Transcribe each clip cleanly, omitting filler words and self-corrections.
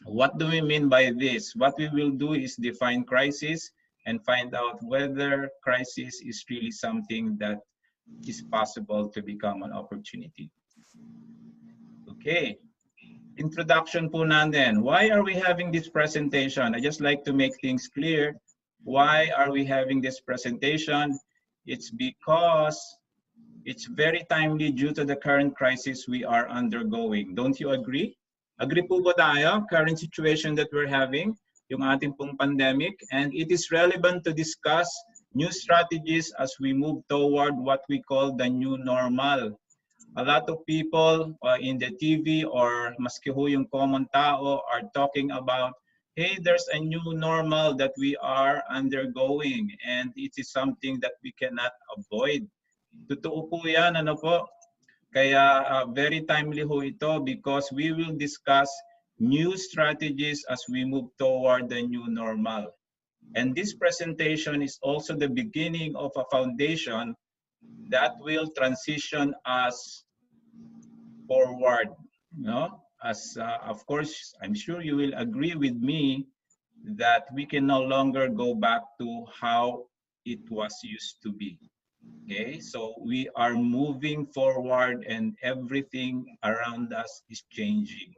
What do we mean by this? What we will do is define crisis and find out whether crisis is really something that is possible to become an opportunity. Okay. Introduction po natin. Why are we having this presentation? I just like to make things clear. Why are we having this presentation? It's because it's very timely due to the current crisis we are undergoing. Don't you agree? Agree po ba tayo? Current situation that we're having, yung ating pong pandemic, and it is relevant to discuss new strategies as we move toward what we call the new normal. A lot of people in the TV or maski ho yung common tao are talking about, hey, there's a new normal that we are undergoing and it is something that we cannot avoid. Totoo po yan, ano po? Kaya very timely ho ito because we will discuss new strategies as we move toward the new normal. And this presentation is also the beginning of a foundation that will transition us forward. No? As of course, I'm sure you will agree with me that we can no longer go back to how it was used to be. Okay, so we are moving forward and everything around us is changing.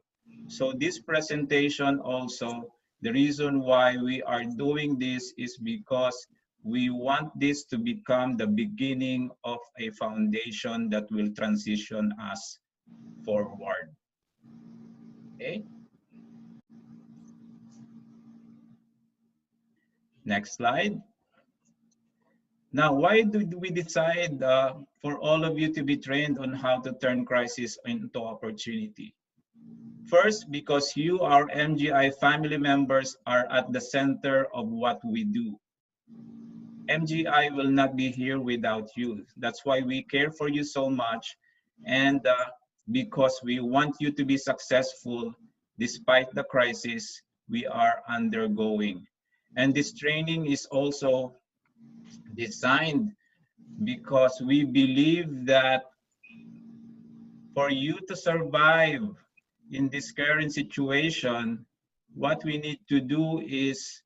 So this presentation also, the reason why we are doing this is because we want this to become the beginning of a foundation that will transition us forward. Okay. Next slide. Now, why did we decide for all of you to be trained on how to turn crisis into opportunity? First, because you, our MGI family members, are at the center of what we do. MGI will not be here without you. That's why we care for you so much, and because we want you to be successful despite the crisis we are undergoing. And this training is also designed because we believe that for you to survive in this current situation, what we need to do is,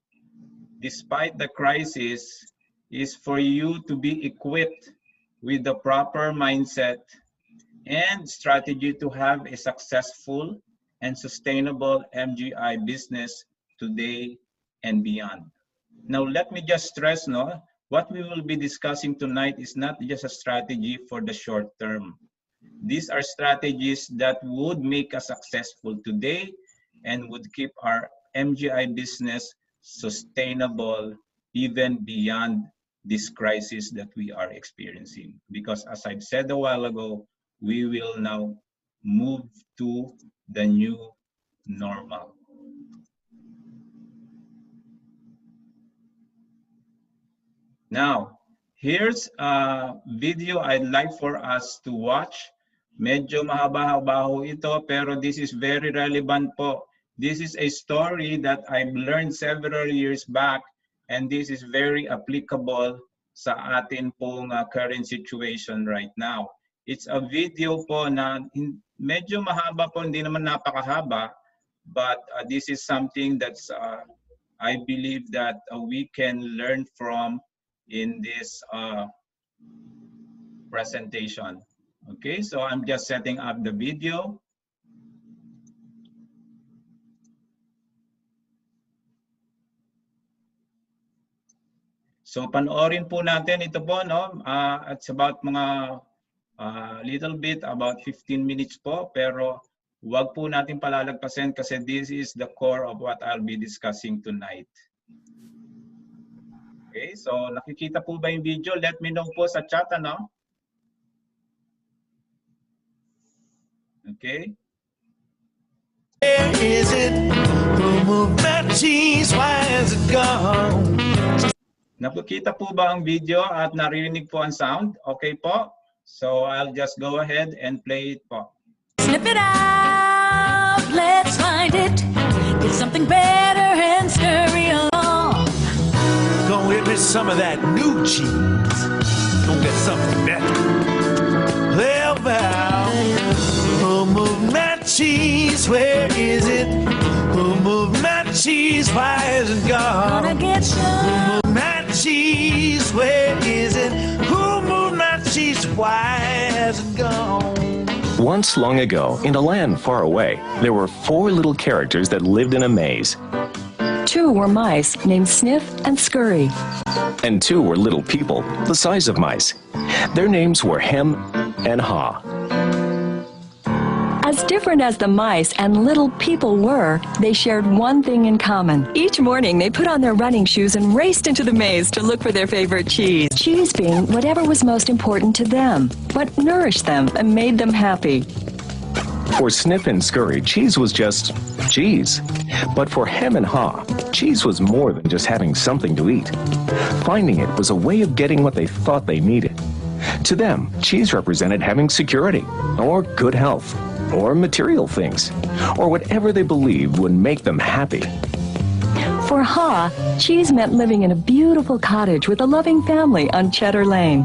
despite the crisis, is for you to be equipped with the proper mindset and strategy to have a successful and sustainable MGI business today and beyond. Now, let me just stress, what we will be discussing tonight is not just a strategy for the short term. These are strategies that would make us successful today and would keep our MGI business sustainable even beyond this crisis that we are experiencing. Because as I've said a while ago, we will now move to the new normal. Now, here's a video I'd like for us to watch. Medyo mahaba-haba ho ito, pero this is very relevant po. This is a story that I've learned several years back, and this is very applicable sa atin pong current situation right now. It's a video po na medyo mahaba po, hindi naman napakahaba, but this is something that's I believe that we can learn from in this presentation. Okay, so I'm just setting up the video. So panoorin po natin ito po, it's about mga little bit, about 15 minutes po, pero wag po natin palalagpasin kasi this is the core of what I'll be discussing tonight. Okay, so nakikita po ba yung video? Let me know po sa chat, ano? Okay. Where is it? Who moved that cheese? Why is it gone? Nakikita po ba ang video at naririnig po ang sound? Okay po. So I'll just go ahead and play it po. Snip it out, let's find it. Get something better and scurry along. Go get me some of that new cheese. Go get something better. Well, who moved that cheese? Where is it? Who moved cheese, why is it gone? Gonna get some. Who moved my cheese, where is it? Who moved my cheese, why has it gone? Once long ago, in a land far away, there were 4 little characters that lived in a maze. 2 were mice named Sniff and Scurry. And 2 were little people, the size of mice. Their names were Hem and Haw. As different as the mice and little people were, they shared one thing in common. Each morning, they put on their running shoes and raced into the maze to look for their favorite cheese. Cheese being whatever was most important to them, what nourished them and made them happy. For Sniff and Scurry, cheese was just cheese. But for Hem and Haw, cheese was more than just having something to eat. Finding it was a way of getting what they thought they needed. To them, cheese represented having security, or good health, or material things, or whatever they believed would make them happy. For Haw, cheese meant living in a beautiful cottage with a loving family on Cheddar Lane.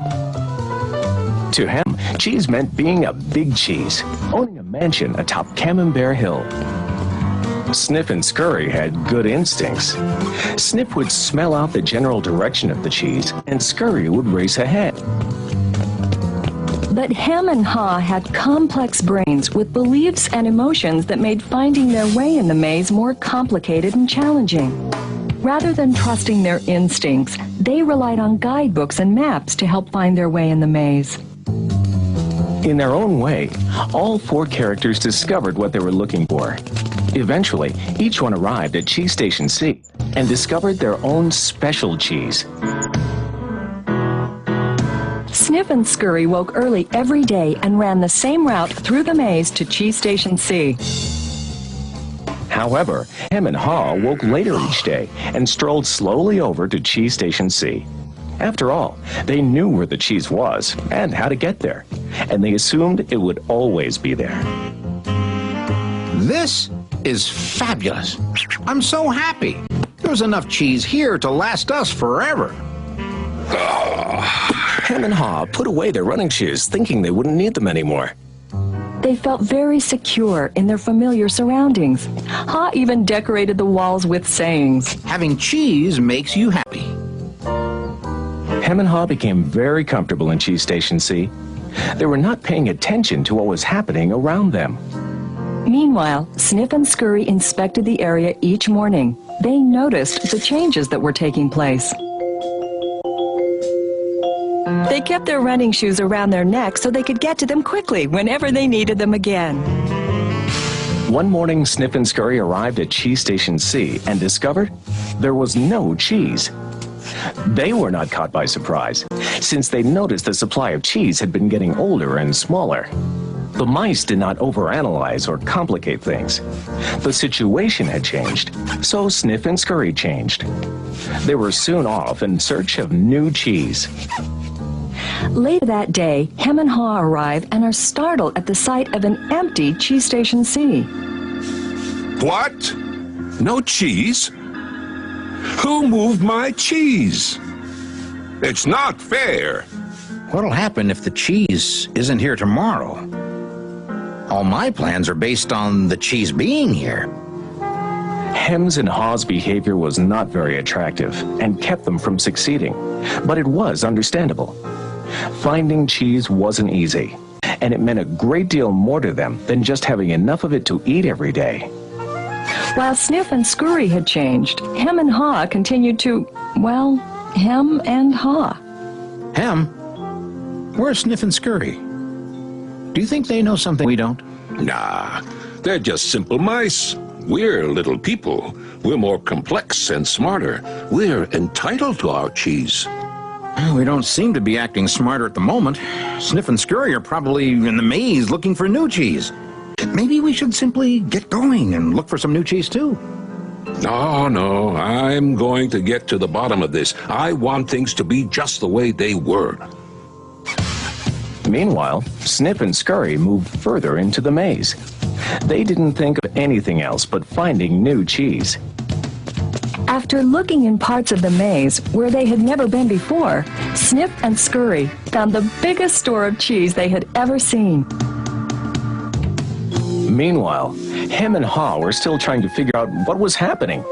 To Hem, cheese meant being a big cheese, owning a mansion atop Camembert Hill. Sniff and Scurry had good instincts. Sniff would smell out the general direction of the cheese, and Scurry would race ahead. But Hem and Haw had complex brains with beliefs and emotions that made finding their way in the maze more complicated and challenging. Rather than trusting their instincts, they relied on guidebooks and maps to help find their way in the maze. In their own way, all 4 characters discovered what they were looking for. Eventually, each one arrived at Cheese Station C and discovered their own special cheese. Sniff and Scurry woke early every day and ran the same route through the maze to Cheese Station C. However, Hem and Haw woke later each day and strolled slowly over to Cheese Station C. After all, they knew where the cheese was and how to get there, and they assumed it would always be there. This is fabulous. I'm so happy. There's enough cheese here to last us forever. Hem and Haw put away their running shoes, thinking they wouldn't need them anymore. They felt very secure in their familiar surroundings. Haw even decorated the walls with sayings. Having cheese makes you happy. Hem and Haw became very comfortable in Cheese Station C. They were not paying attention to what was happening around them. Meanwhile, Sniff and Scurry inspected the area each morning. They noticed the changes that were taking place. They kept their running shoes around their necks so they could get to them quickly whenever they needed them again. One morning, Sniff and Scurry arrived at Cheese Station C and discovered there was no cheese. They were not caught by surprise, since they noticed the supply of cheese had been getting older and smaller. The mice did not overanalyze or complicate things. The situation had changed, so Sniff and Scurry changed. They were soon off in search of new cheese. Later that day, Hem and Haw arrive and are startled at the sight of an empty Cheese Station C. What? No cheese? Who moved my cheese? It's not fair. What'll happen if the cheese isn't here tomorrow? All my plans are based on the cheese being here. Hem's and Haw's behavior was not very attractive and kept them from succeeding, but it was understandable. Finding cheese wasn't easy, and it meant a great deal more to them than just having enough of it to eat every day. While Sniff and Scurry had changed, Hem and Haw continued to, well, Hem and Haw. Hem? Where's Sniff and Scurry? Do you think they know something we don't? Nah, they're just simple mice. We're little people. We're more complex and smarter. We're entitled to our cheese. We don't seem to be acting smarter at the moment. Sniff and Scurry are probably in the maze looking for new cheese. Maybe we should simply get going and look for some new cheese too. No, I'm going to get to the bottom of this. I want things to be just the way they were. Meanwhile, Sniff and Scurry moved further into the maze. They didn't think of anything else but finding new cheese. After looking in parts of the maze where they had never been before, Sniff and Scurry found the biggest store of cheese they had ever seen. Meanwhile, Hem and Haw were still trying to figure out what was happening.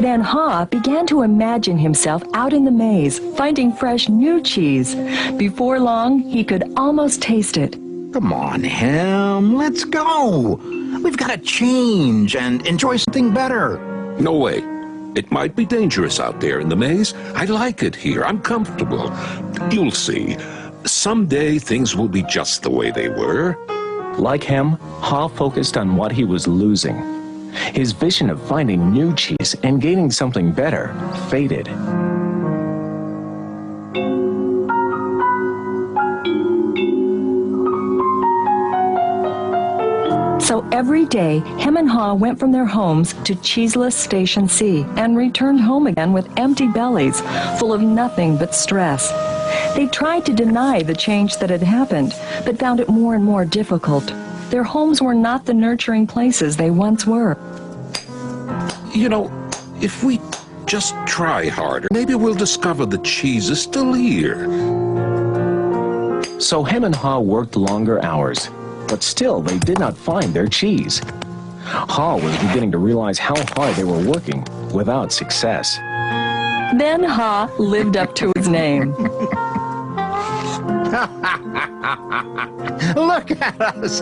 Then Ha began to imagine himself out in the maze, finding fresh new cheese. Before long, he could almost taste it. Come on, Hem, let's go. We've got to change and enjoy something better. No way. It might be dangerous out there in the maze. I like it here. I'm comfortable. You'll see. Someday things will be just the way they were. Like him, Ha focused on what he was losing. His vision of finding new cheese and gaining something better faded. So every day, Hem and Ha went from their homes to cheeseless Station C and returned home again with empty bellies, full of nothing but stress. They tried to deny the change that had happened, but found it more and more difficult. Their homes were not the nurturing places they once were. You know, if we just try harder, maybe we'll discover the cheese is still here. So Hem and Ha worked longer hours, but still they did not find their cheese. Ha was beginning to realize how hard they were working without success. Then Ha lived up to his name. Look at us.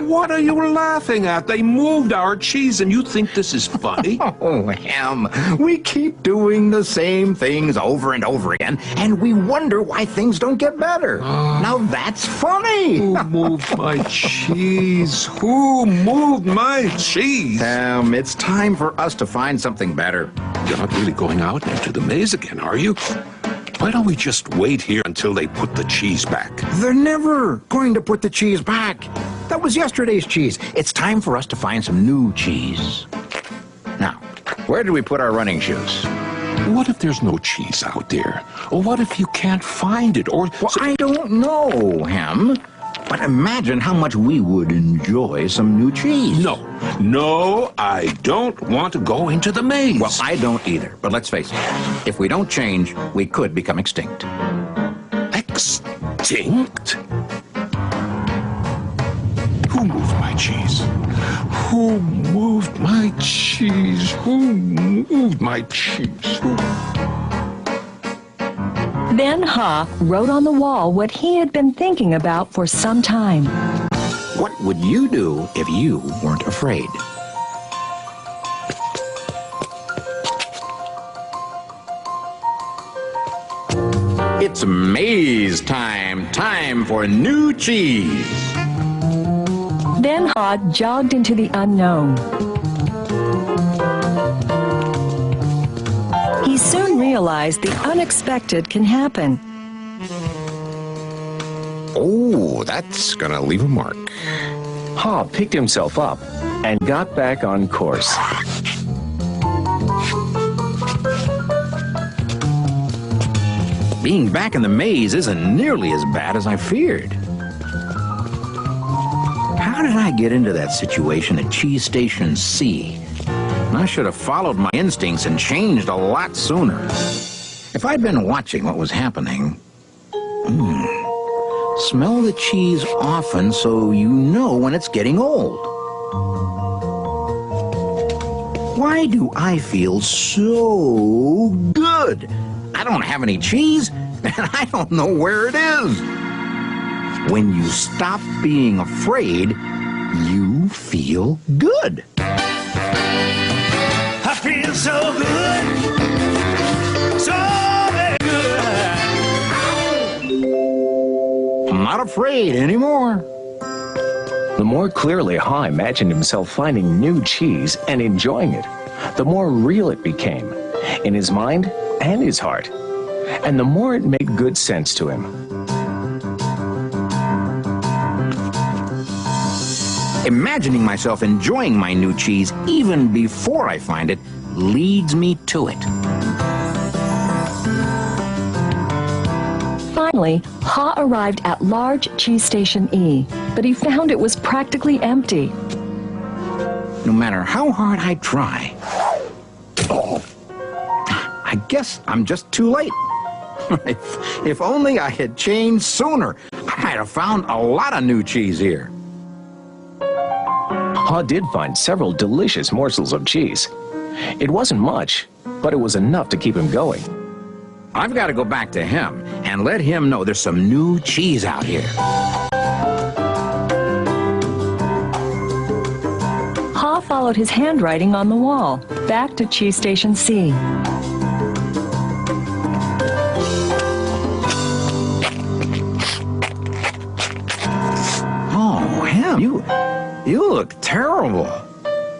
What are you laughing at? They moved our cheese and you think this is funny? Oh, Hem, we keep doing the same things over and over again, and we wonder why things don't get better. Now that's funny. Who moved my cheese? Who moved my cheese? Hem, it's time for us to find something better. You're not really going out into the maze again, are you? Why don't we just wait here until they put the cheese back? They're never going to put the cheese back. That was yesterday's cheese. It's time for us to find some new cheese. Now, where did we put our running shoes? What if there's no cheese out there? Or what if you can't find it? Or Well, I don't know, Hem. But imagine how much we would enjoy some new cheese. No, I don't want to go into the maze. Well, I don't either. But let's face it, if we don't change, we could become extinct. Extinct? Who moved my cheese? Who moved my cheese? Who moved my cheese? Who? Then Ha wrote on the wall what he had been thinking about for some time. What would you do if you weren't afraid? It's maze time. Time for new cheese. Then Ha jogged into the unknown. He soon realized the unexpected can happen. Oh, that's gonna leave a mark. Ha picked himself up and got back on course. Being back in the maze isn't nearly as bad as I feared. How did I get into that situation at Cheese Station C? I should have followed my instincts and changed a lot sooner. If I'd been watching what was happening... Smell the cheese often so you know when it's getting old. Why do I feel so good? I don't have any cheese, and I don't know where it is. When you stop being afraid, you feel good. I feel so good, so very good. I'm not afraid anymore. The more clearly Ha imagined himself finding new cheese and enjoying it, the more real it became, in his mind and his heart, and the more it made good sense to him. Imagining myself enjoying my new cheese even before I find it leads me to it. Finally, Ha arrived at large Cheese Station E, but he found it was practically empty. No matter how hard I try, I guess I'm just too late. If only I had changed sooner, I might have found a lot of new cheese here. Ha did find several delicious morsels of cheese. It wasn't much, but it was enough to keep him going. I've got to go back to him and let him know there's some new cheese out here. Ha followed his handwriting on the wall, back to Cheese Station C. Oh, him, you look terrible.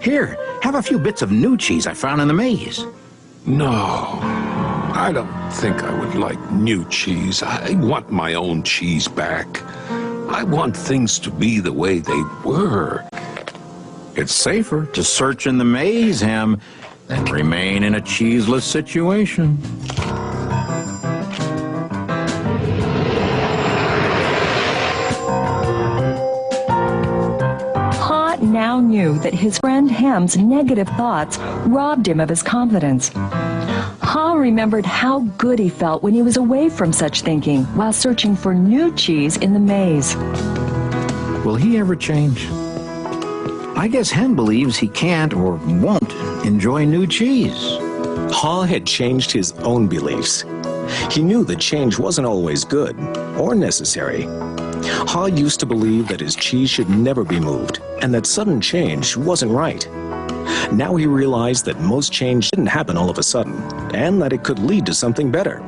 Here, have a few bits of new cheese I found in the maze. No, I don't think I would like new cheese. I want my own cheese back. I want things to be the way they were. It's safer to search in the maze, Hem, than remain in a cheeseless situation. Ha now knew that his friend Hem's negative thoughts robbed him of his confidence. Ha remembered how good he felt when he was away from such thinking while searching for new cheese in the maze. Will he ever change? I guess Hem believes he can't or won't enjoy new cheese. Ha had changed his own beliefs. He knew that change wasn't always good or necessary. Ha used to believe that his cheese should never be moved and that sudden change wasn't right. Now he realized that most change didn't happen all of a sudden and that it could lead to something better.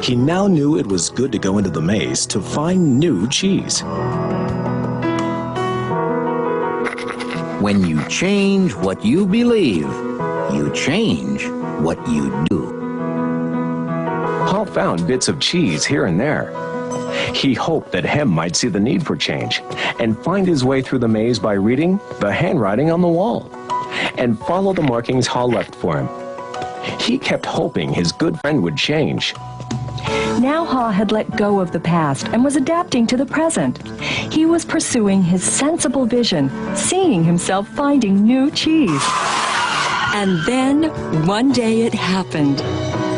He now knew it was good to go into the maze to find new cheese. When you change what you believe, you change what you do. Ha found bits of cheese here and there. He hoped that Hem might see the need for change and find his way through the maze by reading the handwriting on the wall and follow the markings Ha left for him. He kept hoping his good friend would change. Now Ha had let go of the past and was adapting to the present. He was pursuing his sensible vision, seeing himself finding new cheese. And then, one day it happened.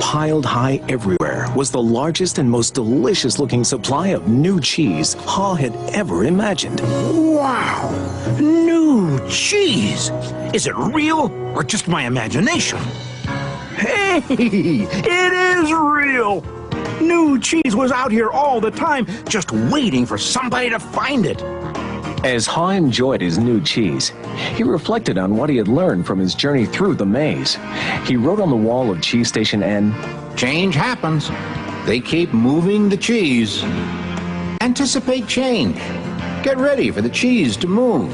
Piled high everywhere was the largest and most delicious-looking supply of new cheese Ha had ever imagined. Wow! New cheese! Is it real or just my imagination? Hey! It is real! New cheese was out here all the time, just waiting for somebody to find it. As Ha enjoyed his new cheese, he reflected on what he had learned from his journey through the maze. He wrote on the wall of Cheese Station N, Change happens. They keep moving the cheese. Anticipate change. Get ready for the cheese to move.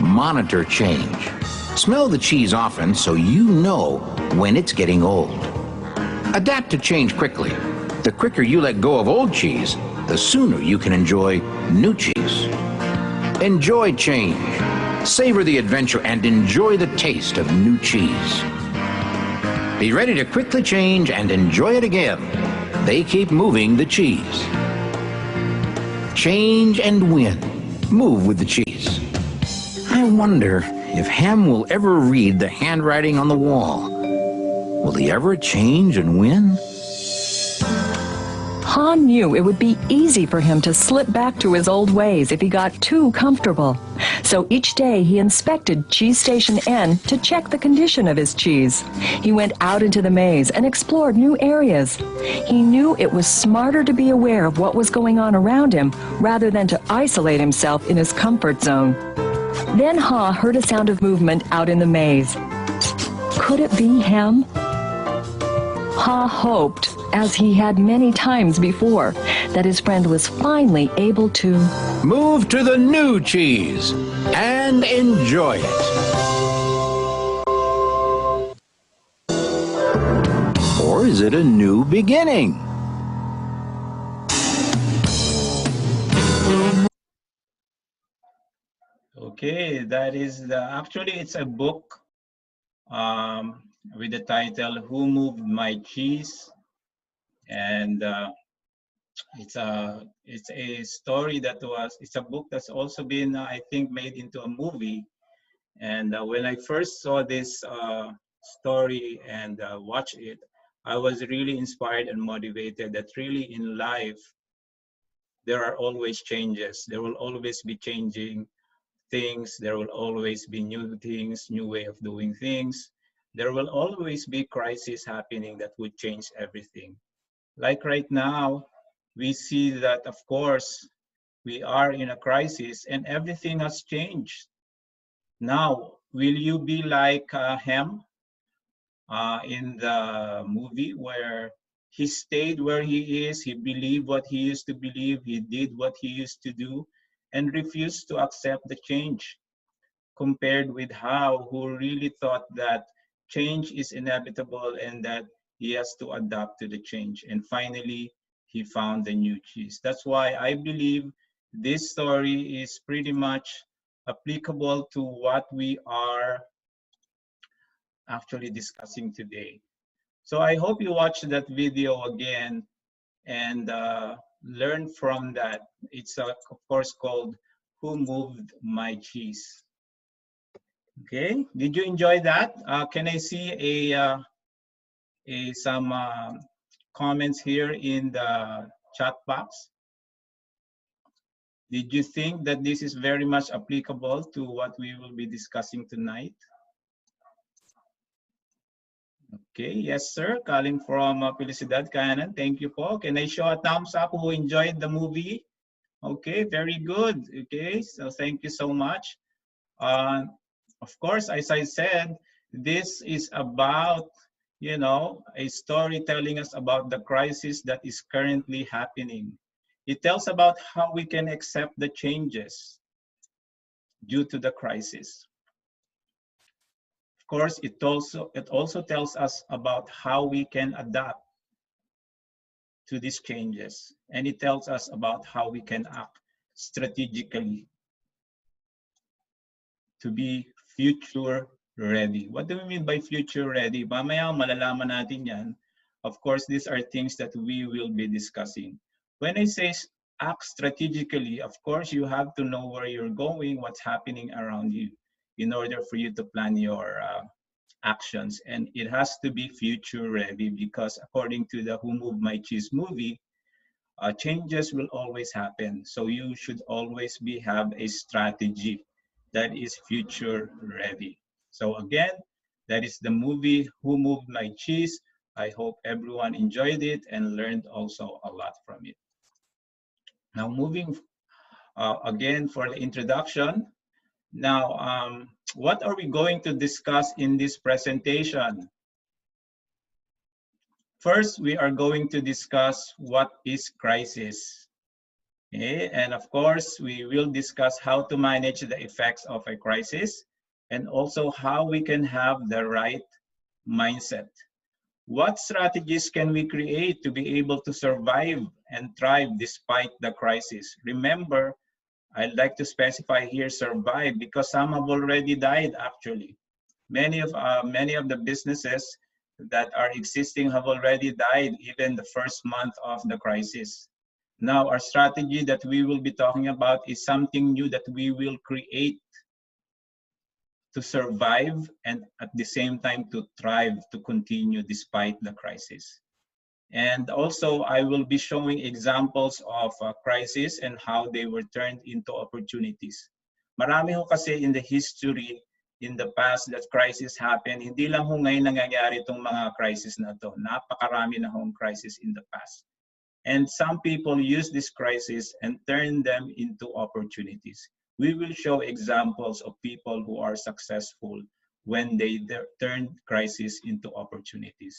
Monitor change. Smell the cheese often so you know when it's getting old. Adapt to change quickly. The quicker you let go of old cheese, the sooner you can enjoy new cheese. Enjoy change. Savor the adventure and enjoy the taste of new cheese. Be ready to quickly change and enjoy it again. They keep moving the cheese. Change and win. Move with the cheese. I wonder if Hem will ever read the handwriting on the wall. Will he ever change and win? Ha knew it would be easy for him to slip back to his old ways if he got too comfortable. So each day he inspected Cheese Station N to check the condition of his cheese. He went out into the maze and explored new areas. He knew it was smarter to be aware of what was going on around him rather than to isolate himself in his comfort zone. Then Ha heard a sound of movement out in the maze. Could it be Hem? Ha hoped, as he had many times before, that his friend was finally able to move to the new cheese and enjoy it. Or is it a new beginning? Okay, that is actually it's a book with the title "Who Moved My Cheese," and it's a story it's a book that's also been I think made into a movie. And when I first saw this story and watched it, I was really inspired and motivated that really in life there are always changes. There will always be changing things. There will always be new things, new way of doing things. There will always be crises happening that would change everything. Like right now, we see that, of course, we are in a crisis and everything has changed. Now, will you be like Hem in the movie where he stayed where he is, he believed what he used to believe, he did what he used to do, and refused to accept the change, compared with How, who really thought that change is inevitable and that he has to adapt to the change. And finally, he found the new cheese. That's why I believe this story is pretty much applicable to what we are actually discussing today. So I hope you watch that video again and learn from that. It's of course called Who Moved My Cheese? Okay, did you enjoy that? Can I see some comments here in the chat box? Did you think that this is very much applicable to what we will be discussing tonight? Okay, yes, sir. Calling from Felicidad Canan. Thank you po. Can I show a thumbs up who enjoyed the movie? Okay, very good. Okay, so thank you so much. Of course, as I said, this is about, you know, a story telling us about the crisis that is currently happening. It tells about how we can accept the changes due to the crisis. Of course, it also tells us about how we can adapt to these changes. And it tells us about how we can act strategically to be future ready. What do we mean by future ready? Mamaya malalaman natin yan. Of course, these are things that we will be discussing. When I say act strategically, of course, you have to know where you're going, what's happening around you in order for you to plan your actions. And it has to be future ready because according to the Who Moved My Cheese movie, changes will always happen. So you should always have a strategy that is future ready. So again, that is the movie Who Moved My Cheese. I hope everyone enjoyed it and learned also a lot from it. Now moving again for the introduction. Now, what are we going to discuss in this presentation? First, we are going to discuss what is crisis. Okay? And of course, we will discuss how to manage the effects of a crisis and also how we can have the right mindset. What strategies can we create to be able to survive and thrive despite the crisis? Remember, I'd like to specify here survive because some have already died actually. Many of the businesses that are existing have already died even the first month of the crisis. Now, our strategy that we will be talking about is something new that we will create to survive and at the same time to thrive, to continue despite the crisis. And also, I will be showing examples of crisis and how they were turned into opportunities. Marami ho kasi in the history, in the past that crisis happened. Hindi lang ho ngayon nangyayari itong mga crisis na to. Napakarami na hong crisis in the past. And some people use this crisis and turn them into opportunities. We will show examples of people who are successful when they turn crisis into opportunities.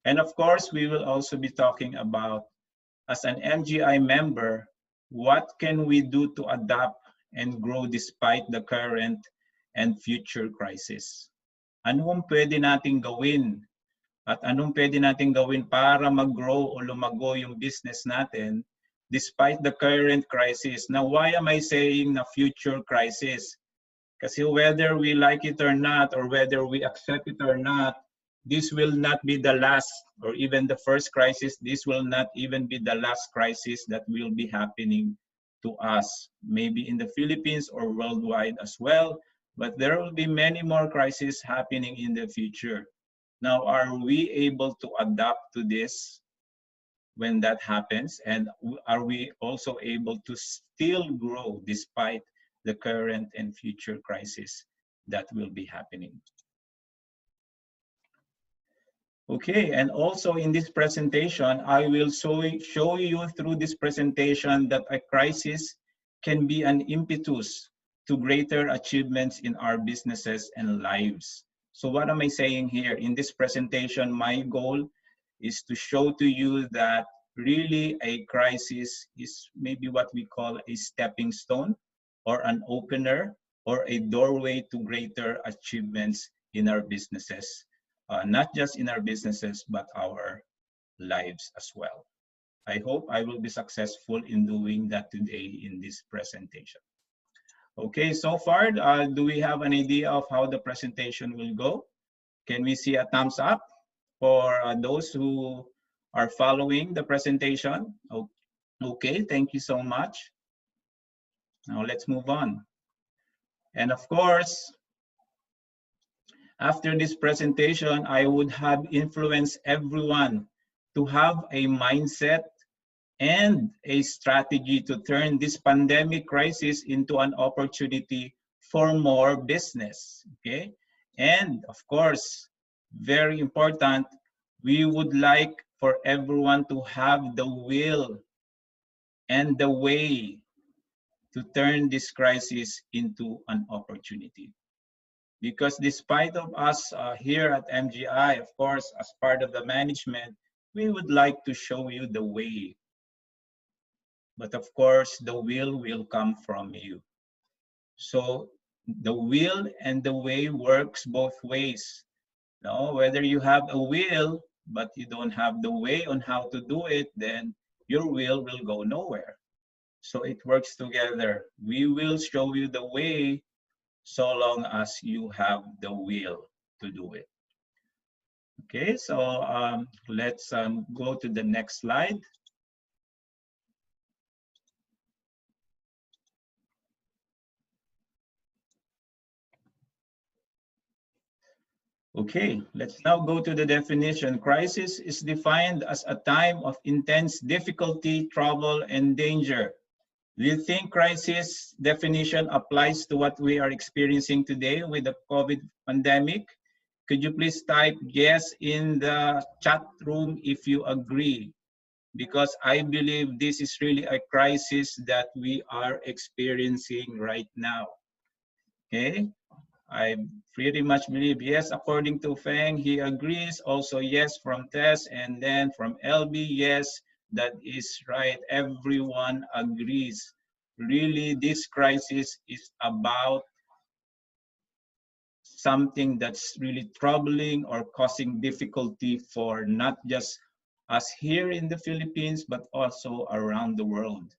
And of course, we will also be talking about, as an MGI member, what can we do to adapt and grow despite the current and future crisis? Anong pwede nating gawin at anong pwede nating gawin para mag-grow o lumago yung business natin despite the current crisis? Now, why am I saying na future crisis? Kasi whether we like it or not, or whether we accept it or not, this will not be the last, or even the first crisis, this will not even be the last crisis that will be happening to us, maybe in the Philippines or worldwide as well, but there will be many more crises happening in the future. Now, are we able to adapt to this when that happens? And are we also able to still grow despite the current and future crisis that will be happening? Okay, and also in this presentation, I will show you through this presentation that a crisis can be an impetus to greater achievements in our businesses and lives. So what am I saying here? In this presentation, my goal is to show to you that really a crisis is maybe what we call a stepping stone or an opener or a doorway to greater achievements in our businesses. Not just in our businesses, but our lives as well. I hope I will be successful in doing that today in this presentation. Okay, so far, do we have an idea of how the presentation will go? Can we see a thumbs up for those who are following the presentation? Okay, thank you so much. Now let's move on. And of course, after this presentation, I would have influenced everyone to have a mindset and a strategy to turn this pandemic crisis into an opportunity for more business, okay? And of course, very important, we would like for everyone to have the will and the way to turn this crisis into an opportunity. Because despite of us here at MGI, of course, as part of the management, we would like to show you the way. But of course, the will come from you. So the will and the way works both ways. Now, whether you have a will, but you don't have the way on how to do it, then your will go nowhere. So it works together. We will show you the way so long as you have the will to do it. Okay, so let's go to the next slide. Okay, let's now go to the definition. Crisis is defined as a time of intense difficulty, trouble, and danger. Do you think crisis definition applies to what we are experiencing today with the COVID pandemic? Could you please type yes in the chat room if you agree? Because I believe this is really a crisis that we are experiencing right now. Okay, I pretty much believe yes, according to Feng, he agrees. Also yes from Tess, and then from LB, yes, that is right. Everyone agrees. Really, this crisis is about something that's really troubling or causing difficulty for not just us here in the Philippines, but also around the world.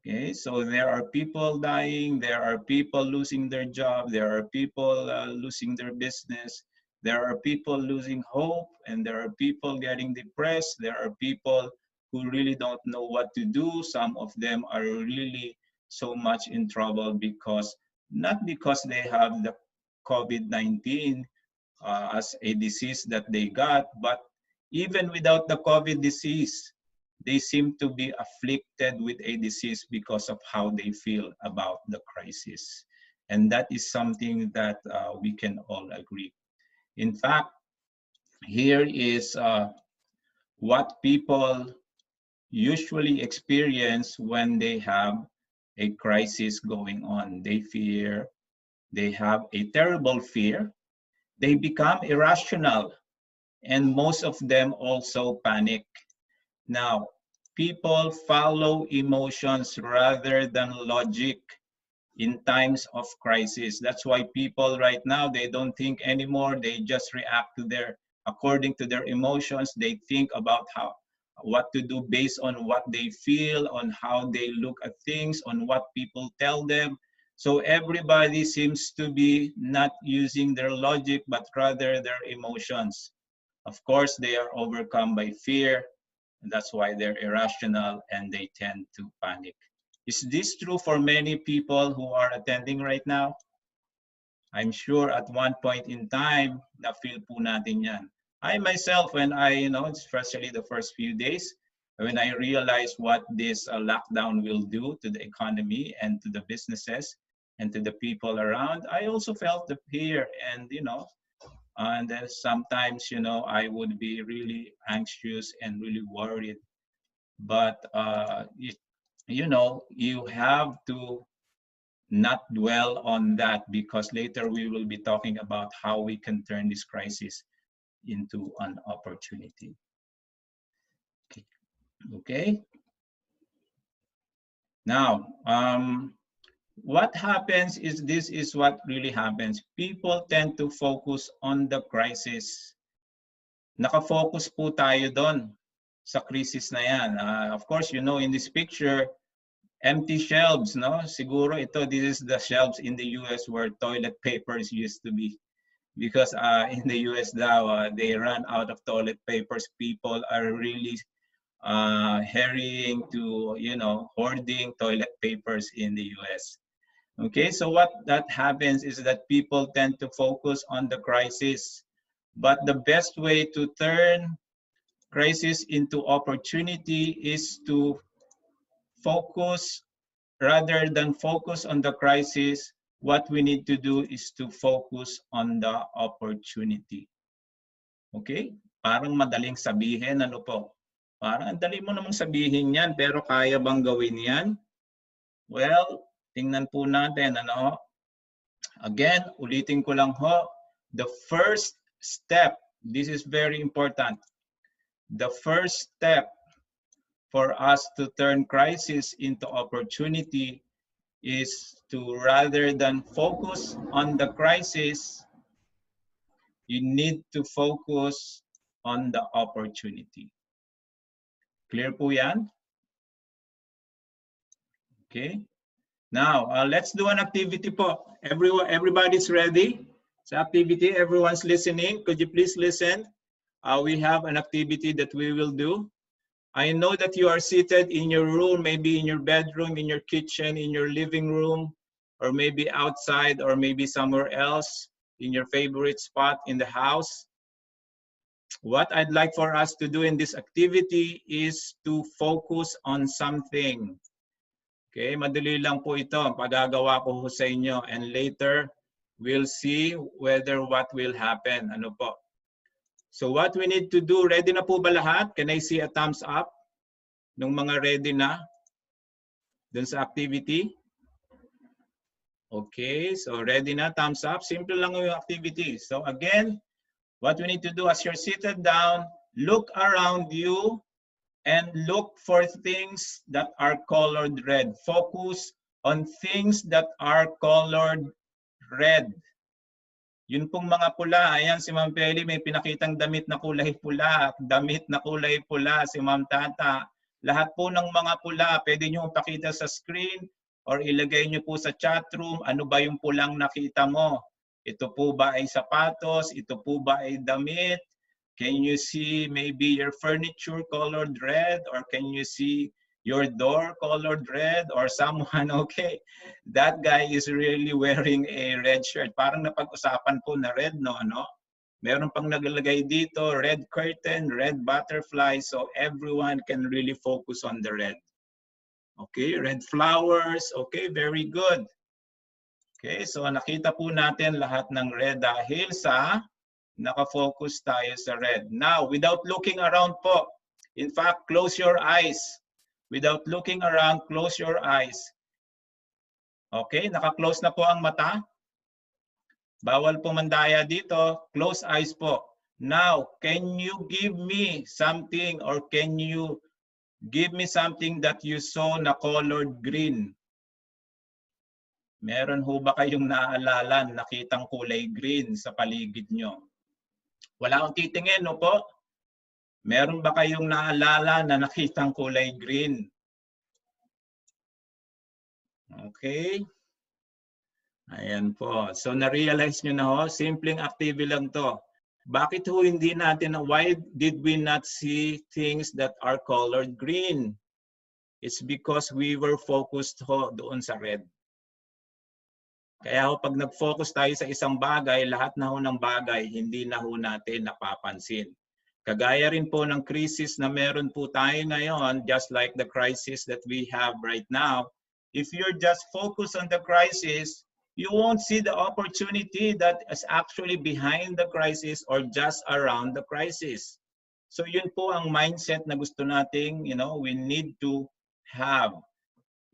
Okay, so there are people dying, there are people losing their job, there are people losing their business, there are people losing hope, and there are people getting depressed, there are people who really don't know what to do. Some of them are really so much in trouble because, not because they have the COVID-19 as a disease that they got, but even without the COVID disease, they seem to be afflicted with a disease because of how they feel about the crisis. And that is something that we can all agree. In fact, here is what people usually experience when they have a crisis going on. They fear, they have a terrible fear, they become irrational, and most of them also panic. Now, people follow emotions rather than logic in times of crisis. That's why people right now, they don't think anymore. They just react to according to their emotions. They think about what to do based on what they feel, on how they look at things, on what people tell them. So everybody seems to be not using their logic, but rather their emotions. Of course, they are overcome by fear. And that's why they're irrational and they tend to panic. Is this true for many people who are attending right now? I'm sure at one point in time, na-feel po natin yan. I myself, when especially the first few days, when I realized what this lockdown will do to the economy and to the businesses and to the people around, I also felt the fear and, And sometimes, you know, I would be really anxious and really worried. But, you know, you have to not dwell on that, because later we will be talking about how we can turn this crisis into an opportunity. Okay. Now, what happens is, this is what really happens. People tend to focus on the crisis. Nakafocus po tayo doon sa crisis na yan. Of course, you know, in this picture, empty shelves, no? Siguro ito, this is the shelves in the US where toilet papers used to be. Because in the US now, they run out of toilet papers. People are really hurrying to, you know, hoarding toilet papers in the US. Okay, so what that happens is that people tend to focus on the crisis. But the best way to turn crisis into opportunity is to focus, rather than focus on the crisis, what we need to do is to focus on the opportunity. Okay? Parang madaling sabihin, ano po? Parang ang dali mo namang sabihin yan, pero kaya bang gawin yan? Well, tingnan po natin, ano? Again, ulitin ko lang ho, the first step, this is very important. The first step for us to turn crisis into opportunity is to, rather than focus on the crisis, you need to focus on the opportunity. Clear po yan? Okay. Now, let's do an activity po. Everybody's ready? Sa activity, everyone's listening. Could you please listen? We have an activity that we will do. I know that you are seated in your room, maybe in your bedroom, in your kitchen, in your living room, or maybe outside, or maybe somewhere else in your favorite spot in the house. What I'd like for us to do in this activity is to focus on something. Okay, madali lang po ito. Pagagawa ko sa inyo, and later we'll see whether what will happen. Ano po? So what we need to do, ready na po ba lahat? Can I see a thumbs up? Nung mga ready na dun sa activity? Okay, so ready na, thumbs up. Simple lang yung activity. So again, what we need to do as you're seated down, look around you and look for things that are colored red. Focus on things that are colored red. Yun pong mga pula, ayan si Ma'am Peli may pinakitang damit na kulay pula, si Ma'am Tata. Lahat po ng mga pula, pwede nyo pakita sa screen or ilagay nyo po sa chat room, ano ba yung pulang nakita mo? Ito po ba ay sapatos? Ito po ba ay damit? Can you see maybe your furniture colored red? Or can you see your door colored red? Or someone, okay, that guy is really wearing a red shirt. Parang napag-usapan po na red, no? Meron pang naglagay dito, red curtain, red butterfly. So everyone can really focus on the red. Okay, red flowers. Okay, very good. Okay, so nakita po natin lahat ng red dahil sa nakafocus tayo sa red. Now, without looking around po, in fact, close your eyes. Without looking around, close your eyes. Okay, naka-close na po ang mata. Bawal po mandaya dito. Close eyes po. Now, can you give me something, or can you give me something that you saw na colored green? Meron ho ba kayong naaalala, nakitang kulay green sa paligid nyo? Wala akong titingin, no po? Meron ba kayong naalala na nakitang kulay green? Okay. Ayan po. So na-realize nyo na ho, simpleng activity lang to. Bakit ho hindi natin, why did we not see things that are colored green? It's because we were focused ho doon sa red. Kaya ho, pag nag-focus tayo sa isang bagay, lahat na ho ng bagay, hindi na ho natin napapansin. Kagaya rin po ng crisis na meron po tayo ngayon, just like the crisis that we have right now, if you're just focused on the crisis, you won't see the opportunity that is actually behind the crisis or just around the crisis. So yun po ang mindset na gusto nating, we need to have.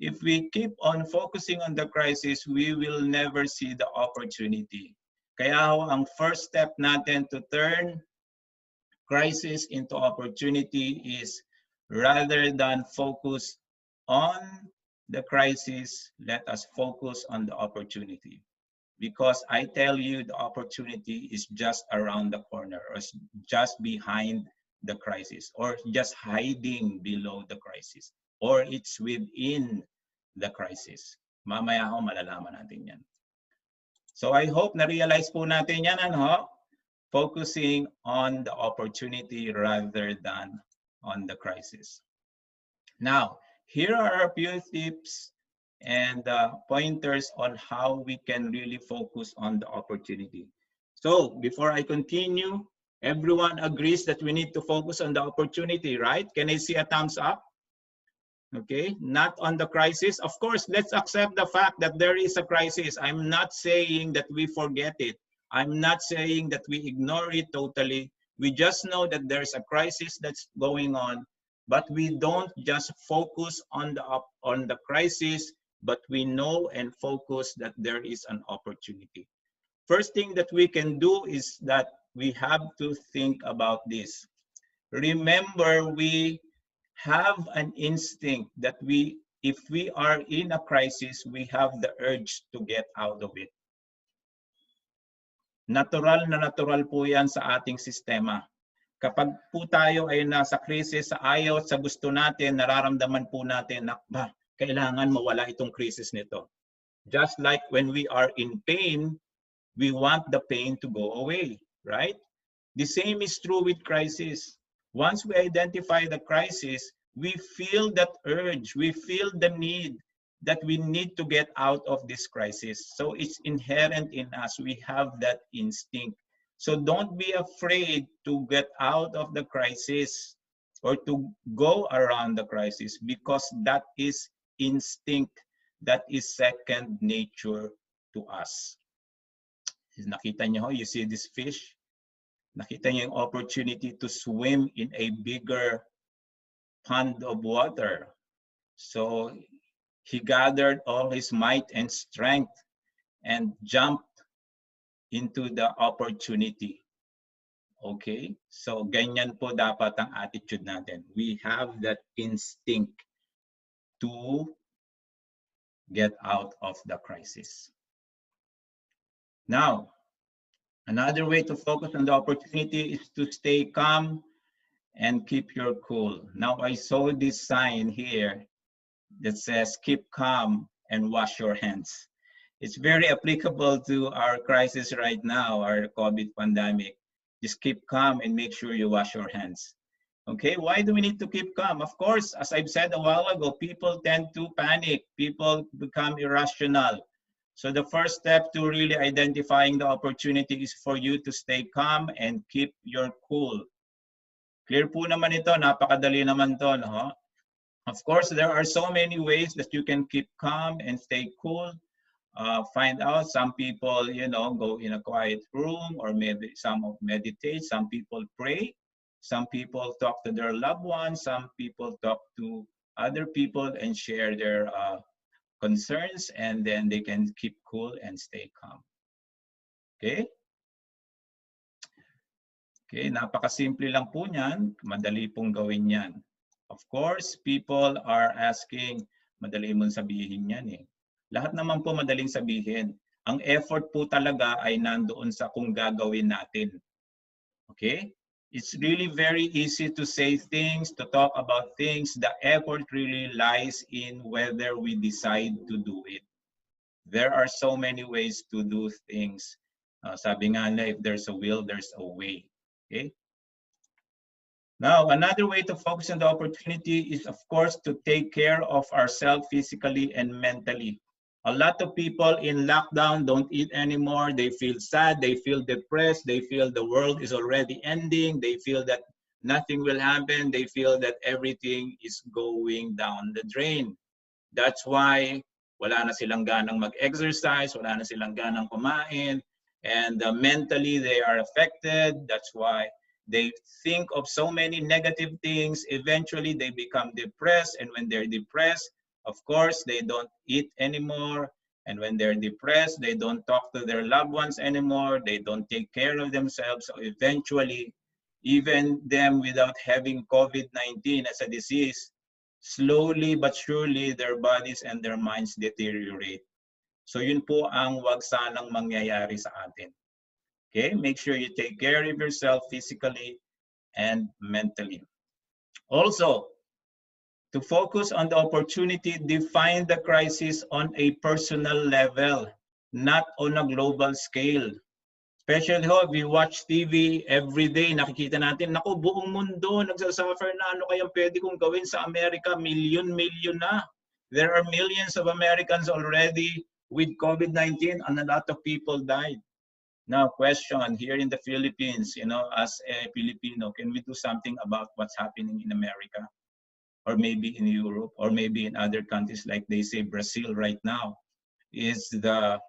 If we keep on focusing on the crisis, we will never see the opportunity. Kaya ang first step natin to turn crisis into opportunity is, rather than focus on the crisis, let us focus on the opportunity. Because I tell you, the opportunity is just around the corner, or just behind the crisis, or just hiding below the crisis, or it's within the crisis. Mamaya ho, malalaman natin yan. So I hope na-realize po natin yan, focusing on the opportunity rather than on the crisis. Now, here are a few tips and pointers on how we can really focus on the opportunity. So before I continue, everyone agrees that we need to focus on the opportunity, right? Can I see a thumbs up? Okay, not on the crisis. Of course, let's accept the fact that there is a crisis. I'm not saying that we forget it. I'm not saying that we ignore it totally. We just know that there's a crisis that's going on, but we don't just focus on the crisis, but we know and focus that there is an opportunity. First thing that we can do is that we have to think about this. Remember, we have an instinct that if we are in a crisis, we have the urge to get out of it. Natural na natural po yan sa ating sistema. Kapag po tayo ay nasa krisis, sa ayaw at sa gusto natin, nararamdaman po natin na kailangan mawala itong krisis nito. Just like when we are in pain, we want the pain to go away, right? The same is true with crisis. Once we identify the crisis, we feel that urge, we feel the need that we need to get out of this crisis. So it's inherent in us. We have that instinct. So don't be afraid to get out of the crisis or to go around the crisis, because that is instinct. That is second nature to us. Nakita niyo, you see this fish? Nakita niyo yung opportunity to swim in a bigger pond of water. So he gathered all his might and strength and jumped into the opportunity. Okay? So ganyan po dapat ang attitude natin. We have that instinct to get out of the crisis. Now, another way to focus on the opportunity is to stay calm and keep your cool. Now, I saw this sign here that says, keep calm and wash your hands. It's very applicable to our crisis right now, our COVID pandemic. Just keep calm and make sure you wash your hands. Okay, why do we need to keep calm? Of course, as I've said a while ago, people tend to panic. People become irrational. So the first step to really identifying the opportunity is for you to stay calm and keep your cool. Clear po naman ito, napakadali naman to, no? Of course, there are so many ways that you can keep calm and stay cool. Find out, some people, go in a quiet room, or maybe some meditate, some people pray, some people talk to their loved ones, some people talk to other people and share their concerns, and then they can keep cool and stay calm. Okay? Okay, napakasimple lang po niyan, madali pong gawin yan. Of course, people are asking, madali mong sabihin yan eh. Lahat naman po madaling sabihin. Ang effort po talaga ay nandoon sa kung gagawin natin. Okay? It's really very easy to say things, to talk about things. The effort really lies in whether we decide to do it. There are so many ways to do things. Sabi nga na, if there's a will, there's a way. Okay? Now, another way to focus on the opportunity is, of course, to take care of ourselves physically and mentally. A lot of people in lockdown don't eat anymore. They feel sad. They feel depressed. They feel the world is already ending. They feel that nothing will happen. They feel that everything is going down the drain. That's why Wala na silang ganang mag-exercise, wala na silang ganang kumain, and mentally they are affected. That's why they think of so many negative things. Eventually they become depressed, and when they're depressed, of course, they don't eat anymore. And when they're depressed, they don't talk to their loved ones anymore. They don't take care of themselves. So eventually, even them without having COVID-19 as a disease, slowly but surely their bodies and their minds deteriorate. So yun po ang wag sanang mangyayari sa atin. Okay, make sure you take care of yourself physically and mentally. Also, to focus on the opportunity, define the crisis on a personal level, not on a global scale. Especially ho, if we watch TV every day, nakikita natin, naku, buong mundo nagsasuffer na, ano kayang pwede kong gawin sa Amerika? Million na. There are millions of Americans already with COVID-19 and a lot of people died. Now, question here in the Philippines, you know, as a Filipino, can we do something about what's happening in America? Or maybe in Europe, or maybe in other countries, like they say Brazil right now is the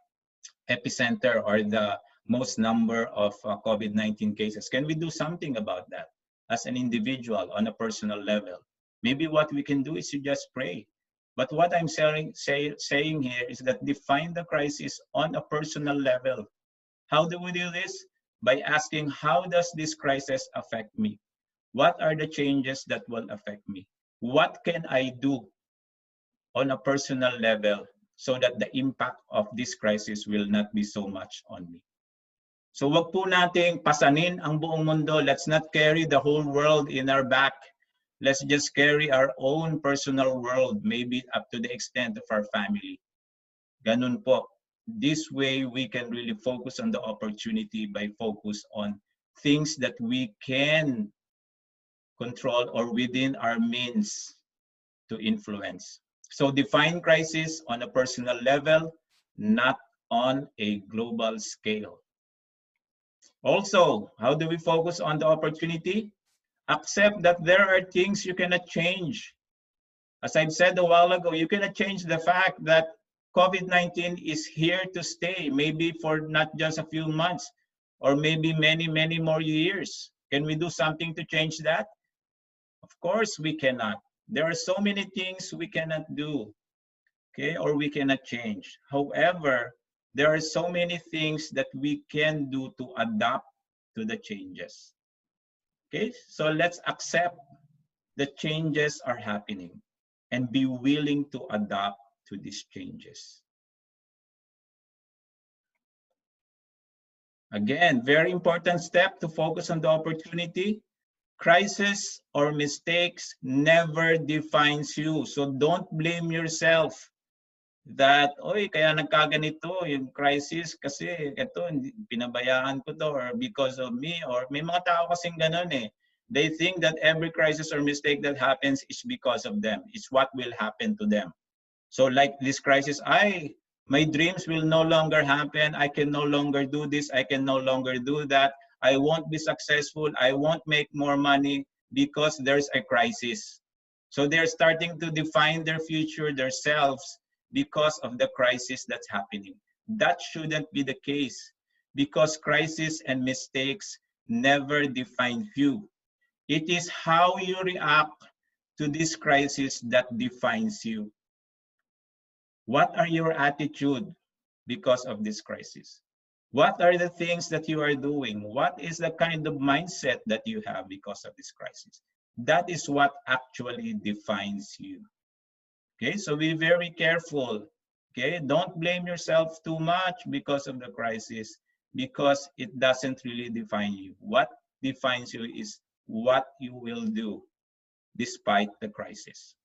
epicenter or the most number of COVID-19 cases. Can we do something about that as an individual on a personal level? Maybe what we can do is to just pray. But what I'm saying here is that define the crisis on a personal level. How do we do this? By asking, how does this crisis affect me? What are the changes that will affect me? What can I do on a personal level so that the impact of this crisis will not be so much on me? So wag po nating pasanin ang buong mundo. Let's not carry the whole world in our back. Let's just carry our own personal world, maybe up to the extent of our family. Ganun po. This way, we can really focus on the opportunity by focus on things that we can control or within our means to influence. So define crisis on a personal level, not on a global scale. Also, how do we focus on the opportunity? Accept that there are things you cannot change. As I've said a while ago, you cannot change the fact that COVID-19 is here to stay, maybe for not just a few months, or maybe many more years. Can we do something to change that? Of course we cannot. There are so many things we cannot do, okay, or we cannot change. However, there are so many things that we can do to adapt to the changes. Okay, so let's accept the changes are happening and be willing to adapt to these changes. Again, very important step to focus on the opportunity. Crisis or mistakes never defines you. So don't blame yourself that, oy, kaya nagkaganito yung crisis kasi ito, pinabayaan ko to, or because of me, or may mga tao kasing ganun eh. They think that every crisis or mistake that happens is because of them. It's what will happen to them. So like this crisis, my dreams will no longer happen. I can no longer do this. I can no longer do that. I won't be successful. I won't make more money because there's a crisis. So they're starting to define their future, themselves, because of the crisis that's happening. That shouldn't be the case, because crisis and mistakes never define you. It is how you react to this crisis that defines you. What are your attitude because of this crisis? What are the things that you are doing? What is the kind of mindset that you have because of this crisis? That is what actually defines you. Okay, so be very careful. Okay, don't blame yourself too much because of the crisis, because it doesn't really define you. What defines you is what you will do despite the crisis.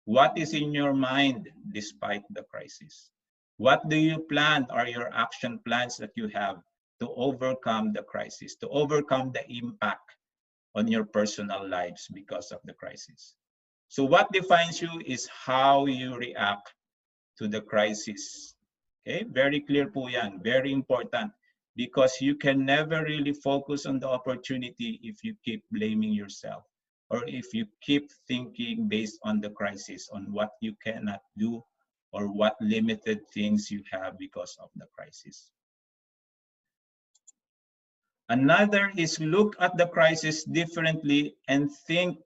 What is in your mind despite the crisis? What do you plan, or your action plans that you have to overcome the crisis, to overcome the impact on your personal lives because of the crisis? So what defines you is how you react to the crisis. Okay, very clear po yan, very important, because you can never really focus on the opportunity if you keep blaming yourself, or if you keep thinking based on the crisis, on what you cannot do or what limited things you have because of the crisis. Another is look at the crisis differently and think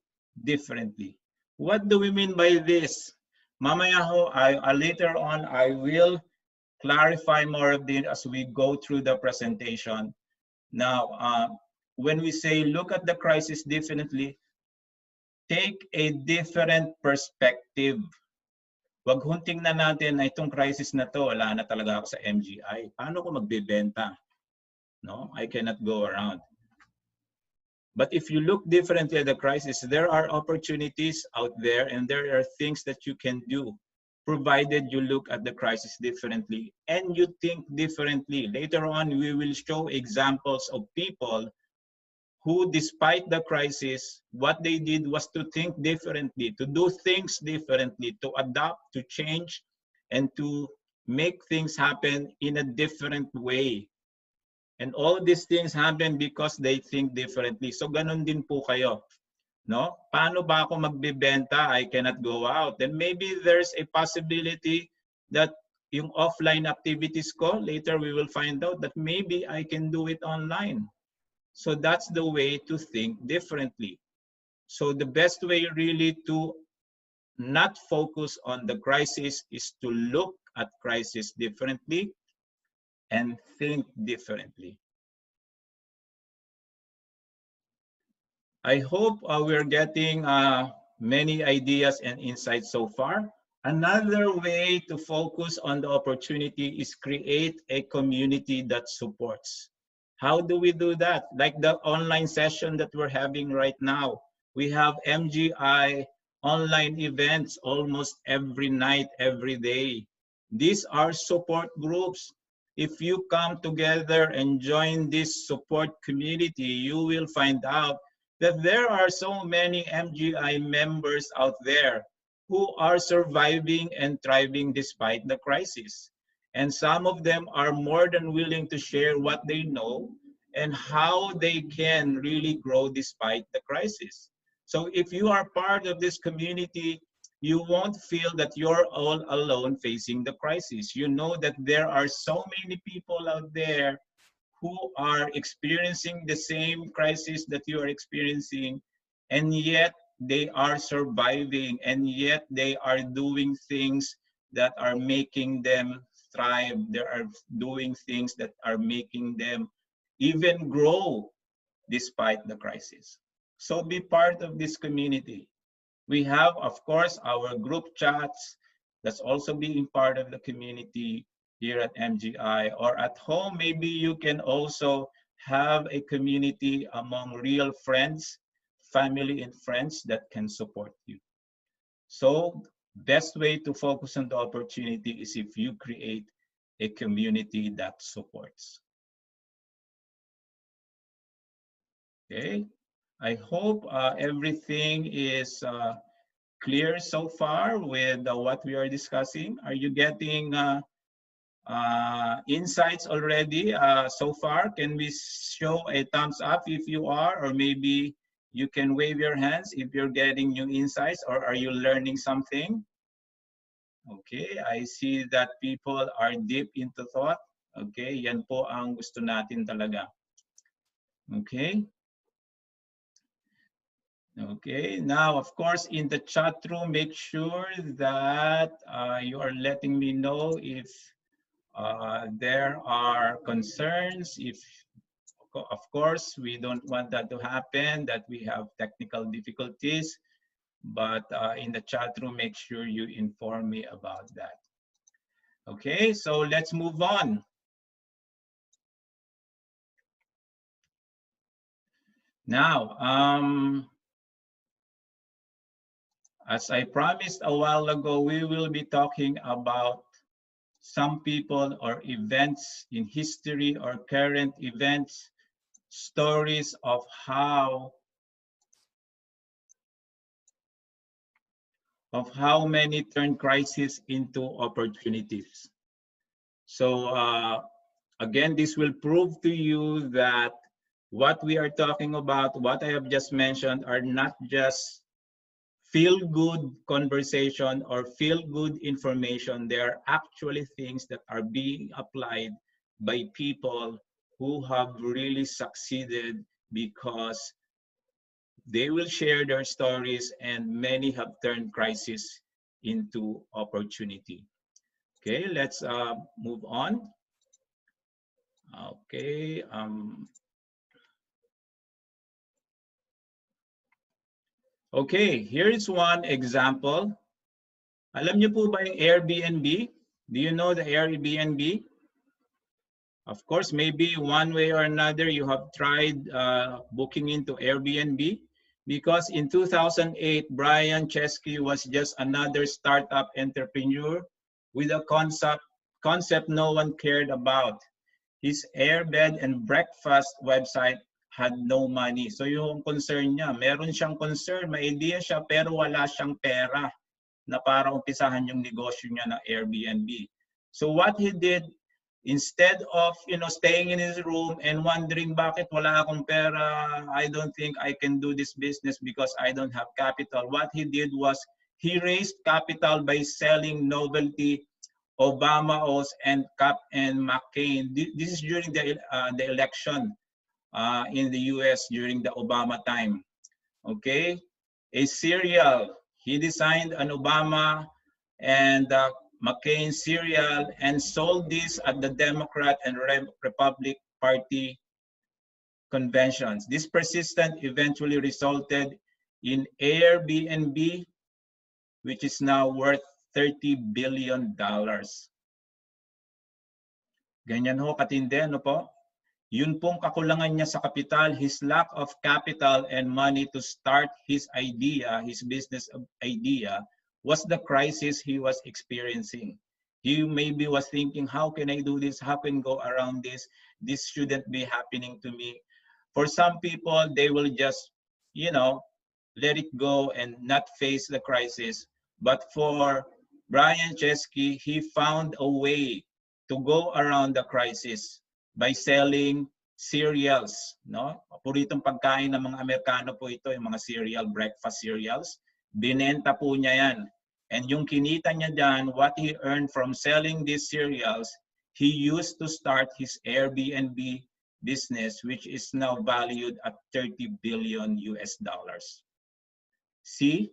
differently. What do we mean by this? Mamaya ho, later on, I will clarify more of this as we go through the presentation. Now, when we say look at the crisis differently, take a different perspective. Wag hunting na natin na itong crisis na to, wala na talaga ako sa MGI. Paano ko magbebenta? No, I cannot go around. But if you look differently at the crisis, there are opportunities out there and there are things that you can do, provided you look at the crisis differently and you think differently. Later on, we will show examples of people who, despite the crisis, what they did was to think differently, to do things differently, to adapt, to change, and to make things happen in a different way. And all these things happen because they think differently. So ganun din po kayo. No? Paano ba ako magbebenta? I cannot go out. Then maybe there's a possibility that yung offline activities ko, later we will find out that maybe I can do it online. So that's the way to think differently. So the best way really to not focus on the crisis is to look at crisis differently and think differently. I hope we're getting many ideas and insights so far. Another way to focus on the opportunity is create a community that supports. How do we do that? Like the online session that we're having right now. We have MGI online events almost every night, every day. These are support groups. If you come together and join this support community, you will find out that there are so many MGI members out there who are surviving and thriving despite the crisis. And some of them are more than willing to share what they know and how they can really grow despite the crisis. So if you are part of this community, you won't feel that you're all alone facing the crisis. You know that there are so many people out there who are experiencing the same crisis that you are experiencing, and yet they are surviving, and yet they are doing things that are making them thrive. They are doing things that are making them even grow despite the crisis. So be part of this community. We have, of course, our group chats. That's also being part of the community here at MGI, or at home. Maybe you can also have a community among real friends, family and friends that can support you. So best way to focus on the opportunity is if you create a community that supports. Okay, I hope everything is clear so far with what we are discussing. Are you getting insights already so far? Can we show a thumbs up if you are, or maybe you can wave your hands if you're getting new insights, or are you learning something? Okay, I see that people are deep into thought. Okay, yan po ang gusto natin talaga. Okay. Okay, now, of course, in the chat room, make sure that you are letting me know if there are concerns. If, of course, we don't want that to happen, that we have technical difficulties, but in the chat room, make sure you inform me about that. Okay, so let's move on. Now, as I promised a while ago, we will be talking about some people or events in history or current events, stories of how many turn crisis into opportunities. So again, this will prove to you that what we are talking about, what I have just mentioned, are not just feel-good conversation or feel-good information. They are actually things that are being applied by people who have really succeeded because they will share their stories, and many have turned crisis into opportunity. Okay, let's move on. Okay. Okay, here is one example. Alam niyo po ba yung Airbnb? Do you know the Airbnb? Of course, maybe one way or another you have tried booking into Airbnb, because in 2008, Brian Chesky was just another startup entrepreneur with a concept no one cared about. His air bed and breakfast website had no money. So yung concern niya, meron siyang concern, may idea siya, pero wala siyang pera na para umpisahan yung negosyo niya ng Airbnb. So what he did, instead of staying in his room and wondering bakit wala akong pera, I don't think I can do this business because I don't have capital, what he did was he raised capital by selling novelty Obama O's and McCain. This is during the election in the US during the Obama time. Okay, a cereal. He designed an Obama and McCain cereal and sold this at the Democrat and Republican Party conventions. This persistence eventually resulted in Airbnb, which is now worth $30 billion. Ganyan ho katindi, ano po? Yun pong kakulangan niya sa kapital, his lack of capital and money to start his idea, his business idea, was the crisis he was experiencing. He maybe was thinking, how can I do this? How can I go around this? This shouldn't be happening to me. For some people, they will just, let it go and not face the crisis. But for Brian Chesky, he found a way to go around the crisis by selling cereals, no? Paboritong pagkain ng mga Amerikano po ito, yung mga cereal, breakfast cereals. Binenta po niya yan. And yung kinita niya dyan, what he earned from selling these cereals, he used to start his Airbnb business, which is now valued at $30 billion US. See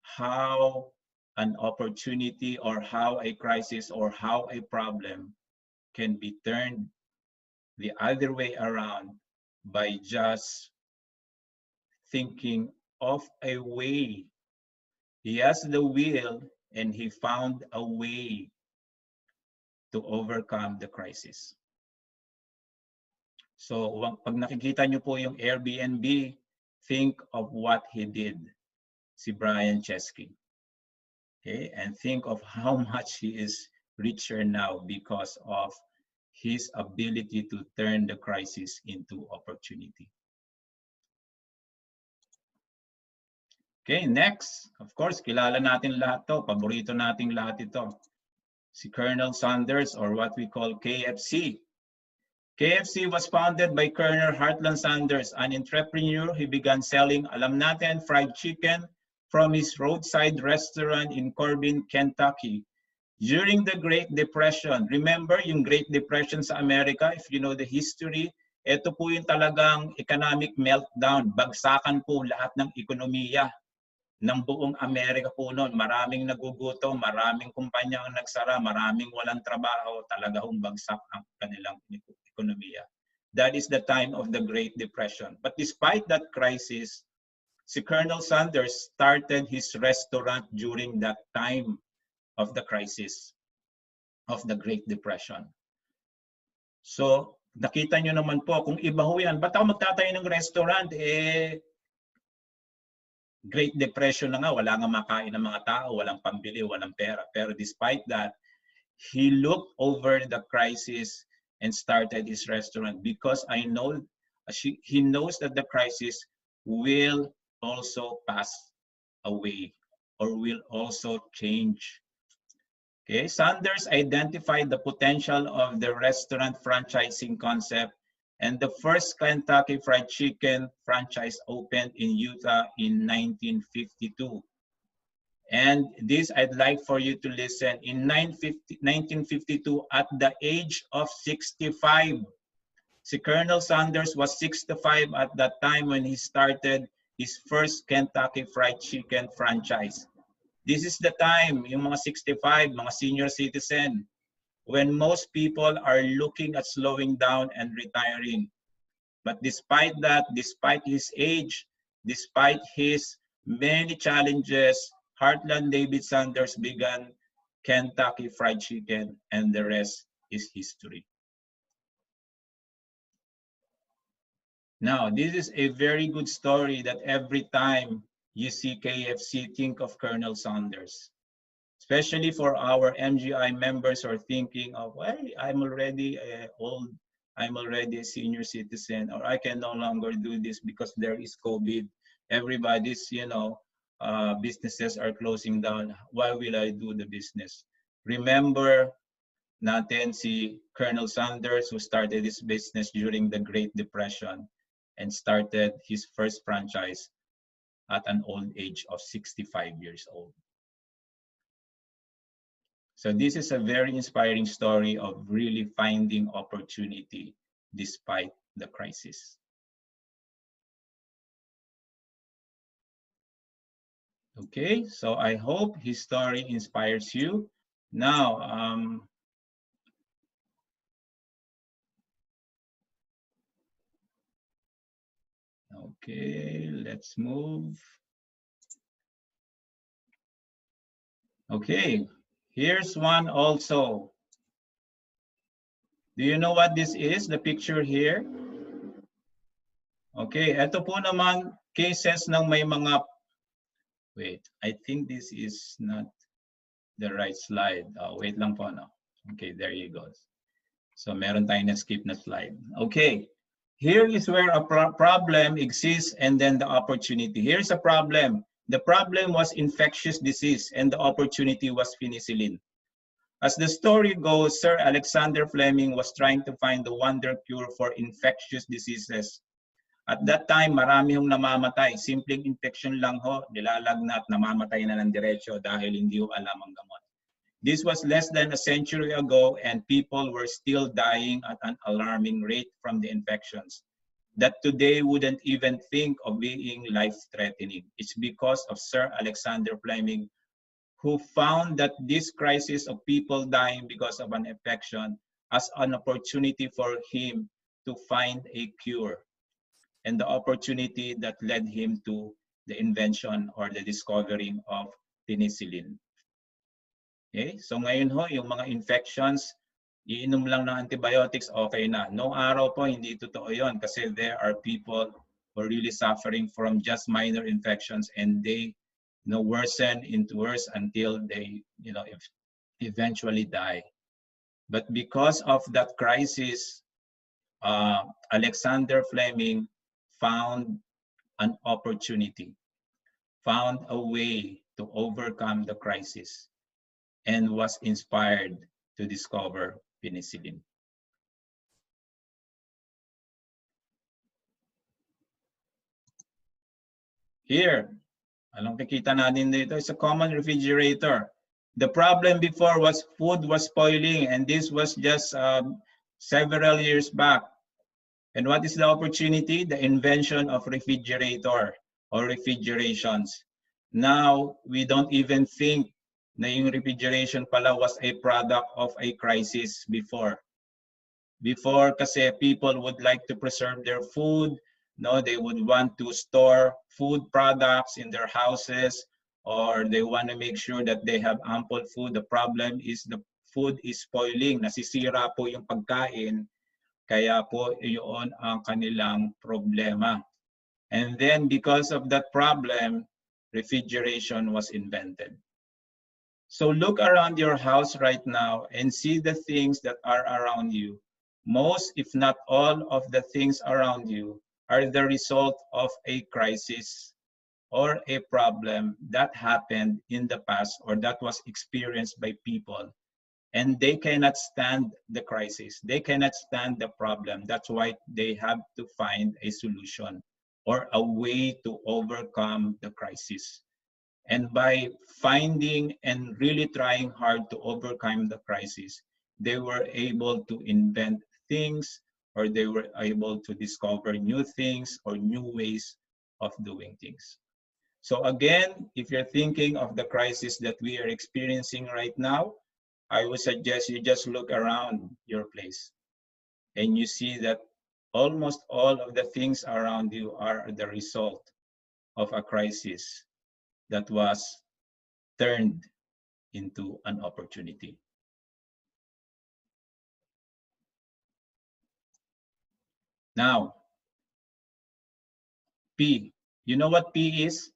how an opportunity or how a crisis or how a problem can be turned the other way around by just thinking of a way. He has the will and he found a way to overcome the crisis. So pag nakikita niyo po yung Airbnb, think of what he did, si Brian Chesky. Okay, and think of how much he is richer now because of his ability to turn the crisis into opportunity. Okay, next, of course, kilala natin lahat to, paborito nating lahat ito. Si Colonel Sanders, or what we call KFC. KFC was founded by Colonel Heartland Sanders, an entrepreneur. He began selling, alam natin, fried chicken from his roadside restaurant in Corbin, Kentucky. During the Great Depression, remember yung Great Depression sa Amerika, if you know the history, ito po yung talagang economic meltdown. Bagsakan po lahat ng ekonomiya ng buong Amerika po noon. Maraming nagugutom, maraming kumpanya ang nagsara, maraming walang trabaho, talaga hong bagsak ang kanilang ekonomiya. That is the time of the Great Depression. But despite that crisis, si Colonel Sanders started his restaurant during that time of the crisis of the Great Depression. So, nakita nyo naman po, kung iba ho yan, ba't ako magtatayo ng restaurant? Great Depression na nga, wala nga makain ng mga tao, walang pambili, walang pera. Pero despite that, he looked over the crisis and started his restaurant because he knows that the crisis will also pass away or will also change. Okay, Sanders identified the potential of the restaurant franchising concept, and the first Kentucky Fried Chicken franchise opened in Utah in 1952. And this I'd like for you to listen. In 1952, at the age of 65, si Colonel Sanders was 65 at that time when he started his first Kentucky Fried Chicken franchise. This is the time, yung mga 65, mga senior citizen, when most people are looking at slowing down and retiring. But despite that, despite his age, despite his many challenges, Heartland David Sanders began Kentucky Fried Chicken, and the rest is history. Now, this is a very good story that every time you see KFC, think of Colonel Sanders. Especially for our MGI members who are thinking of, well, I'm already old, I'm already a senior citizen, or I can no longer do this because there is COVID. Everybody's, businesses are closing down. Why will I do the business? Remember natin si Colonel Sanders, who started his business during the Great Depression and started his first franchise at an old age of 65 years old. So this is a very inspiring story of really finding opportunity despite the crisis. Okay, so I hope his story inspires you. Now, okay, let's move. Okay, here's one also. Do you know what this is, the picture here? Okay, ito po naman cases ng may mga, wait, I think this is not the right slide. Wait lang po, no? Okay, there you go. So meron tayong na-skip na slide. Okay, here is where a problem exists and then the opportunity. Here's a problem. The problem was infectious disease and the opportunity was penicillin. As the story goes, Sir Alexander Fleming was trying to find the wonder cure for infectious diseases. At that time, marami hong namamatay. Simpleng infection lang ho, nilalagnat, namamatay na ng diretso dahil hindi ho alam ang gamot. This was less than a century ago and people were still dying at an alarming rate from the infections that today wouldn't even think of being life-threatening. It's because of Sir Alexander Fleming, who found that this crisis of people dying because of an infection as an opportunity for him to find a cure, and the opportunity that led him to the invention or the discovering of penicillin. Okay, so ngayon ho, yung mga infections, iinom lang ng antibiotics, okay na. Noong araw po, hindi totoo yun kasi there are people who are really suffering from just minor infections and they worsen into worse until they, eventually die. But because of that crisis, Alexander Fleming found an opportunity, found a way to overcome the crisis, and was inspired to discover penicillin. Here, anong nakikita natin dito is a common refrigerator. The problem before was food was spoiling, and this was just several years back. And what is the opportunity? The invention of refrigerator or refrigerations. Now, we don't even think na yung refrigeration pala was a product of a crisis before. Before, kasi people would like to preserve their food, no, they would want to store food products in their houses, or they want to make sure that they have ample food. The problem is the food is spoiling, nasisira po yung pagkain, kaya po iyon ang kanilang problema. And then because of that problem, refrigeration was invented. So look around your house right now and see the things that are around you. Most, if not all, of the things around you are the result of a crisis or a problem that happened in the past or that was experienced by people. And they cannot stand the crisis. They cannot stand the problem. That's why they have to find a solution or a way to overcome the crisis. And by finding and really trying hard to overcome the crisis, they were able to invent things, or they were able to discover new things or new ways of doing things. So again, if you're thinking of the crisis that we are experiencing right now, I would suggest you just look around your place and you see that almost all of the things around you are the result of a crisis that was turned into an opportunity. Now, P. You know what P is?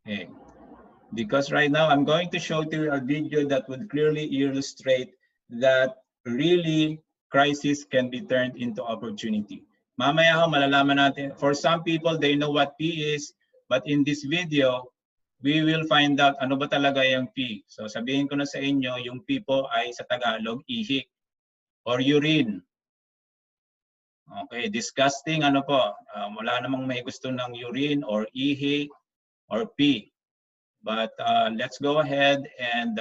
Okay. Because right now I'm going to show to you a video that would clearly illustrate that really crisis can be turned into opportunity. Mamaya ho, malalaman natin. For some people, they know what P is, but in this video, we will find out ano ba talaga yung P. So sabihin ko na sa inyo, yung P po ay sa Tagalog, ihi or urine. Okay, disgusting ano po. Wala namang may gusto ng urine or ihi or pee. But let's go ahead and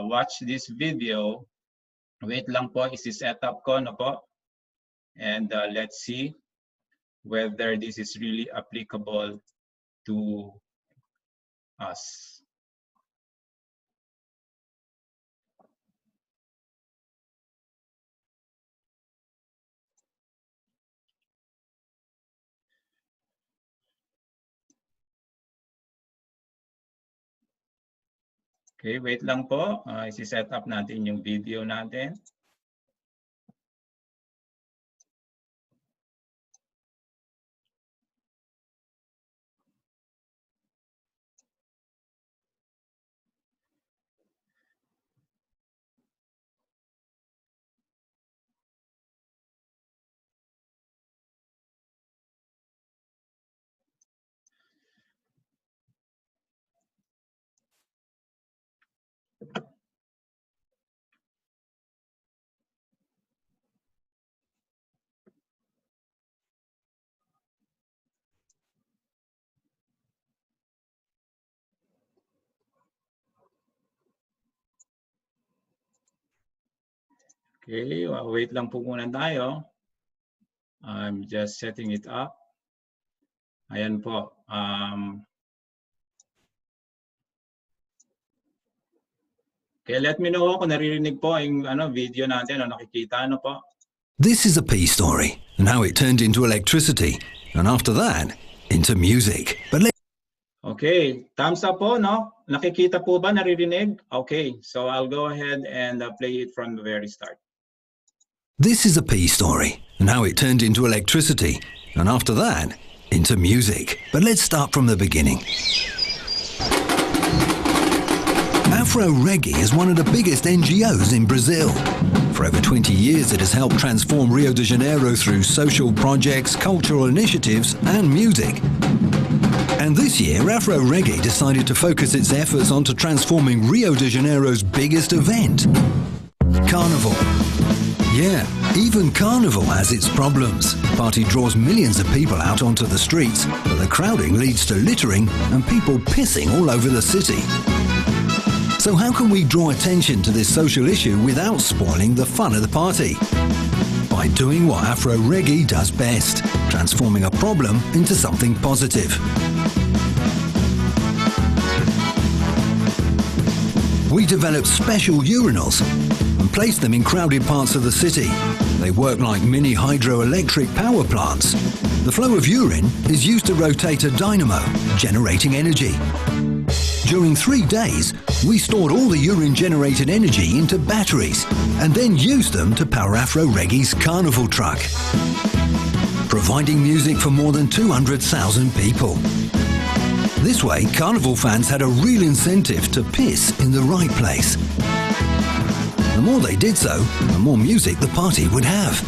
watch this video. Wait lang po, isi-set up ko no po. And let's see whether this is really applicable to us. Okay, wait lang po. Isi-set up natin yung video natin. Okay, wait lang po muna tayo. I'm just setting it up. Ayan po. Okay, let me know kung naririnig po yung video natin o nakikita po. This is a P story and how it turned into electricity, and after that, into music. Okay, thumbs up po, no? Nakikita po ba, naririnig? Okay, so I'll go ahead and play it from the very start. This is a P story and how it turned into electricity, and after that, into music. But let's start from the beginning. Afro Reggae is one of the biggest NGOs in Brazil. For over 20 years, it has helped transform Rio de Janeiro through social projects, cultural initiatives, and music. And this year, Afro Reggae decided to focus its efforts onto transforming Rio de Janeiro's biggest event, Carnival. Yeah, even Carnival has its problems. The party draws millions of people out onto the streets, but the crowding leads to littering and people pissing all over the city. So how can we draw attention to this social issue without spoiling the fun of the party? By doing what Afro Reggae does best, transforming a problem into something positive. We developed special urinals and placed them in crowded parts of the city. They work like mini hydroelectric power plants. The flow of urine is used to rotate a dynamo, generating energy. During 3 days, we stored all the urine-generated energy into batteries and then used them to power Afro Reggae's Carnival truck, providing music for more than 200,000 people. This way, Carnival fans had a real incentive to piss in the right place. The more they did so, the more music the party would have.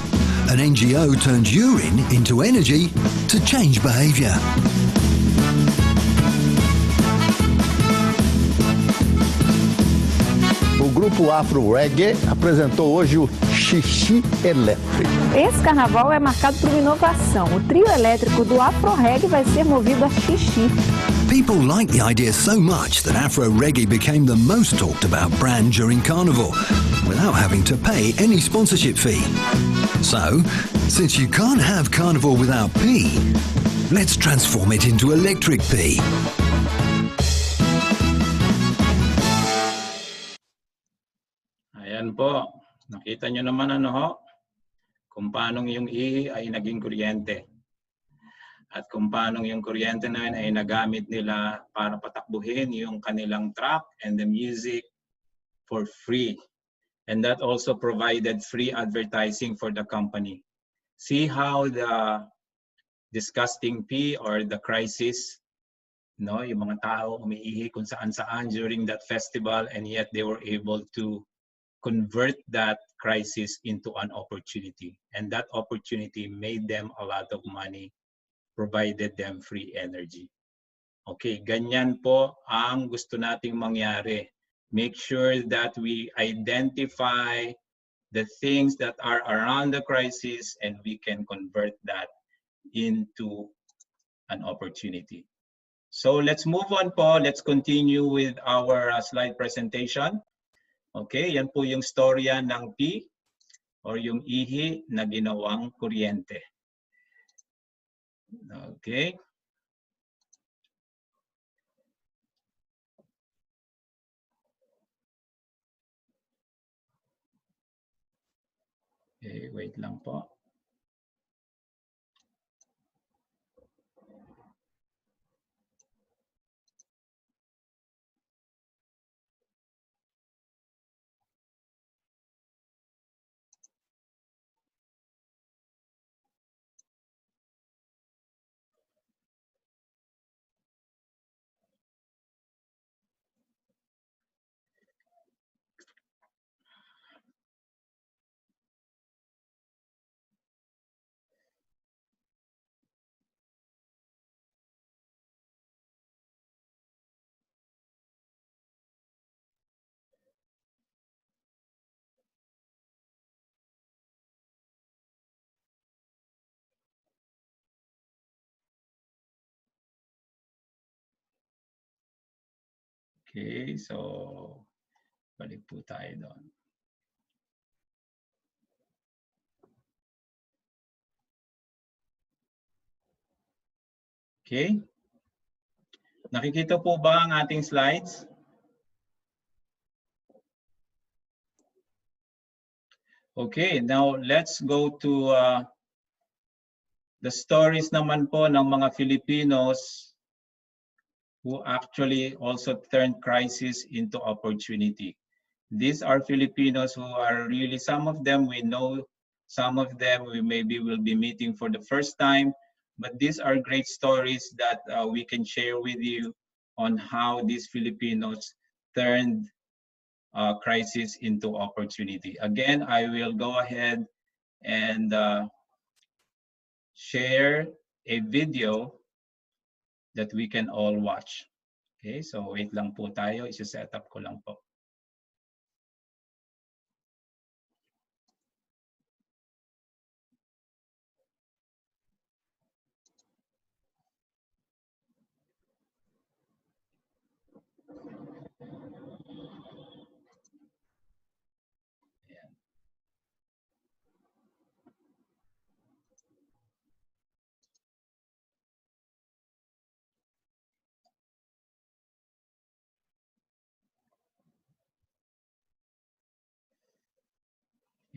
An NGO turned urine into energy to change behaviour. O grupo grupo Afro Reggae apresentou hoje o Xixi Elétrico. Esse carnaval é marcado por uma inovação. O trio elétrico do Afro Reggae vai ser movido a xixi. People like the idea so much that Afro Reggae became the most talked about brand during Carnival, without having to pay any sponsorship fee. So, since you can't have Carnival without pee, let's transform it into electric pee. Ayan po, nakita nyo naman ano ho, kung paano yung ihi ay naging kuryente. At kung paano yung kuryente na yun ay nagamit nila para patakbuhin yung kanilang track and the music for free. And that also provided free advertising for the company. See how the disgusting pee or the crisis, no, yung mga tao umiihi kung saan-saan during that festival, and yet they were able to convert that crisis into an opportunity. And that opportunity made them a lot of money, provided them free energy. Okay, ganyan po ang gusto nating mangyari. Make sure that we identify the things that are around the crisis and we can convert that into an opportunity. So let's move on po. Let's continue with our slide presentation. Okay, yan po yung storya ng P or yung ihi na ginawang kuryente. Okay. Okay, wait lang po. Okay, so balik po tayo doon. Okay. Nakikita po ba ang ating slides? Okay, now let's go to the stories naman po ng mga Filipinos who actually also turned crisis into opportunity. These are Filipinos who are really, some of them we know, some of them we maybe will be meeting for the first time, but these are great stories that we can share with you on how these Filipinos turned crisis into opportunity. Again, I will go ahead and share a video that we can all watch. Okay, so wait lang po tayo, isa-set up ko lang po.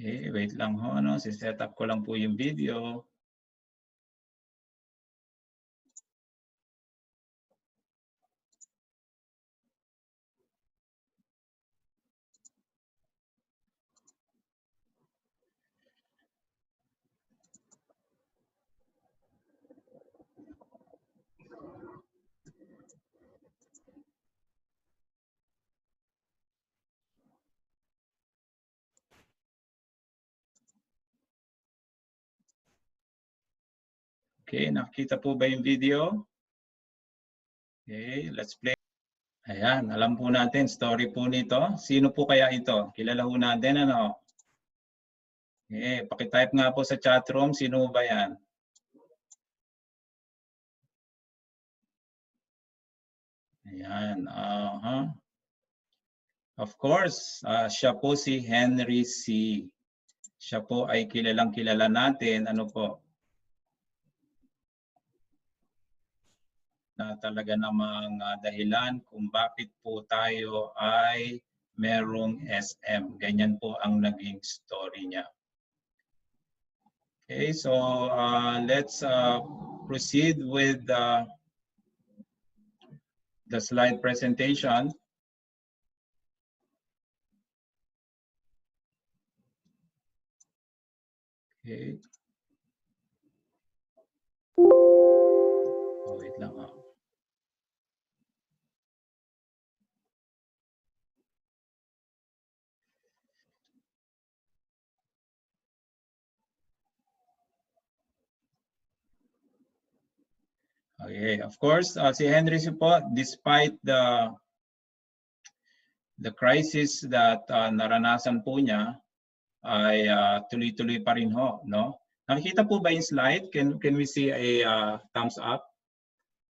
Okay, wait lang ho, no? Si-set up ko lang po yung video. Okay, nakita po ba yung video? Okay, let's play. Ayan, alam po natin, story po nito. Sino po kaya ito? Kilala po natin, ano? Pakitype nga po sa chat room, sino ba yan? Ayan, Of course, siya po si Henry C. Siya po ay kilalang kilala natin, ano po? Na talaga namang dahilan kung bakit po tayo ay merong SM. Ganyan po ang naging story niya. Okay, so let's proceed with the slide presentation. Okay. Oh, wait lang. Okay, of course, si Henry po, despite the crisis that naranasan po niya, ay tuloy-tuloy pa rin ho, no? Nakikita po ba yung slide? Can we see a thumbs up?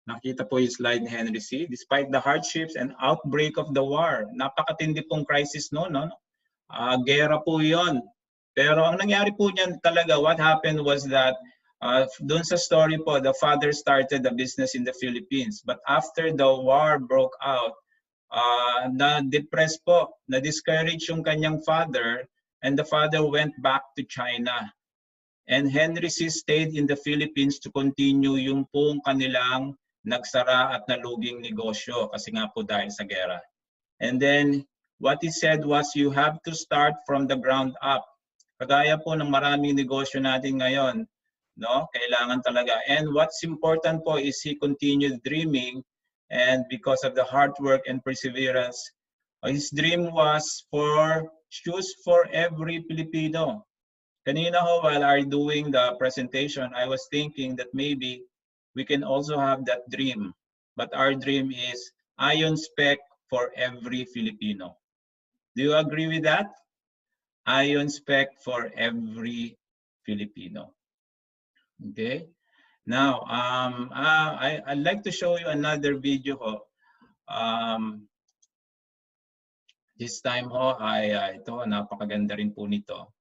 Nakita po yung slide ni Henry C. Despite the hardships and outbreak of the war, napakatindi pong crisis no? Gera po yon. Pero ang nangyari po niyan talaga, what happened was that doon sa story po, the father started a business in the Philippines. But after the war broke out, na-depress po, na-discourage yung kanyang father, and the father went back to China. And Henry C. stayed in the Philippines to continue yung pong kanilang nagsara at naluging negosyo kasi nga po dahil sa gera. And then what he said was, you have to start from the ground up. Kagaya po ng maraming negosyo natin ngayon, no? Kailangan talaga. And what's important po is he continued dreaming, and because of the hard work and perseverance, his dream was for shoes for every Filipino. Kanina ho, while I doing the presentation, I was thinking that maybe we can also have that dream. But our dream is iron spec for every Filipino. Do you agree with that? Iron spec for every Filipino. Okay. Now, I'd like to show you another video ho. This time ho, ito, napakaganda rin po nito.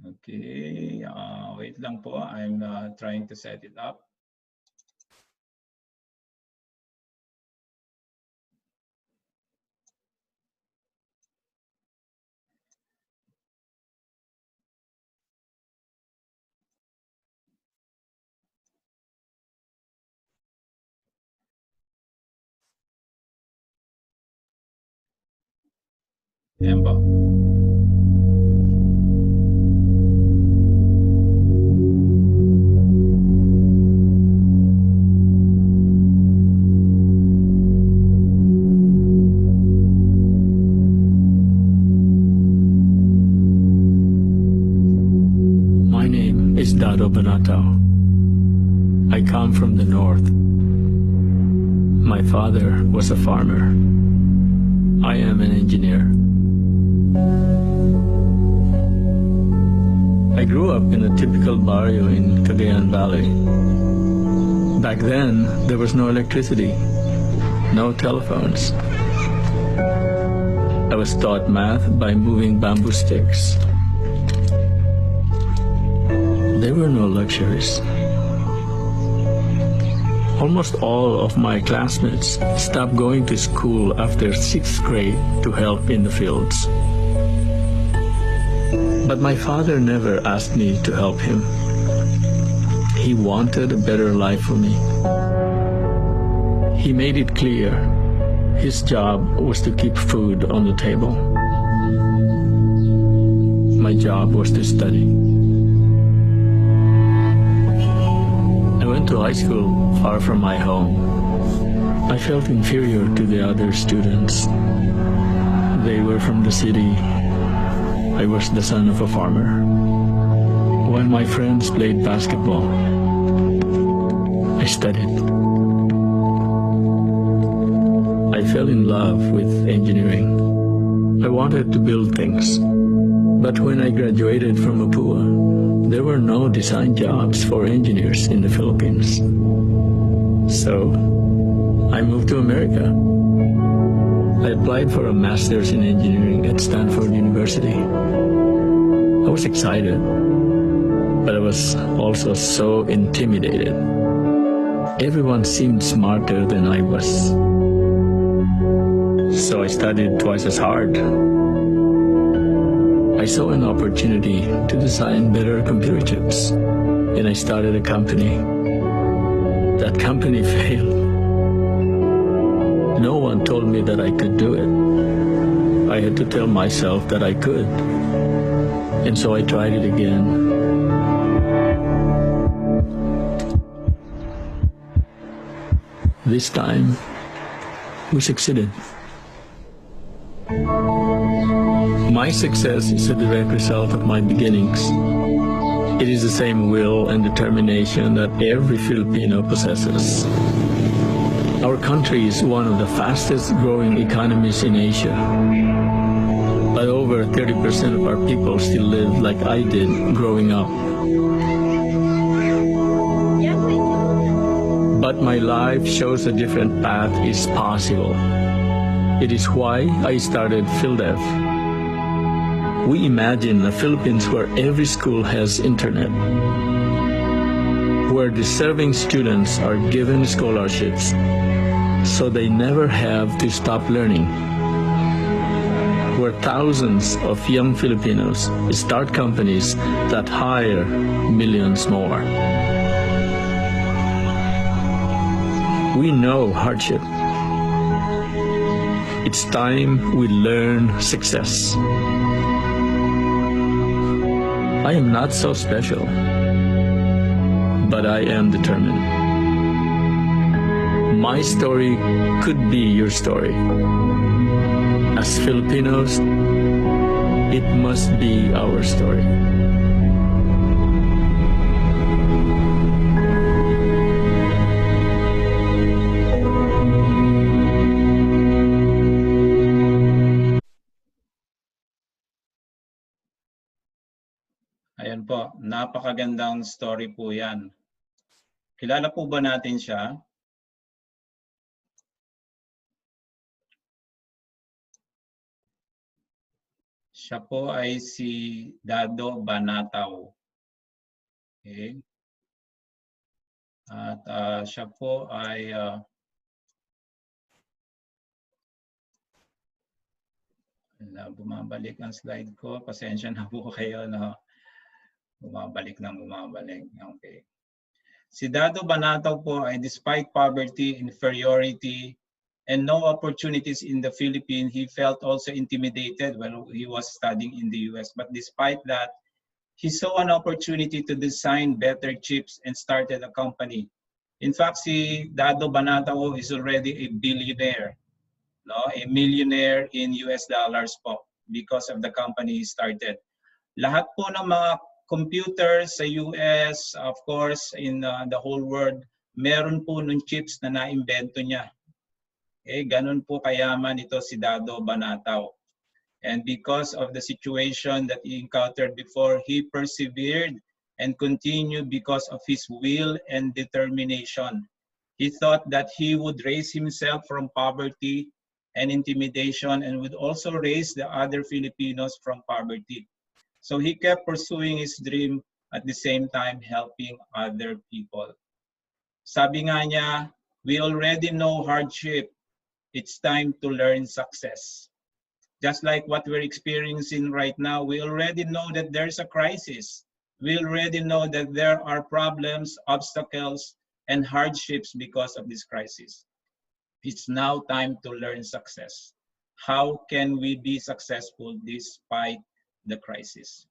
Okay, wait lang po. I'm trying to set it up. Ayan po. I come from the north. My father was a farmer. I am an engineer. I grew up in a typical barrio in Cagayan Valley. Back then, there was no electricity, no telephones. I was taught math by moving bamboo sticks. There were no luxuries. Almost all of my classmates stopped going to school after 6th grade to help in the fields. But my father never asked me to help him. He wanted a better life for me. He made it clear his job was to keep food on the table. My job was to study. I went to high school far from my home. I felt inferior to the other students. They were from the city. I was the son of a farmer. When my friends played basketball, I studied. I fell in love with engineering. I wanted to build things. But when I graduated from Mapua, there were no design jobs for engineers in the Philippines. So I moved to America. I applied for a master's in engineering at Stanford University. I was excited, but I was also so intimidated. Everyone seemed smarter than I was. So I studied twice as hard. I saw an opportunity to design better computer chips, and I started a company. That company failed. No one told me that I could do it. I had to tell myself that I could. And so I tried it again. This time, we succeeded. My success is a direct result of my beginnings. It is the same will and determination that every Filipino possesses. Our country is one of the fastest growing economies in Asia. But over 30% of our people still live like I did growing up. But my life shows a different path is possible. It is why I started PhilDev. We imagine a Philippines where every school has internet, where deserving students are given scholarships so they never have to stop learning, where thousands of young Filipinos start companies that hire millions more. We know hardship. It's time we learn success. I am not so special, but I am determined. My story could be your story. As Filipinos, it must be our story. Ayan po, napakagandang story po yan. Kilala po ba natin siya? Siya po ay si Dado Banataw. Okay. At siya po ay bumabalik ang slide ko. Pasensya na po kayo. No? Bumabalik. Okay. Si Dado Banataw po ay despite poverty, inferiority, and no opportunities in the Philippines, he felt also intimidated when he was studying in the US. But despite that, he saw an opportunity to design better chips and started a company. In fact, si Dado Banataw is already a billionaire, no? A millionaire in US dollars po because of the company he started. Lahat po ng mga computers sa US, of course, in the whole world, meron po ng chips na naimbento niya. Okay, ganun po kayaman ito si Dado Banataw. And because of the situation that he encountered before, he persevered and continued because of his will and determination. He thought that he would raise himself from poverty and intimidation and would also raise the other Filipinos from poverty. So he kept pursuing his dream at the same time helping other people. Sabi nga niya, we already know hardship. It's time to learn success. Just like what we're experiencing right now, we already know that there's a crisis. We already know that there are problems, obstacles, and hardships because of this crisis. It's now time to learn success. How can we be successful despite the crisis?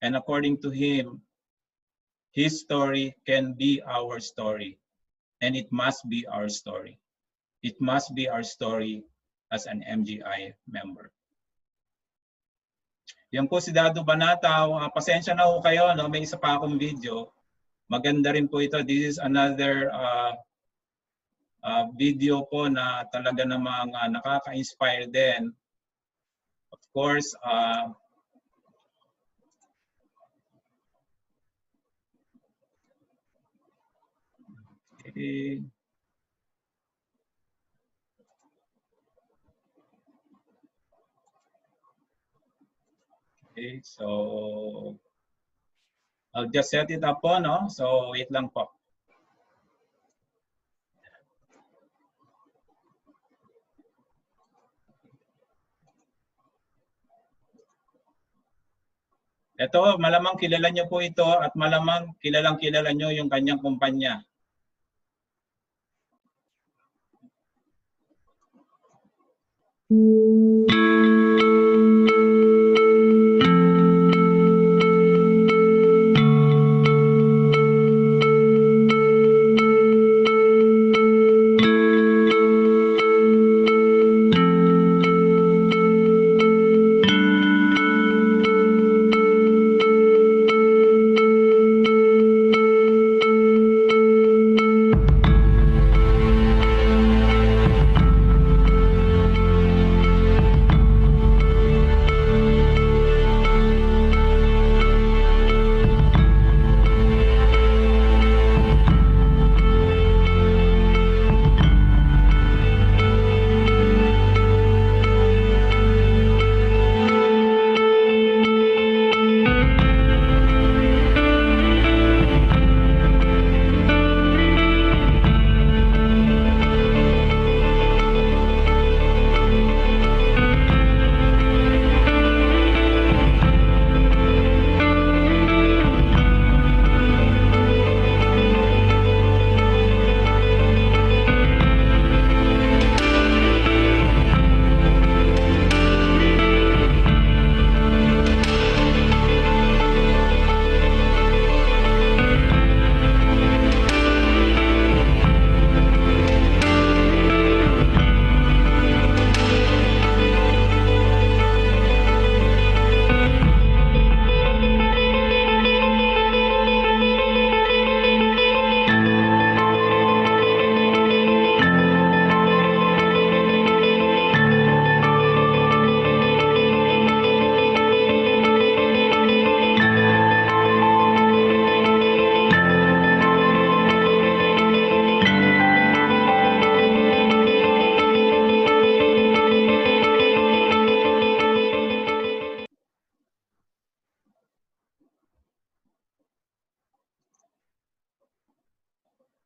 And according to him, his story can be our story, and it must be our story. It must be our story as an MGI member. Yan po si Dado Banataw. Pasensya na ho kayo, no? May isa pa akong video. Maganda rin po ito. This is another video po na talaga namang nakaka-inspire din. Of course, okay. Okay, so I'll just set it up po, no? So wait lang po. Ito, malamang kilala nyo po ito at malamang kilala nyo yung kanyang kumpanya.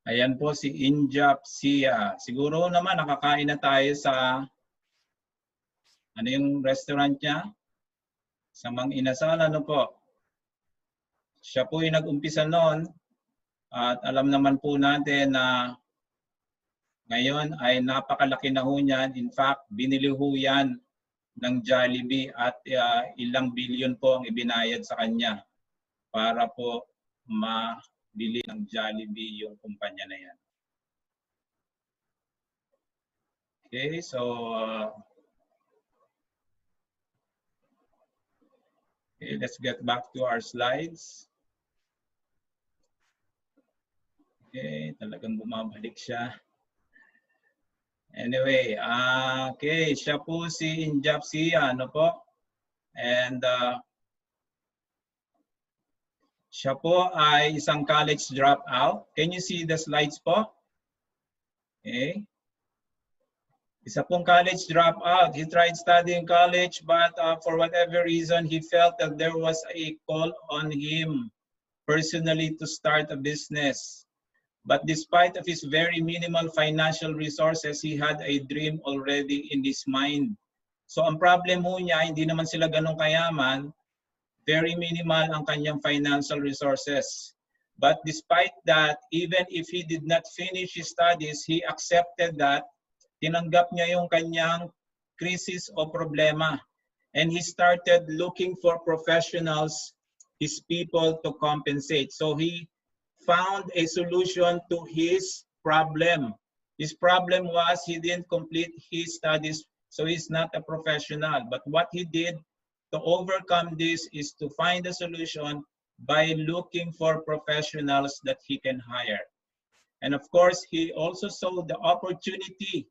Ayan po si Injap Sia. Siguro naman nakakain na tayo sa ano yung restaurant niya? Sa Mang Inasal, ano po? Siya po yung nag-umpisa noon at alam naman po natin na ngayon ay napakalaki na ho niyan. In fact, binili ho yan ng Jollibee at ilang bilyon po ang ibinayad sa kanya para po mabili ng Jollibee yung kumpanya na yan. Okay, so okay, let's get back to our slides. Okay, talagang bumabalik siya. Anyway, okay, siya po si Injap Sia, ano po? And siya po ay isang college dropout. Can you see the slides po? Okay. Isa pong college dropout. He tried studying college, but for whatever reason, he felt that there was a call on him personally to start a business. But despite of his very minimal financial resources, he had a dream already in his mind. So ang problem mo niya, hindi naman sila ganun kayaman, very minimal ang kanyang financial resources. But despite that, even if he did not finish his studies, he accepted that, tinanggap niya yung kanyang krisis o problema. And he started looking for professionals, his people to compensate. So he found a solution to his problem. His problem was he didn't complete his studies, so he's not a professional. But what he did to overcome this is to find a solution by looking for professionals that he can hire. And of course, he also saw the opportunity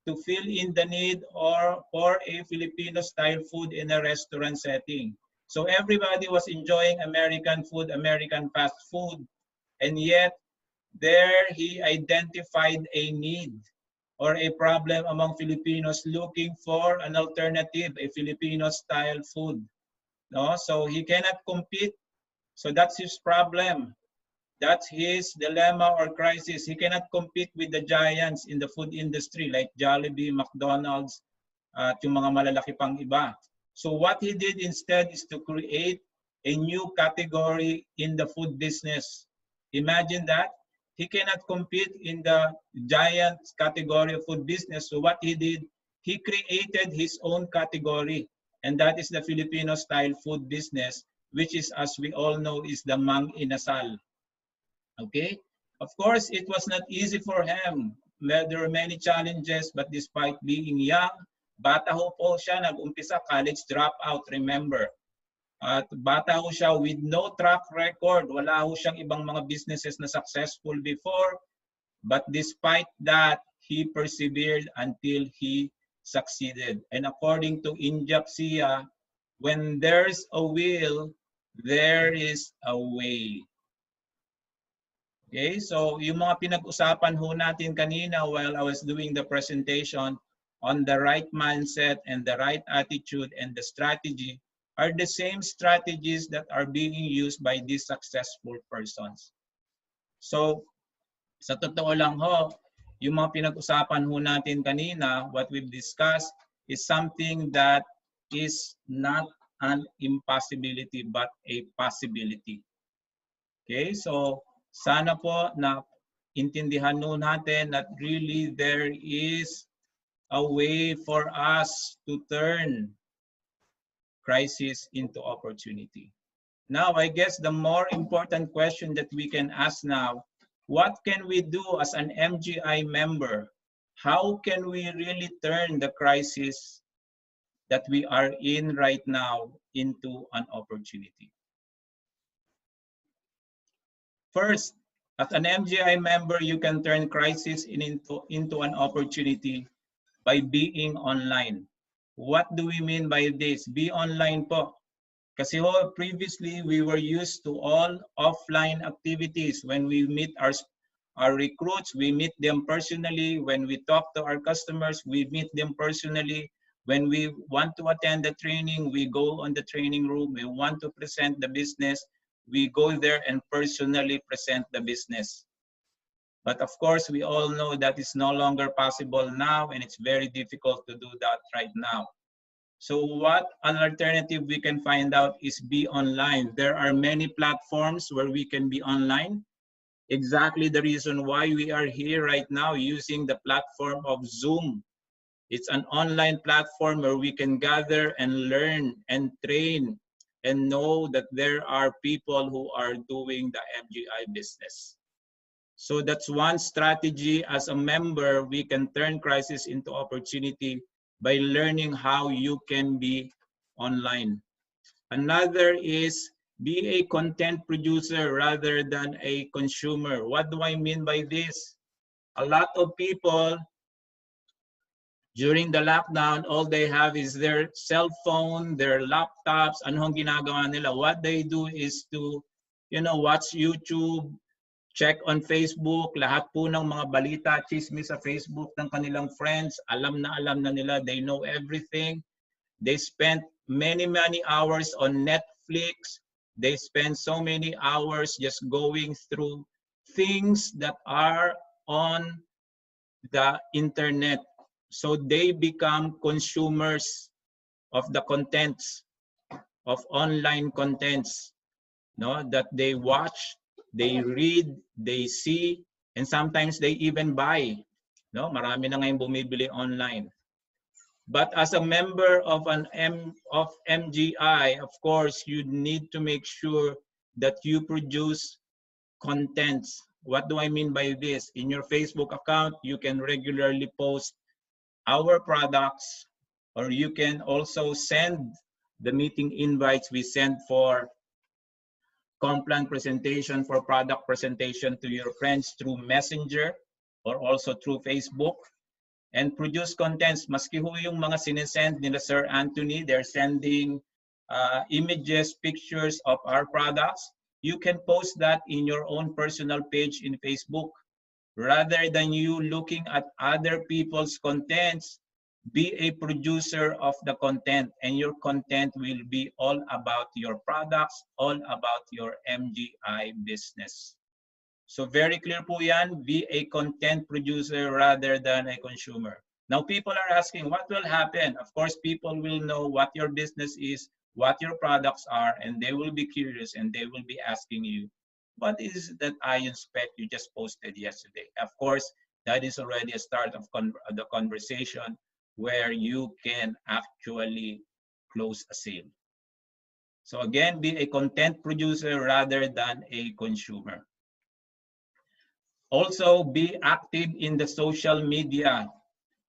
to fill in the need for a Filipino-style food in a restaurant setting. So everybody was enjoying American food, American fast food, and yet there he identified a need or a problem among Filipinos looking for an alternative, a Filipino-style food. No, so he cannot compete. So that's his problem. That's his dilemma or crisis. He cannot compete with the giants in the food industry like Jollibee, McDonald's, at yung mga malalaki pang iba. So what he did instead is to create a new category in the food business. Imagine that. He cannot compete in the giant category of food business. So what he did, he created his own category. And that is the Filipino-style food business, which is, as we all know, is the Mang Inasal. Okay? Of course, it was not easy for him. There were many challenges, but despite being young, bata ho po siya, nag-umpisa, college dropout, remember. At bata ho siya with no track record. Wala ho siyang ibang mga businesses na successful before. But despite that, he persevered until he succeeded. And according to Injapsia, when there's a will, there is a way. Okay, so yung mga pinag-usapan ho natin kanina while I was doing the presentation on the right mindset and the right attitude and the strategy are the same strategies that are being used by these successful persons. So, sa totoo lang ho, yung mga pinag-usapan ho natin kanina, what we've discussed is something that is not an impossibility but a possibility. Okay, so sana po na intindihan nun natin that really there is a way for us to turn crisis into opportunity. Now, I guess the more important question that we can ask now, what can we do as an MGI member? How can we really turn the crisis that we are in right now into an opportunity? First, as an MGI member, you can turn crisis into an opportunity by being online. What do we mean by this? Be online po. Kasi ho, previously, we were used to all offline activities. When we meet our recruits, we meet them personally. When we talk to our customers, we meet them personally. When we want to attend the training, we go on the training room. We want to present the business, we go there and personally present the business. But of course, we all know that is no longer possible now, and it's very difficult to do that right now. So what an alternative we can find out is be online. There are many platforms where we can be online. Exactly the reason why we are here right now using the platform of Zoom. It's an online platform where we can gather and learn and train and know that there are people who are doing the MGI business. So that's one strategy. As a member, we can turn crisis into opportunity by learning how you can be online. Another is be a content producer rather than a consumer. What do I mean by this? A lot of people during the lockdown, all they have is their cell phone, their laptops. Anong ginagawa nila? What they do is to, watch YouTube, check on Facebook, lahat po ng mga balita, chismis sa Facebook ng kanilang friends, alam na nila, they know everything. They spend many hours on Netflix. They spend so many hours just going through things that are on the internet. So they become consumers of the contents, of online contents, that they watch, they read, they see, and sometimes they even buy. Marami na ngayon bumibili online. But as a member of MGI, of course, you need to make sure that you produce contents. What do I mean by this? In your Facebook account, you can regularly post our products, or you can also send the meeting invites we send for complan presentation, for product presentation to your friends through Messenger or also through Facebook. And produce contents. Maski ho yung mga sinesend nila Sir Anthony, they're sending images, pictures of our products. You can post that in your own personal page in Facebook. Rather than you looking at other people's contents, be a producer of the content, and your content will be all about your products, all about your MGI business. So very clear po yan, be a content producer rather than a consumer. Now people are asking, what will happen? Of course, people will know what your business is, what your products are, and they will be curious and they will be asking you, what is that ion spec you just posted yesterday? Of course, that is already a start of the conversation where you can actually close a sale. So again, be a content producer rather than a consumer. Also, be active in the social media.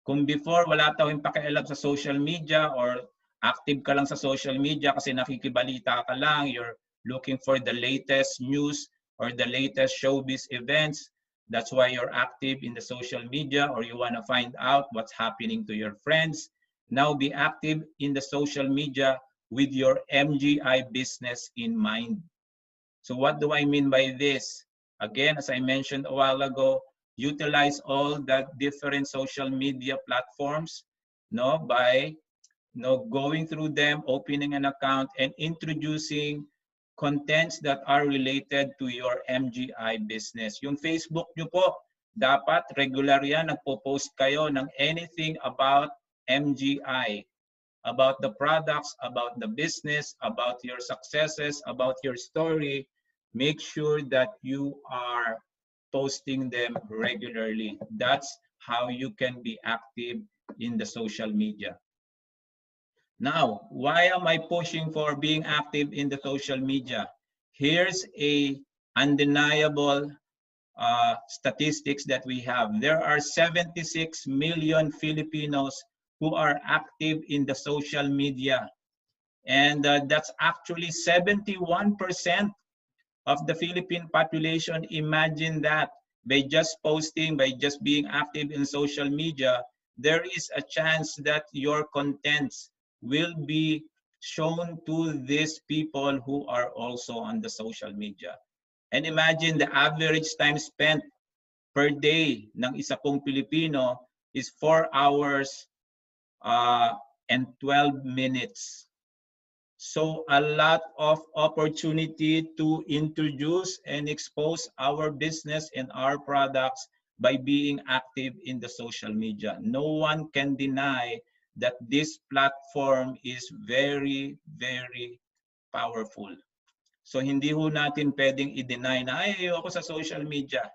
Kung before, wala tayong pakialam sa social media or active ka lang sa social media kasi nakikibalita ka lang, you're looking for the latest news or the latest showbiz events, that's why you're active in the social media, or you want to find out what's happening to your friends. Now be active in the social media with your MGI business in mind. So what do I mean by this? Again, as I mentioned a while ago, utilize all the different social media platforms, by going through them, opening an account, and introducing contents that are related to your MGI business. Yung Facebook nyo po, dapat regular yan, nagpo-post kayo ng anything about MGI, about the products, about the business, about your successes, about your story. Make sure that you are posting them regularly. That's how you can be active in the social media. Now, why am I pushing for being active in the social media? Here's a undeniable statistics that we have. There are 76 million Filipinos who are active in the social media. And that's actually 71% of the Philippine population. Imagine that. By just posting, by just being active in social media, there is a chance that your contents will be shown to these people who are also on the social media. And imagine the average time spent per day ng isa pong Pilipino is 4 hours and 12 minutes. So a lot of opportunity to introduce and expose our business and our products by being active in the social media. No one can deny that this platform is very, very powerful. So hindi ho natin pwedeng i-deny na ay ayoko sa social media,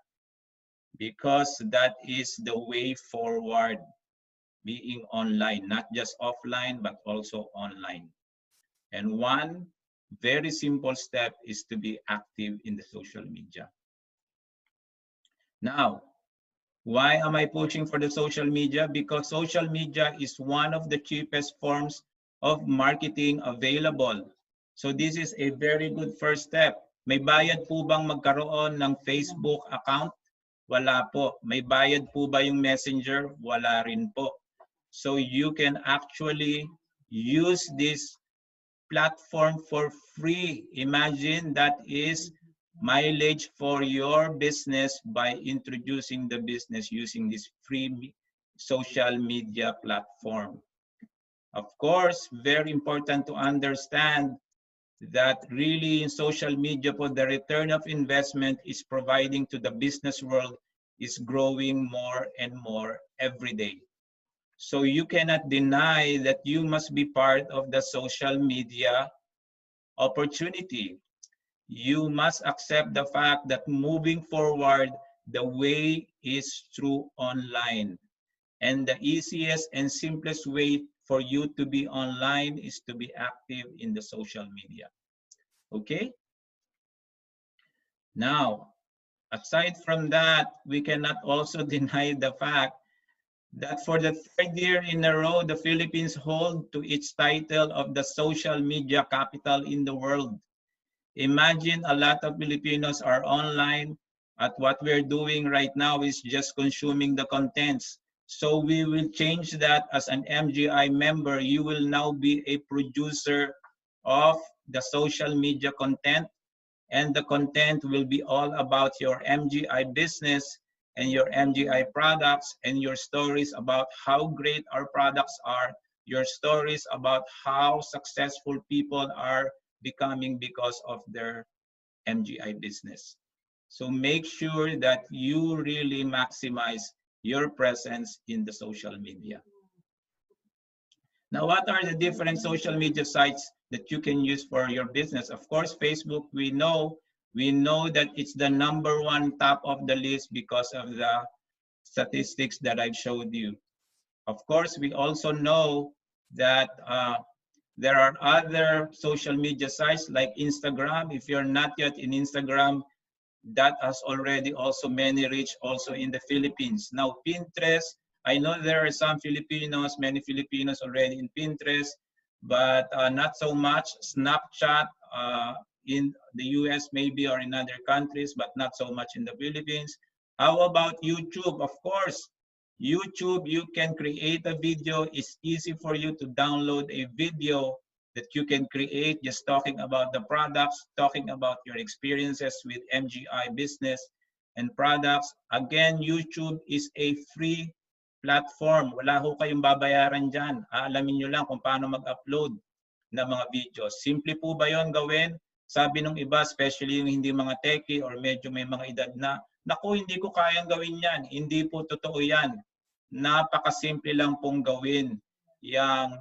because that is the way forward, being online, not just offline but also online. And one very simple step is to be active in the social media. Now, why am I pushing for the social media? Because social media is one of the cheapest forms of marketing available. So this is a very good first step. May bayad po bang magkaroon ng Facebook account? Wala po. May bayad po ba yung Messenger? Wala rin po. So you can actually use this platform for free. Imagine that is mileage for your business by introducing the business using this free social media platform. Of course, very important to understand that really in social media, for the return of investment is providing to the business world is growing more and more every day. So you cannot deny that you must be part of the social media opportunity. You must accept the fact that moving forward, the way is through online. And the easiest and simplest way for you to be online is to be active in the social media. Okay? Now, aside from that, we cannot also deny the fact that for the third year in a row, the Philippines hold to its title of the social media capital in the world. Imagine a lot of Filipinos are online, at what we're doing right now is just consuming the contents. So we will change that. As an MGI member, you will now be a producer of the social media content, and the content will be all about your MGI business and your MGI products and your stories about how great our products are, your stories about how successful people are becoming because of their MGI business. So make sure that you really maximize your presence in the social media. Now, what are the different social media sites that you can use for your business? Of course, Facebook, we know that it's the #1 top of the list because of the statistics that I've showed you. Of course, we also know that there are other social media sites like Instagram. If you're not yet in Instagram, that has already also many reach also in the Philippines. Now, Pinterest, I know there are some Filipinos, many Filipinos already in Pinterest, but not so much. Snapchat in the US maybe, or in other countries, but not so much in the Philippines. How about YouTube? Of course, YouTube, you can create a video. It's easy for you to download a video that you can create just talking about the products, talking about your experiences with MGI business and products. Again, YouTube is a free platform. Wala ho kayong babayaran dyan. Aalamin nyo lang kung paano mag-upload ng mga videos. Simple po ba yon gawin? Sabi ng iba, especially yung hindi mga techie or medyo may mga edad na, naku, hindi ko kayang gawin yan. Hindi po totoo yan. Napakasimple lang pong gawin yung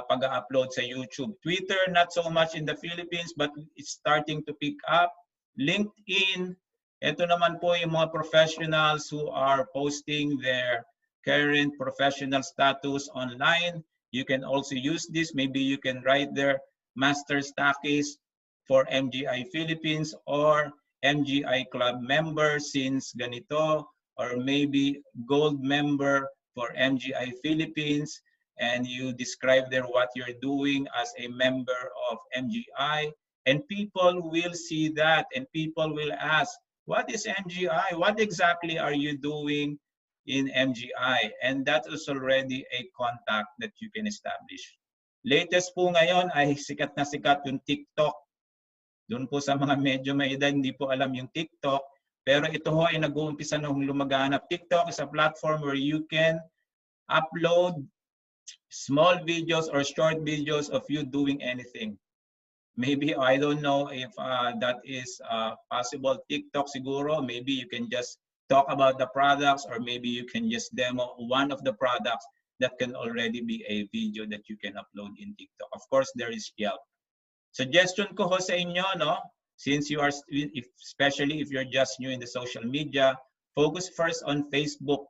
pag-upload sa YouTube. Twitter, not so much in the Philippines, but it's starting to pick up. LinkedIn, ito naman po yung mga professionals who are posting their current professional status online. You can also use this. Maybe you can write their master stackies for MGI Philippines or MGI Club member since ganito, or maybe gold member for MGI Philippines, and you describe there what you're doing as a member of MGI, and people will see that and people will ask, what is MGI? What exactly are you doing in MGI? And that is already a contact that you can establish. Latest po ngayon ay sikat na sikat yung TikTok. Doon po sa mga medyo may edad, hindi po alam yung TikTok, pero ito ho ay nag-uumpisa na lumaganap. TikTok is a platform where you can upload small videos or short videos of you doing anything. Maybe, I don't know if that is possible. TikTok siguro, maybe you can just talk about the products, or maybe you can just demo one of the products that can already be a video that you can upload in TikTok. Of course, there is Yelp. Suggestion ko ho sa inyo, no? Since you are, especially if you're just new in the social media, focus first on Facebook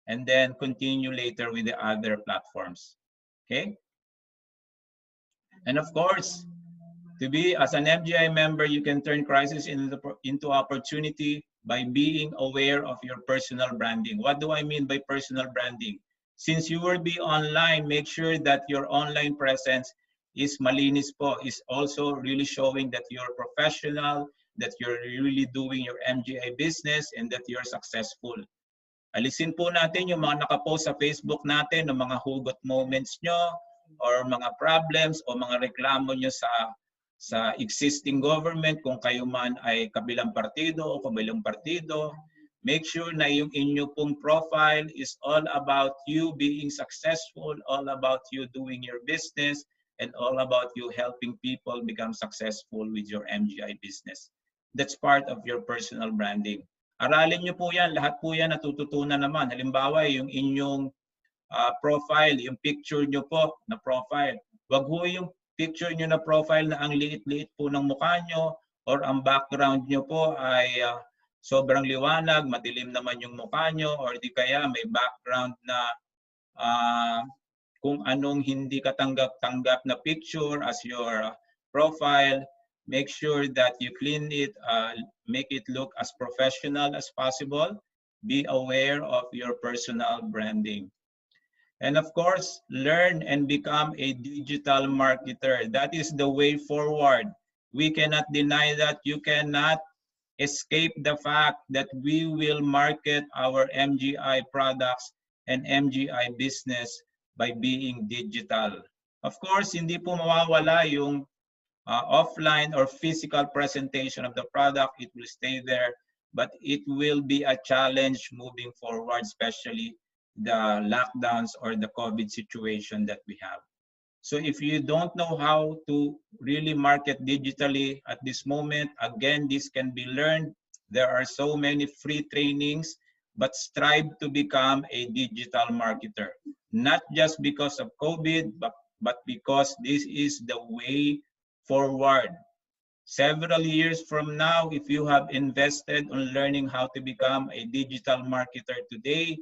and then continue later with the other platforms, okay? And of course, to be as an MGI member, you can turn crisis into opportunity by being aware of your personal branding. What do I mean by personal branding? Since you will be online, make sure that your online presence is malinis po, is also really showing that you're professional, that you're really doing your MGI business, and that you're successful. Alisin po natin yung mga nakapost sa Facebook natin ng mga hugot moments nyo, or mga problems o mga reklamo nyo sa existing government, kung kayo man ay kabilang partido o kabilang partido. Make sure na yung inyo pong profile is all about you being successful, all about you doing your business, and all about you helping people become successful with your MGI business. That's part of your personal branding. Aralin nyo po yan, lahat po yan natututunan naman. Halimbawa, yung inyong profile, yung picture nyo po na profile. Wag ho yung picture nyo na profile na ang liit-liit po ng mukha nyo, or ang background nyo po ay sobrang liwanag, madilim naman yung mukha nyo, or di kaya may background na kung anong hindi katanggap-tanggap na picture as your profile. Make sure that you clean it, make it look as professional as possible. Be aware of your personal branding. And of course, learn and become a digital marketer. That is the way forward. We cannot deny that. You cannot escape the fact that we will market our MGI products and MGI business by being digital. Of course, hindi po mawawala yung offline or physical presentation of the product. It will stay there, but it will be a challenge moving forward, especially the lockdowns or the COVID situation that we have. So if you don't know how to really market digitally at this moment, again, this can be learned. There are so many free trainings, but strive to become a digital marketer. Not just because of COVID, but because this is the way forward. Several years from now, if you have invested on learning how to become a digital marketer today,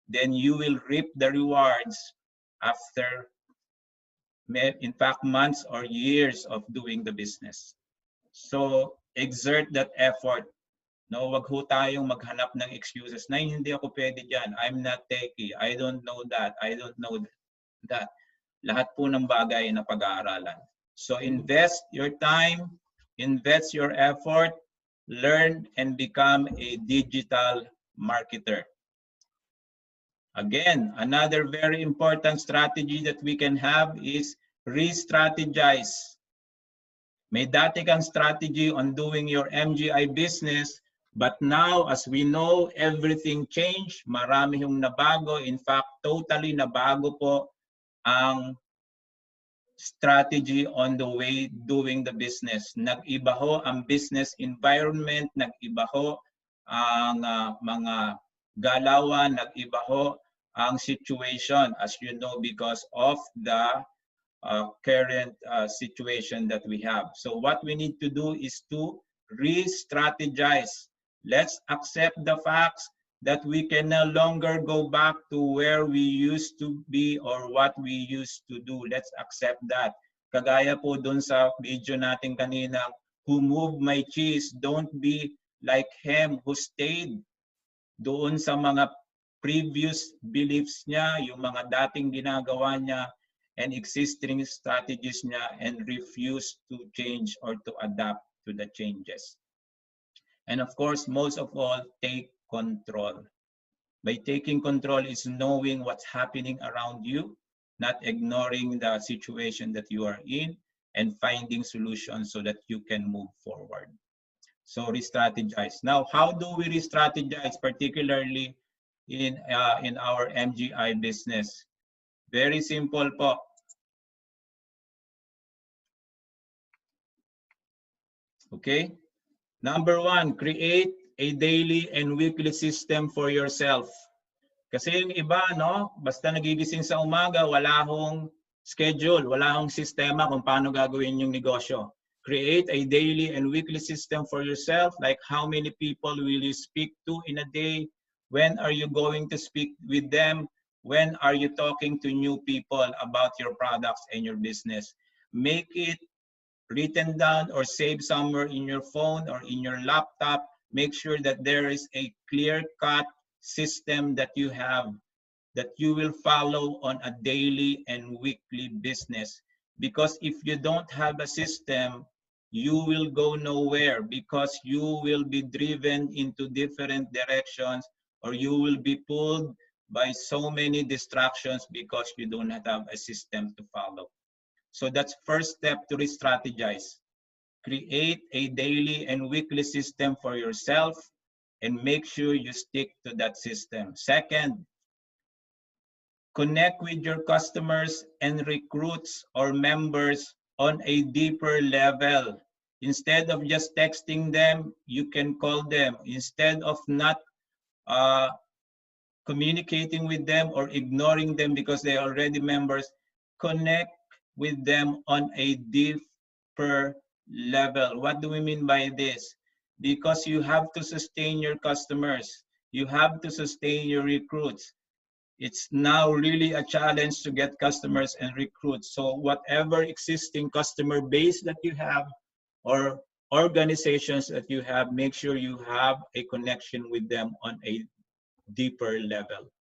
then you will reap the rewards after, in fact, months or years of doing the business. So exert that effort. No, wag ho tayong maghanap ng excuses na hindi ako pwede diyan. I'm not techie. I don't know that. I don't know that. Lahat po ng bagay na pag-aaralan. So invest your time, invest your effort, learn and become a digital marketer. Again, another very important strategy that we can have is re-strategize. May dati kang strategy on doing your MGI business, but now, as we know, everything changed. Marami yung nabago. In fact, totally nabago po ang strategy on the way doing the business. Nag-iba ho ang business environment, nag-iba ho ang mga galawan, nag-iba ho ang situation, as you know, because of the current situation that we have. So what we need to do is to re-strategize. Let's accept the facts that we can no longer go back to where we used to be or what we used to do. Let's accept that. Kagaya po dun sa video natin kanina, who moved my cheese, don't be like him who stayed doon sa mga previous beliefs niya, yung mga dating ginagawa niya, and existing strategies niya, and refuse to change or to adapt to the changes. And of course, most of all, take control. By taking control is knowing what's happening around you, not ignoring the situation that you are in, and finding solutions so that you can move forward. So re-strategize. Now, how do we re-strategize, particularly in our MGI business? Very simple po. Okay? Number one, create a daily and weekly system for yourself. Kasi yung iba, no, basta nagigising sa umaga, wala hong schedule, wala hong sistema kung paano gagawin yung negosyo. Create a daily and weekly system for yourself, like how many people will you speak to in a day? When are you going to speak with them? When are you talking to new people about your products and your business? Make it written down or saved somewhere in your phone or in your laptop. Make sure that there is a clear-cut system that you have, that you will follow on a daily and weekly business. Because if you don't have a system, you will go nowhere, because you will be driven into different directions, or you will be pulled by so many distractions because you do not have a system to follow. So that's first step to re-strategize. Create a daily and weekly system for yourself and make sure you stick to that system. Second, connect with your customers and recruits or members on a deeper level. Instead of just texting them, you can call them. Instead of not communicating with them or ignoring them because they are already members, connect with them on a deeper level. What do we mean by this? Because you have to sustain your customers. You have to sustain your recruits. It's now really a challenge to get customers and recruits. So whatever existing customer base that you have or organizations that you have, make sure you have a connection with them on a deeper level.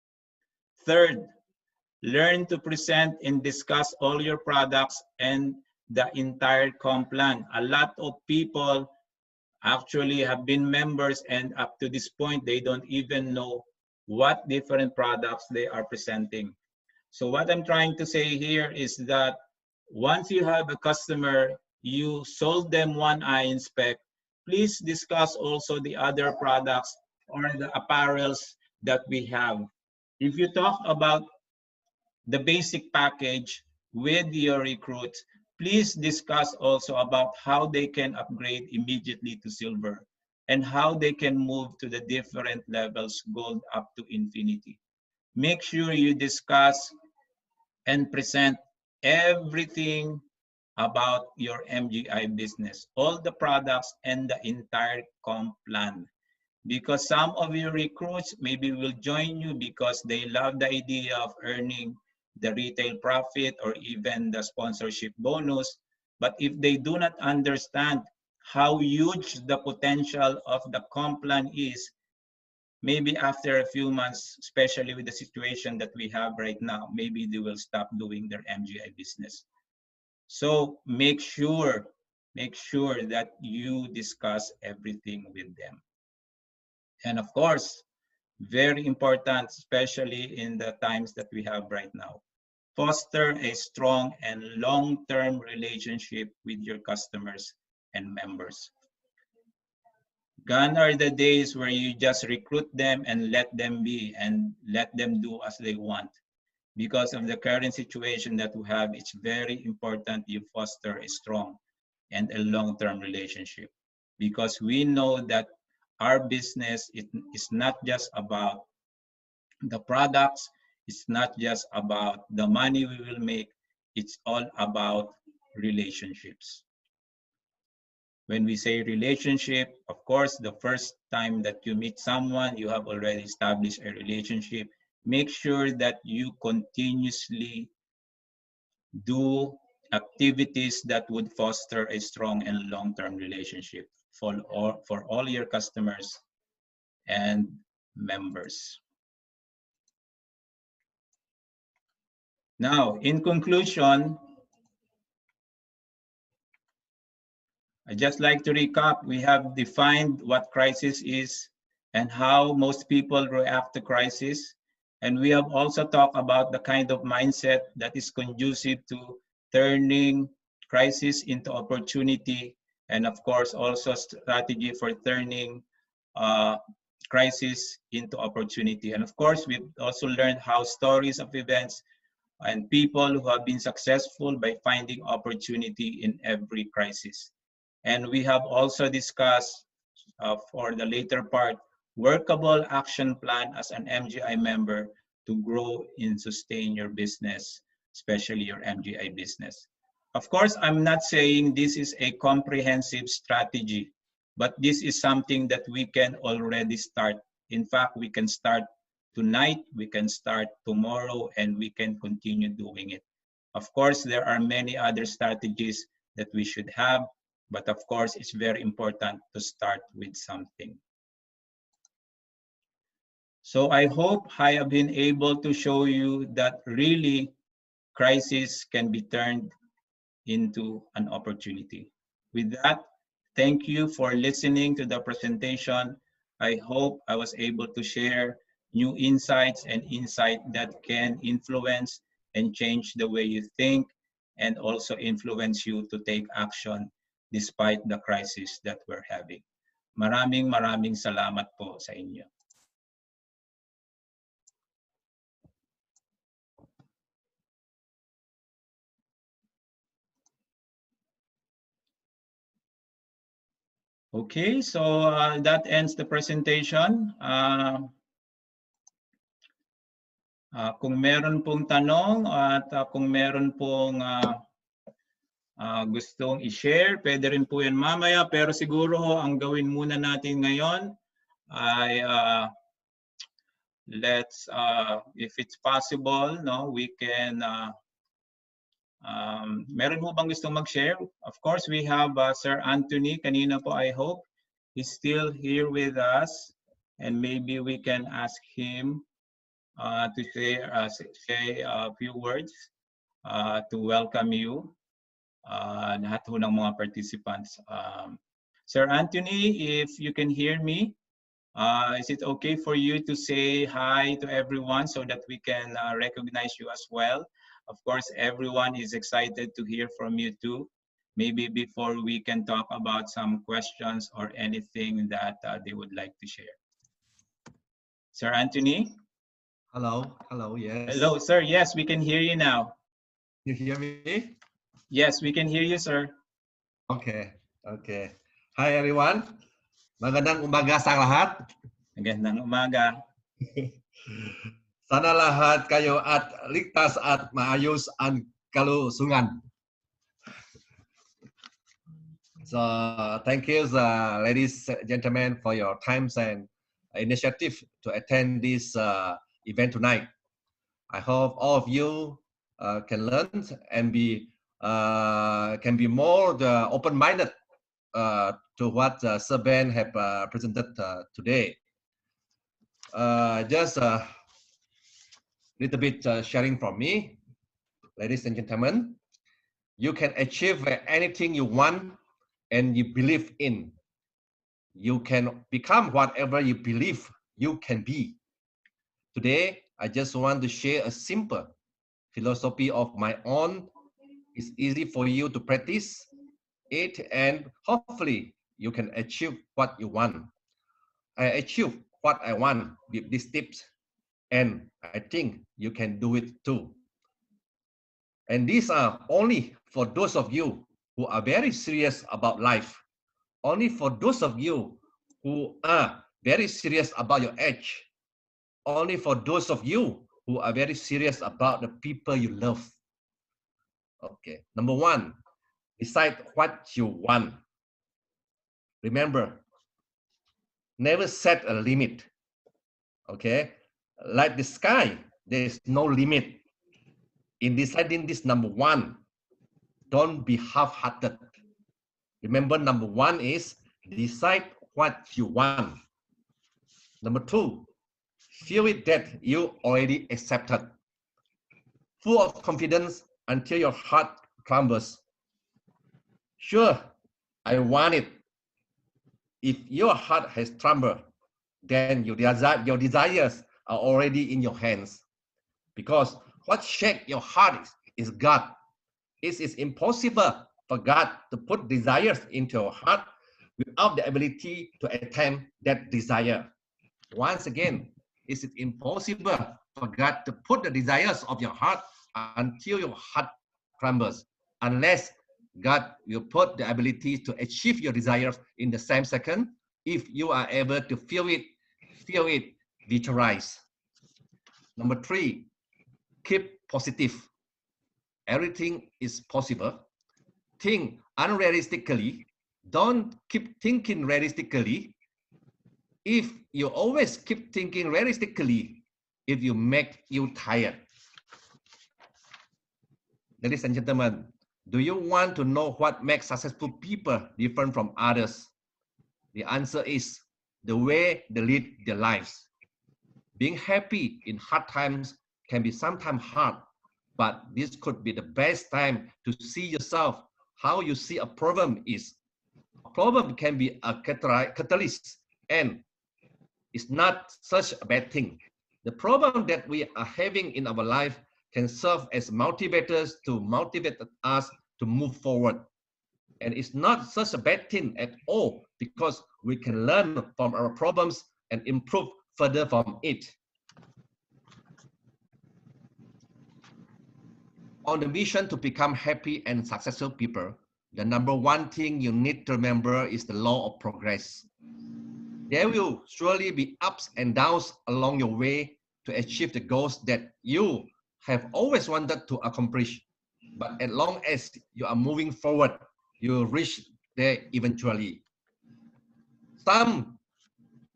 Third, learn to present and discuss all your products and the entire complan. A lot of people actually have been members, and up to this point, they don't even know what different products they are presenting. So what I'm trying to say here is that once you have a customer, you sold them one eye inspect, please discuss also the other products or the apparels that we have. If you talk about the basic package with your recruits, please discuss also about how they can upgrade immediately to silver and how they can move to the different levels, gold up to infinity. Make sure you discuss and present everything about your MGI business, all the products and the entire comp plan. Because some of your recruits maybe will join you because they love the idea of earning the retail profit or even the sponsorship bonus. But if they do not understand how huge the potential of the comp plan is, maybe after a few months, especially with the situation that we have right now, maybe they will stop doing their MGI business. So make sure that you discuss everything with them. And of course, very important, especially in the times that we have right now, foster a strong and long-term relationship with your customers and members. Gone are the days where you just recruit them and let them be and let them do as they want. Because of the current situation that we have, it's very important you foster a strong and a long-term relationship. Because we know that our business is not just about the products, it's not just about the money we will make, it's all about relationships. When we say relationship, of course, the first time that you meet someone, you have already established a relationship. Make sure that you continuously do activities that would foster a strong and long-term relationship for all your customers and members. Now, in conclusion, I'd just like to recap. We have defined what crisis is and how most people react to crisis. And we have also talked about the kind of mindset that is conducive to turning crisis into opportunity. And of course, also strategy for turning crisis into opportunity. And of course, we've also learned how stories of events and people who have been successful by finding opportunity in every crisis. And we have also discussed for the later part, workable action plan as an MGI member to grow and sustain your business, especially your MGI business. Of course, I'm not saying this is a comprehensive strategy, but this is something that we can already start. In fact, we can start tonight, we can start tomorrow, and we can continue doing it. Of course, there are many other strategies that we should have, but of course, it's very important to start with something. So I hope I have been able to show you that really crisis can be turned into an opportunity. With that, thank you for listening to the presentation. I hope I was able to share new insights and insight that can influence and change the way you think and also influence you to take action despite the crisis that we're having. Maraming salamat po sa inyo. Okay, so that ends the presentation. Kung meron pong tanong at kung meron pong gustong i-share, pwede rin po yan mamaya. Pero siguro ang gawin muna natin ngayon ay let's, if it's possible, no, we can, meron mo bang gustong mag-share? Of course, we have Sir Anthony. Kanina po, I hope he's still here with us. and maybe we can ask him to say a few words to welcome you, lahat ho ng mga participants. Sir Anthony, if you can hear me, is it okay for you to say hi to everyone so that we can recognize you as well? Of course, everyone is excited to hear from you too. Maybe before we can talk about some questions or anything that they would like to share. Sir Anthony? Hello, yes. Hello, sir. Yes, we can hear you now. You hear me? Yes, we can hear you, sir. Okay. Hi everyone. Magandang umaga sa lahat. Magandang umaga. Sana lahat kayo at ligtas at maayos ang kalusugan. So thank you, ladies and gentlemen, for your time and initiative to attend this event tonight. I hope all of you can learn and can be more open-minded to what Sir Ben have presented today. Just a little bit sharing from me, ladies and gentlemen. You can achieve anything you want and you believe in. You can become whatever you believe you can be. Today, I just want to share a simple philosophy of my own. It's easy for you to practice it, and hopefully you can achieve what you want. I achieve what I want with these tips, and I think you can do it too. And these are only for those of you who are very serious about life. Only for those of you who are very serious about your age. Only for those of you who are very serious about the people you love. Okay, number one, decide what you want. Remember, never set a limit. Okay, like the sky, there is no limit. In deciding this number one, don't be half-hearted. Remember, number one is decide what you want. Number two, feel it that you already accepted. Full of confidence until your heart trembles. Sure, I want it. If your heart has trembled, then your desires are already in your hands. Because what shakes your heart is God. It is impossible for God to put desires into your heart without the ability to attain that desire. Once again, it is impossible for God to put the desires of your heart until your heart trembles, unless God will put the ability to achieve your desires in the same second if you are able to feel it, visualize. Number three, keep positive. Everything is possible. Think unrealistically. Don't keep thinking realistically. If you always keep thinking realistically, it will make you tired. Ladies and gentlemen, do you want to know what makes successful people different from others? The answer is the way they lead their lives. Being happy in hard times can be sometimes hard, but this could be the best time to see yourself how you see a problem is. A problem can be a catalyst, and it's not such a bad thing. The problem that we are having in our life can serve as motivators to motivate us to move forward. And it's not such a bad thing at all, because we can learn from our problems and improve further from it. On the mission to become happy and successful people, the number one thing you need to remember is the law of progress. There will surely be ups and downs along your way to achieve the goals that you have always wanted to accomplish. But as long as you are moving forward, you will reach there eventually. Some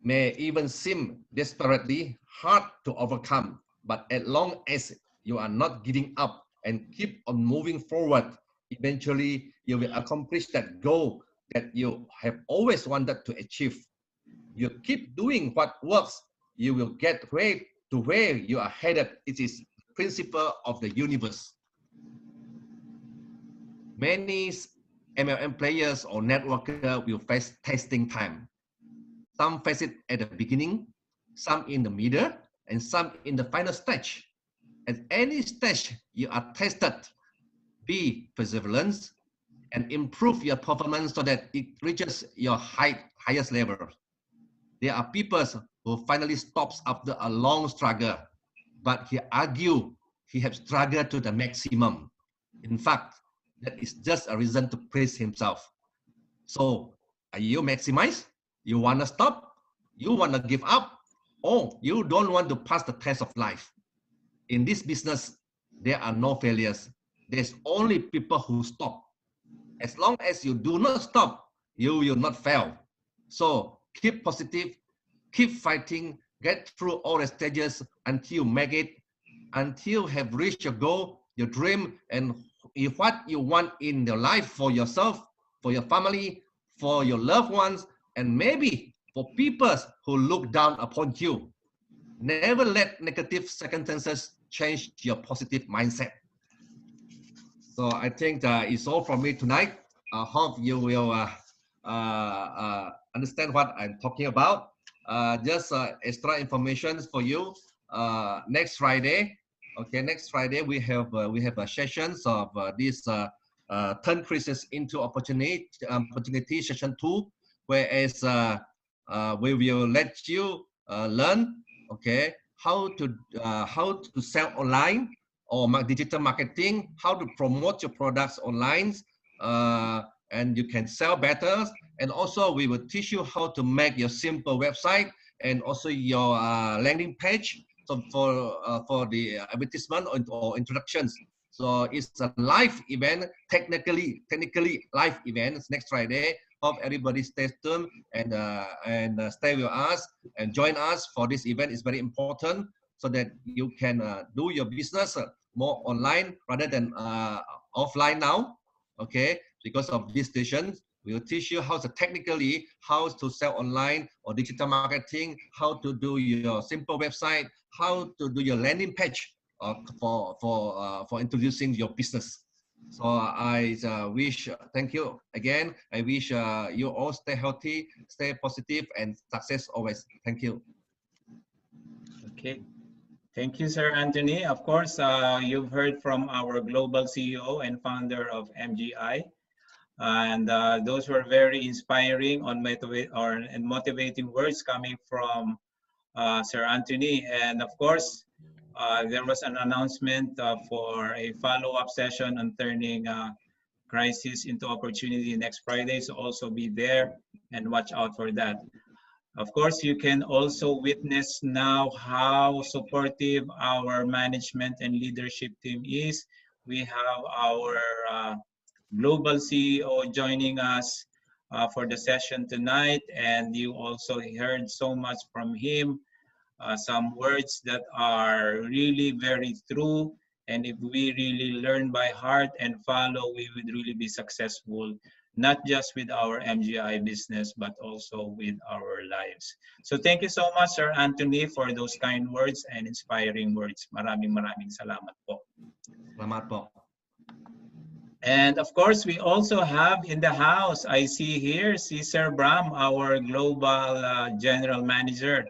may even seem desperately hard to overcome, but as long as you are not giving up and keep on moving forward, eventually you will accomplish that goal that you have always wanted to achieve. You keep doing what works, you will get to where you are headed. It is principle of the universe. Many MLM players or networker will face testing time. Some face it at the beginning, some in the middle, and some in the final stage. At any stage, you are tested. Be perseverant and improve your performance so that it reaches your highest level. There are people who finally stops after a long struggle, but he argued he has struggled to the maximum. In fact, that is just a reason to praise himself. So, are you maximize? You want to stop? You want to give up? Or you don't want to pass the test of life? In this business, there are no failures. There's only people who stop. As long as you do not stop, you will not fail. So keep positive, keep fighting, get through all the stages until you make it, until you have reached your goal, your dream, and what you want in your life for yourself, for your family, for your loved ones, and maybe for people who look down upon you. Never let negative circumstances change your positive mindset. So I think it's all from me tonight. I hope you will understand what I'm talking about. Just extra information for you. Next Friday, okay, next Friday we have sessions of this turn crisis into opportunity session 2, whereas we will let you learn, okay, how to sell online or digital marketing, how to promote your products online, and you can sell better. And also we will teach you how to make your simple website and also your landing page. So for the advertisement or introductions. So it's a live event, technically live event. It's next Friday. Hope everybody stays tuned and stay with us and join us for this event. It's very important so that you can do your business more online rather than offline now. Okay, because of this session, we will teach you how to sell online or digital marketing, how to do your simple website, how to do your landing page for introducing your business. So I wish, thank you again. I wish you all stay healthy, stay positive, and success always. Thank you. Okay. Thank you, Sir Anthony. Of course, you've heard from our global CEO and founder of MGI. And those were very inspiring and motivating words coming from Sir Anthony. And of course, there was an announcement for a follow-up session on turning crisis into opportunity next Friday. So also be there and watch out for that. Of course, you can also witness now how supportive our management and leadership team is. We have our global CEO joining us for the session tonight, and you also heard so much from him, some words that are really very true. And if we really learn by heart and follow, we would really be successful, not just with our MGI business, but also with our lives. So thank you so much, Sir Anthony, for those kind words and inspiring words. Maraming salamat po. Salamat po. And of course, we also have in the house, I see here, Sir Bram, our global general manager,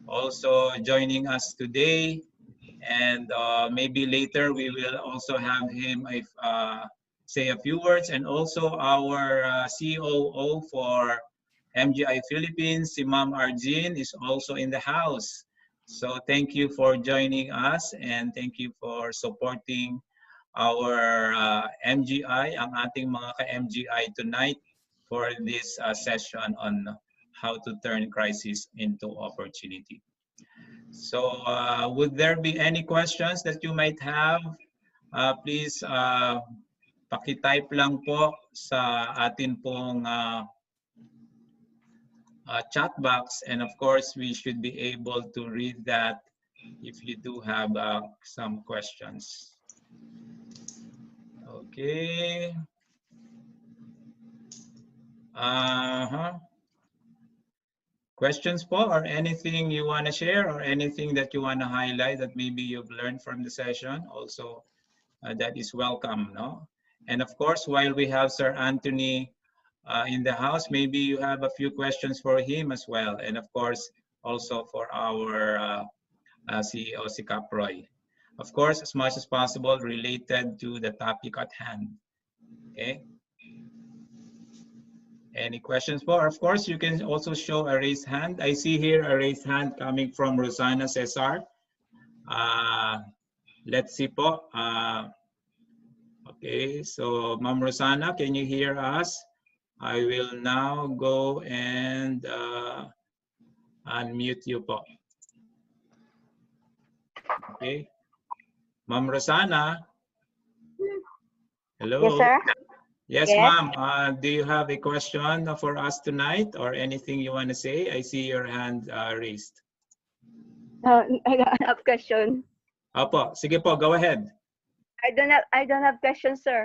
also joining us today. And maybe later we will also have him say a few words. And also our COO for MGI Philippines, si Ma'am Arjin, is also in the house. So thank you for joining us and thank you for supporting our MGI, ang ating mga ka-MGI tonight for this session on how to turn crisis into opportunity. So would there be any questions that you might have? Please paki-type lang po sa atin pong chat box, and of course we should be able to read that if you do have some questions. Okay. Questions po, or anything you want to share, or anything that you want to highlight that maybe you've learned from the session? Also, that is welcome, no? And of course, while we have Sir Anthony in the house, maybe you have a few questions for him as well. And of course, also for our CEO, si Caproy. Of course, as much as possible related to the topic at hand. Okay. Any questions for? Of course, you can also show a raised hand. I see here a raised hand coming from Rosana Cesar. Let's see po. Okay, so Ma'am Rosana, can you hear us? I will now go and unmute you po. Okay. Ma'am Rosana. Hello. Yes, sir. Yes, Yes. ma'am. Do you have a question for us tonight or anything you want to say? I see your hand raised. I don't have question. Opo, sige po, go ahead. I don't have questions, sir.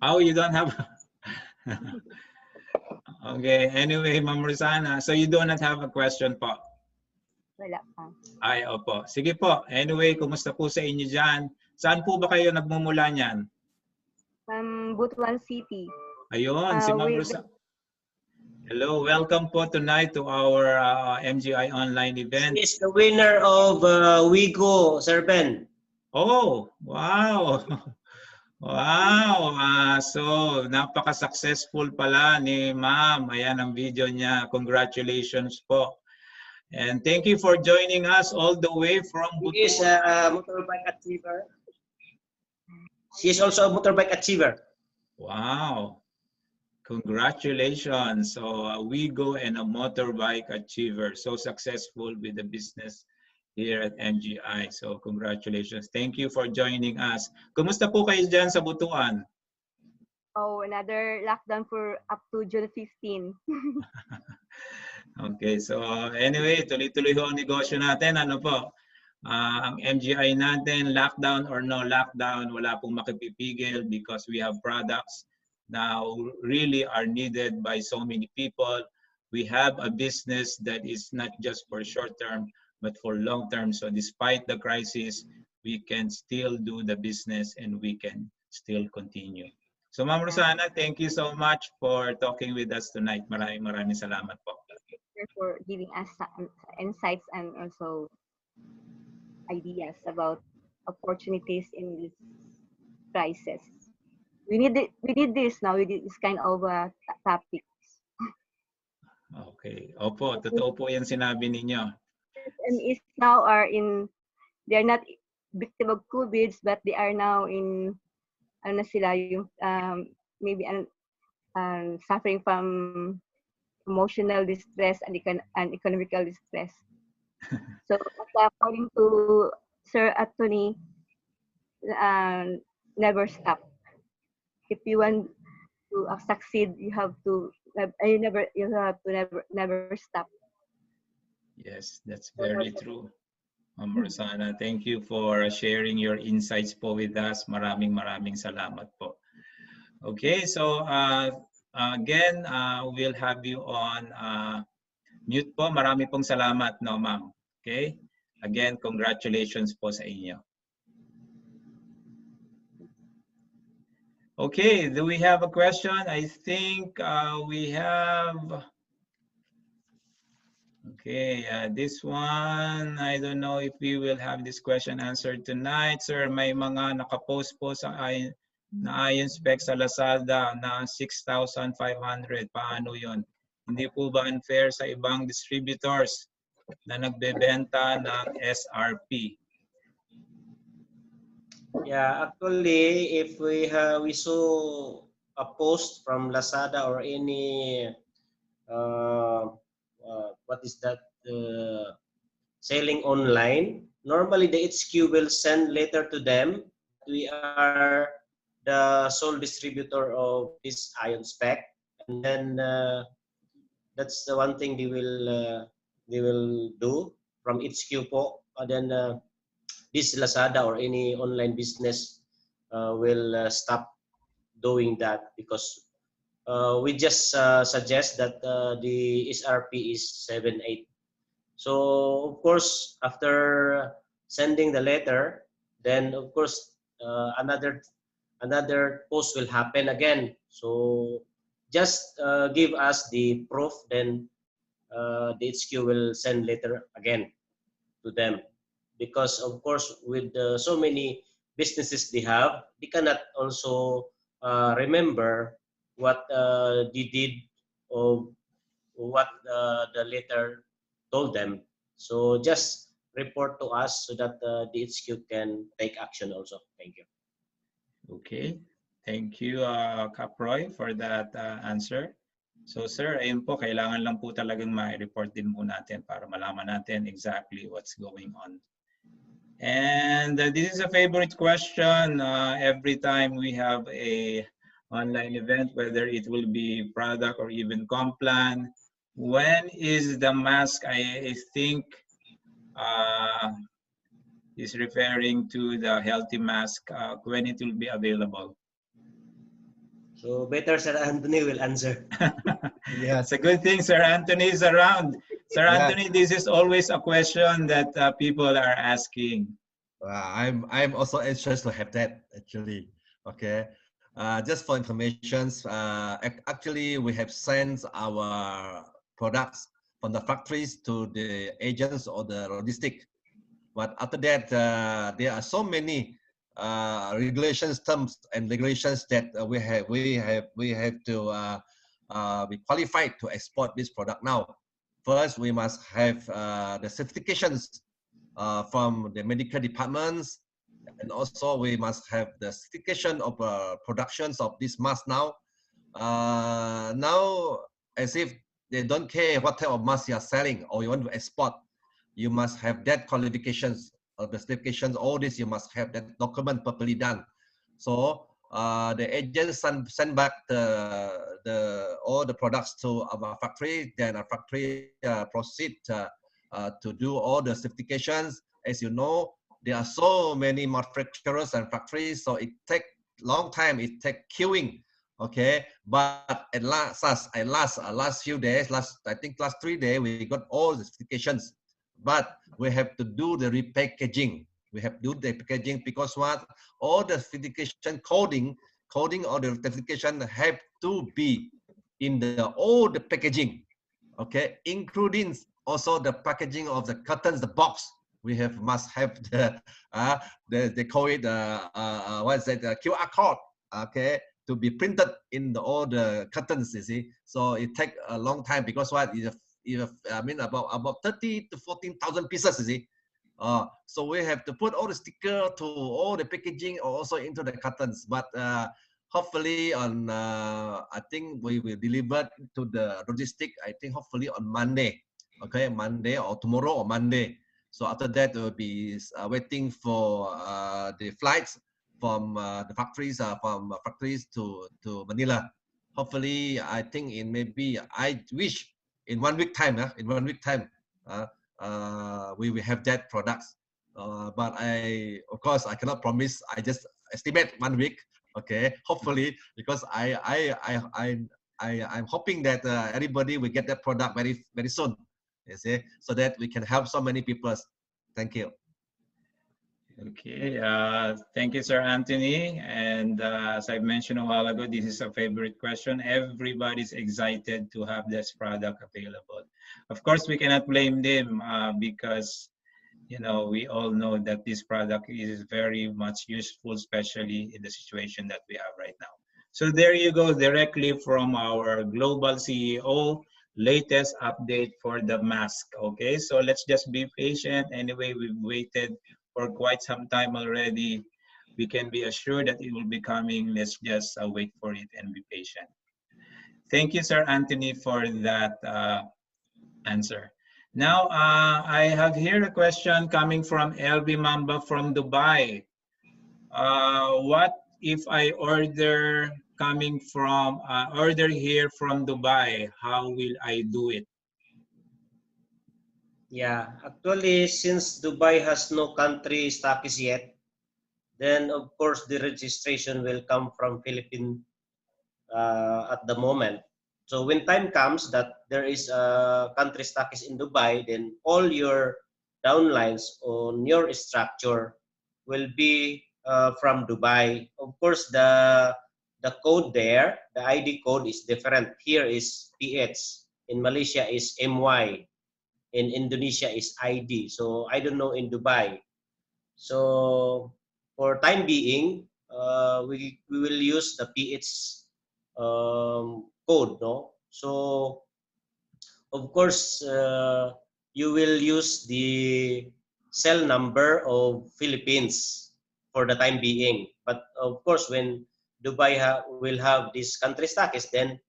Oh, you don't have? Okay, anyway, Ma'am Rosana, so you do not have a question po? Wala pa. Ay, opo. Sige po. Anyway, kumusta po sa inyo dyan? Saan po ba kayo nagmumula niyan? Butuan City. Ayun, si Ma'am Rosana. Hello, welcome po tonight to our MGI online event. She is the winner of Wigo, Sir Ben. Oh, wow. Wow. So, napaka-successful pala ni Ma'am. Ayan ang video niya. Congratulations po. And thank you for joining us all the way from Butuan. She is a motorbike achiever. She is also a motorbike achiever. Wow. Congratulations. So we go and a motorbike achiever. So successful with the business here at MGI. So congratulations. Thank you for joining us. Kumusta po kayo dyan sa Butuan? Oh, another lockdown for up to June 15. Okay, so anyway, tuloy-tuloy ho ang negosyo natin. Ano po? Ang MGI natin, lockdown or no lockdown, wala pong makipipigil because we have products now really are needed by so many people. We have a business that is not just for short term, but for long term. So despite the crisis, we can still do the business and we can still continue. So Ma'am Rosana, thank you so much for talking with us tonight. Maraming salamat po. For giving us some insights and also ideas about opportunities in this crisis. We need this now. We need this kind of topics. Okay. Opo, totoo po yan sinabi ninyo. And is now they're not victim of COVID, but they are now in, ano sila, yung, maybe suffering from emotional distress and economical distress. So according to Sir Anthony, never stop. If you want to succeed, you have to never stop. Yes, that's very true. Ma'am Rosana, thank you for sharing your insights po with us. Maraming salamat po. Okay, so again, we'll have you on mute po. Marami pong salamat, no, ma'am. Okay? Again, congratulations po sa inyo. Okay, do we have a question? I think we have. Okay, this one, I don't know if we will have this question answered tonight. Sir, may mga nakapost po sa na-iron spec sa Lazada na 6,500. Paano yun? Hindi po ba unfair sa ibang distributors na nagbebenta ng SRP? Yeah, actually, if we saw a post from Lazada or any what is that selling online, normally the HQ will send letter to them. We are the sole distributor of this iron spec, and then that's the one thing they will do from HQ po. And then this Lazada or any online business will stop doing that because we just suggest that the SRP is 7.8. So of course, after sending the letter, then of course another post will happen again. So just give us the proof, then the HQ will send letter again to them, because of course with so many businesses they cannot also remember what they did or what the letter told them. So just report to us so that the HQ can take action also. Thank you. Okay. Thank you, Caproy, for that answer. So sir, ayun po, kailangan lang po talagang ma-report din po natin para malaman natin exactly what's going on. And this is a favorite question every time we have a online event, whether it will be product or even complan. When is the mask? I think is referring to the healthy mask, when it will be available. So better Sir Anthony will answer. It's a good thing Sir Anthony is around. Sir Anthony, this is always a question that people are asking. I'm also anxious to have that actually. Okay, just for information, actually we have sent our products from the factories to the agents or the logistic. But after that, there are so many regulations, terms and regulations that we have to be qualified to export this product now. First, we must have the certifications from the medical departments, and also we must have the certification of productions of this mask now. Now, as if they don't care what type of mask you are selling or you want to export, you must have that qualifications of the certifications. All this you must have that document properly done. So the agents send back all the products to our factory. Then our factory proceed to do all the certifications. As you know, there are so many manufacturers and factories, so it takes long time. It takes queuing. Okay, but at last few days, I think last 3 days, we got all the certifications. But we have to do the repackaging. We have to do the packaging because what? All the certification coding or the certification have to be in all the packaging. Okay, including also the packaging of the cartons, the box. We must have they call it what is that, the QR code. Okay, to be printed in all the cartons. You see, so it takes a long time because what is I mean about 30 to 14,000 pieces, you see. So we have to put all the sticker to all the packaging also into the cartons. But hopefully on I think we will deliver to the logistic. I think hopefully on Monday. Okay, Monday or tomorrow or Monday. So after that we'll be waiting for the flights from the factories to Manila. Hopefully, I think in maybe I wish. In 1 week time, we will have that products. But of course, I cannot promise. I just estimate 1 week. Okay, hopefully, because I'm hoping that everybody will get that product very soon. You see, so that we can help so many people. Thank you. Okay, thank you, Sir Anthony. And as I mentioned a while ago, this is a favorite question. Everybody's excited to have this product available. Of course, we cannot blame them because, you know, we all know that this product is very much useful, especially in the situation that we have right now. So there you go, directly from our global CEO, latest update for the mask. Okay, so let's just be patient. Anyway, we've waited for quite some time already. We can be assured that it will be coming. Let's just wait for it and be patient. Thank you, Sir Anthony, for that answer. Now, I have here a question coming from LB Mamba from Dubai. What if I order here from Dubai? How will I do it? Yeah, actually, since Dubai has no country stockies yet, then of course the registration will come from Philippine at the moment. So when time comes that there is a country stock is in Dubai, then all your downlines on your structure will be from Dubai. Of course, the code there, the ID code is different. Here is PH. In Malaysia is MY. In Indonesia is ID. So I don't know in Dubai. So for time being, we will use the PH code, no? So of course, you will use the cell number of Philippines for the time being. But of course, when Dubai will have this country status, then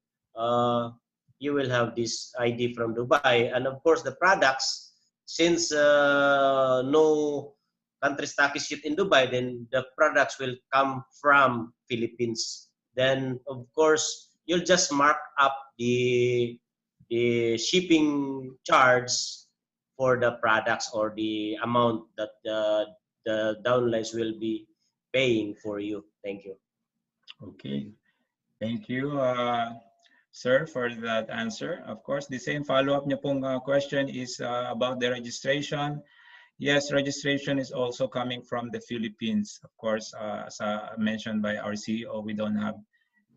you will have this ID from Dubai. And of course, the products, since no country status yet in Dubai, then the products will come from Philippines. Then of course, you'll just mark up the shipping charge for the products or the amount that the downlines will be paying for you. Thank you. Okay. Thank you, sir, for that answer. Of course, the same follow-up niya pong question is about the registration. Yes, registration is also coming from the Philippines. Of course, as mentioned by our CEO, we don't have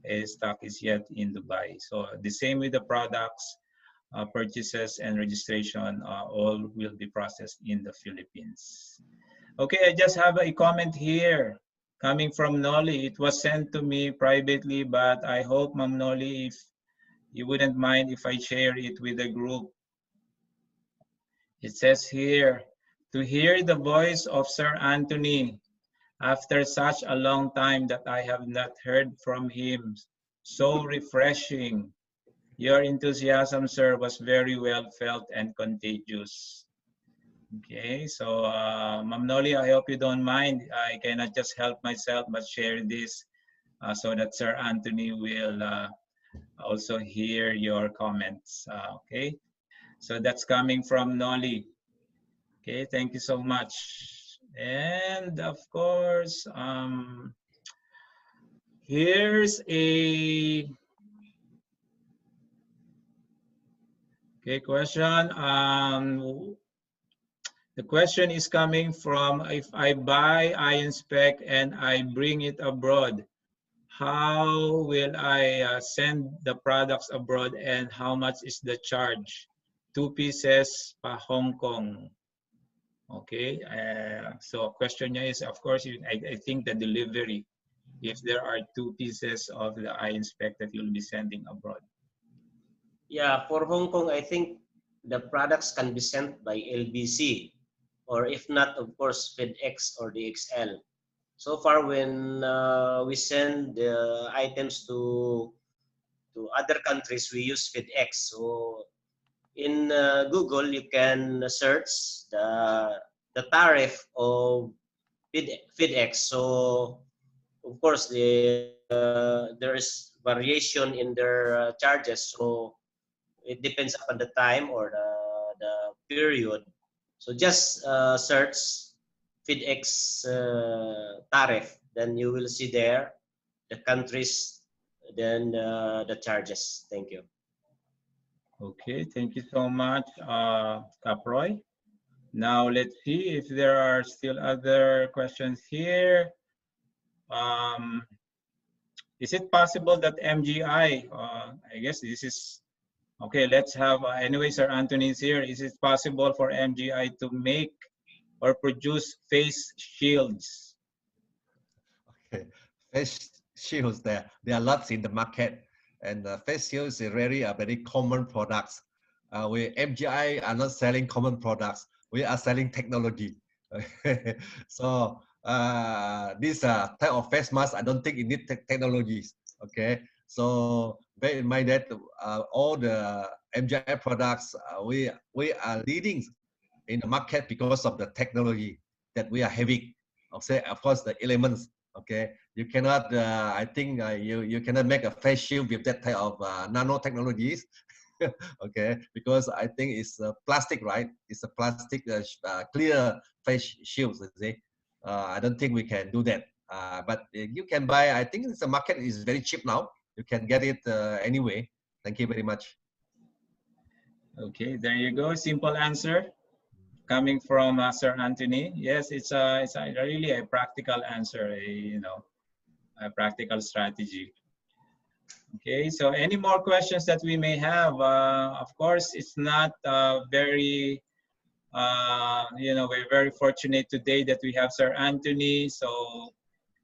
a stock is yet in Dubai. So the same with the products, purchases and registration, all will be processed in the Philippines. Okay, I just have a comment here coming from Nolly. It was sent to me privately, but I hope, Ma'am Nolly, if you wouldn't mind if I share it with the group. It says here, to hear the voice of Sir Anthony after such a long time that I have not heard from him. So refreshing. Your enthusiasm, sir, was very well felt and contagious. Okay, so Ma'am Noli, I hope you don't mind. I cannot just help myself but share this so that Sir Anthony will also hear your comments. Okay, so that's coming from Noli. Okay, thank you so much. And of course, here's a question. The question is coming from, if I buy IonSpec and I bring it abroad, how will I send the products abroad and how much is the charge? 2 pieces pa Hong Kong. Okay, so question niya is, of course, I think the delivery, if there are 2 pieces of the IonSpec that you'll be sending abroad. Yeah, for Hong Kong, I think the products can be sent by LBC, or if not, of course, FedEx or DXL. So far, when we send the items to other countries, we use FedEx. So in Google, you can search the tariff of FedEx. So of course, there is variation in their charges. So it depends upon the time or the period. So just search FedEx tariff. Then you will see there the countries, then the charges. Thank you. Okay, thank you so much, Caproy. Now let's see if there are still other questions here. Is it possible that MGI, I guess this is, okay, let's have, anyway, Sir Anthony is here. Is it possible for MGI to make or produce face shields? Okay, face shields, there are lots in the market. And face shields is really a very common products. We MGI are not selling common products. We are selling technology. So this type of face mask, I don't think it needs technologies. Okay, so bear in mind that all the MGI products, we are leading in the market because of the technology that we are having. Of course, the elements. Okay, you cannot. I think you cannot make a face shield with that type of nanotechnologies. Okay, because I think it's plastic, right? It's a plastic clear face shield. I don't think we can do that. But you can buy. I think the market is very cheap now. You can get it anyway. Thank you very much. Okay, there you go. Simple answer coming from Sir Anthony. Yes, it's a really a practical answer, a practical strategy. Okay, so any more questions that we may have? Of course, it's not very, we're very fortunate today that we have Sir Anthony. So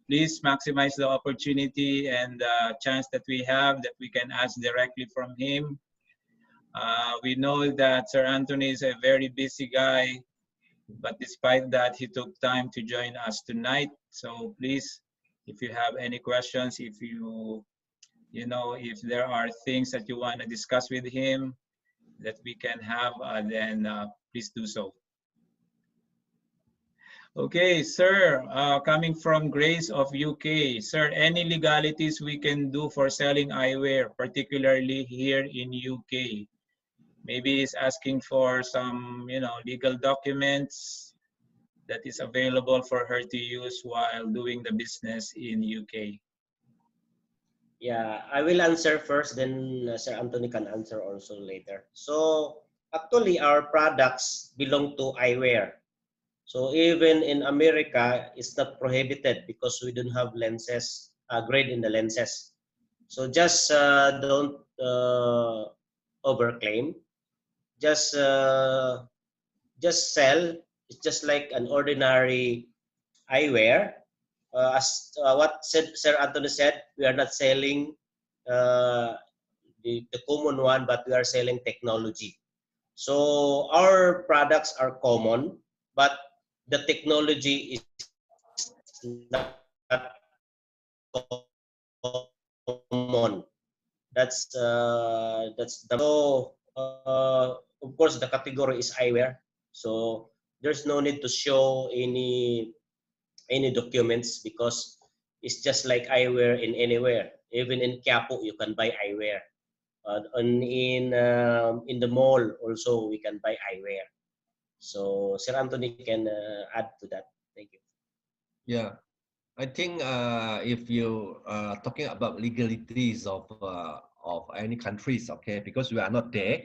please maximize the opportunity and chance that we have that we can ask directly from him. We know that Sir Anthony is a very busy guy, but despite that, he took time to join us tonight. So please, if you have any questions, if if there are things that you want to discuss with him that we can have, then please do so. Okay, sir, coming from Grace of UK. Sir, any legalities we can do for selling eyewear, particularly here in UK? Maybe he's asking for some, legal documents that is available for her to use while doing the business in UK. Yeah, I will answer first, then Sir Anthony can answer also later. So actually, our products belong to eyewear. So even in America, it's not prohibited because we don't have lenses, grade in the lenses. So just don't overclaim. Just sell. It's just like an ordinary eyewear. As what Sir Anthony said, we are not selling the common one, but we are selling technology. So our products are common, but the technology is not common. That's of course the category is eyewear. So there's no need to show any documents because it's just like eyewear in anywhere. Even in Quiapo, you can buy eyewear. In the mall also we can buy eyewear. So Sir Anthony can add to that. Thank you. Yeah, I think if you are talking about legalities of any countries, okay, because we are not there.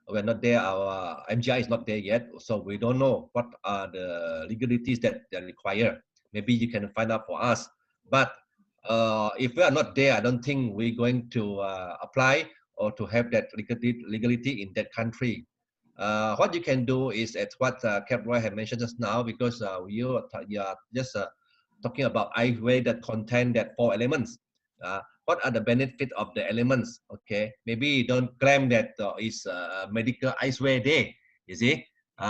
We're not there. Our MGI is not there yet, so we don't know what are the legalities that they require. Maybe you can find out for us. But if we are not there, I don't think we're going to apply or to have that legality in that country. What you can do is at what Cap Roy had mentioned just now, because you are just talking about eyewear that contain that 4 elements. What are the benefits of the elements? Okay, maybe don't claim that it's medical eyewear day. You see,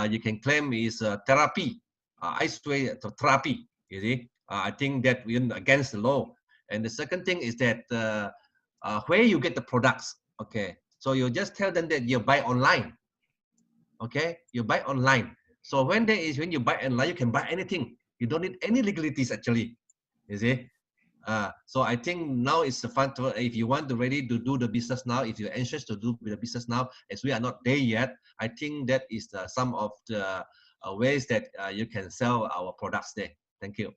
you can claim is therapy, eyewear therapy. You see, I think that we're against the law. And the second thing is that where you get the products. Okay, so you just tell them that you buy online. Okay, you buy online. So when you buy online, you can buy anything. You don't need any legalities actually. You see. So I think now it's fun to, if you want to ready to do the business now, if you're anxious to do the business now, as we are not there yet, I think that is some of the ways that you can sell our products there. Thank you.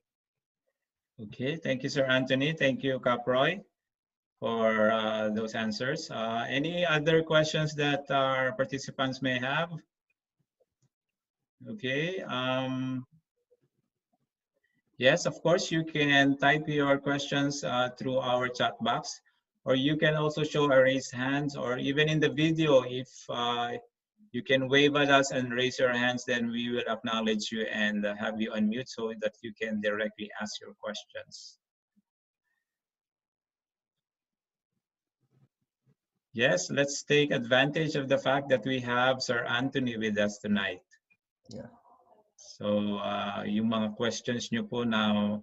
Okay, thank you, Sir Anthony. Thank you, Caproy, for those answers. Any other questions that our participants may have? Okay. Yes, of course, you can type your questions through our chat box, or you can also show a raised hands, or even in the video, if you can wave at us and raise your hands, then we will acknowledge you and have you unmute so that you can directly ask your questions. Yes, let's take advantage of the fact that we have Sir Anthony with us tonight. Yeah. So yung mga questions nyo po now,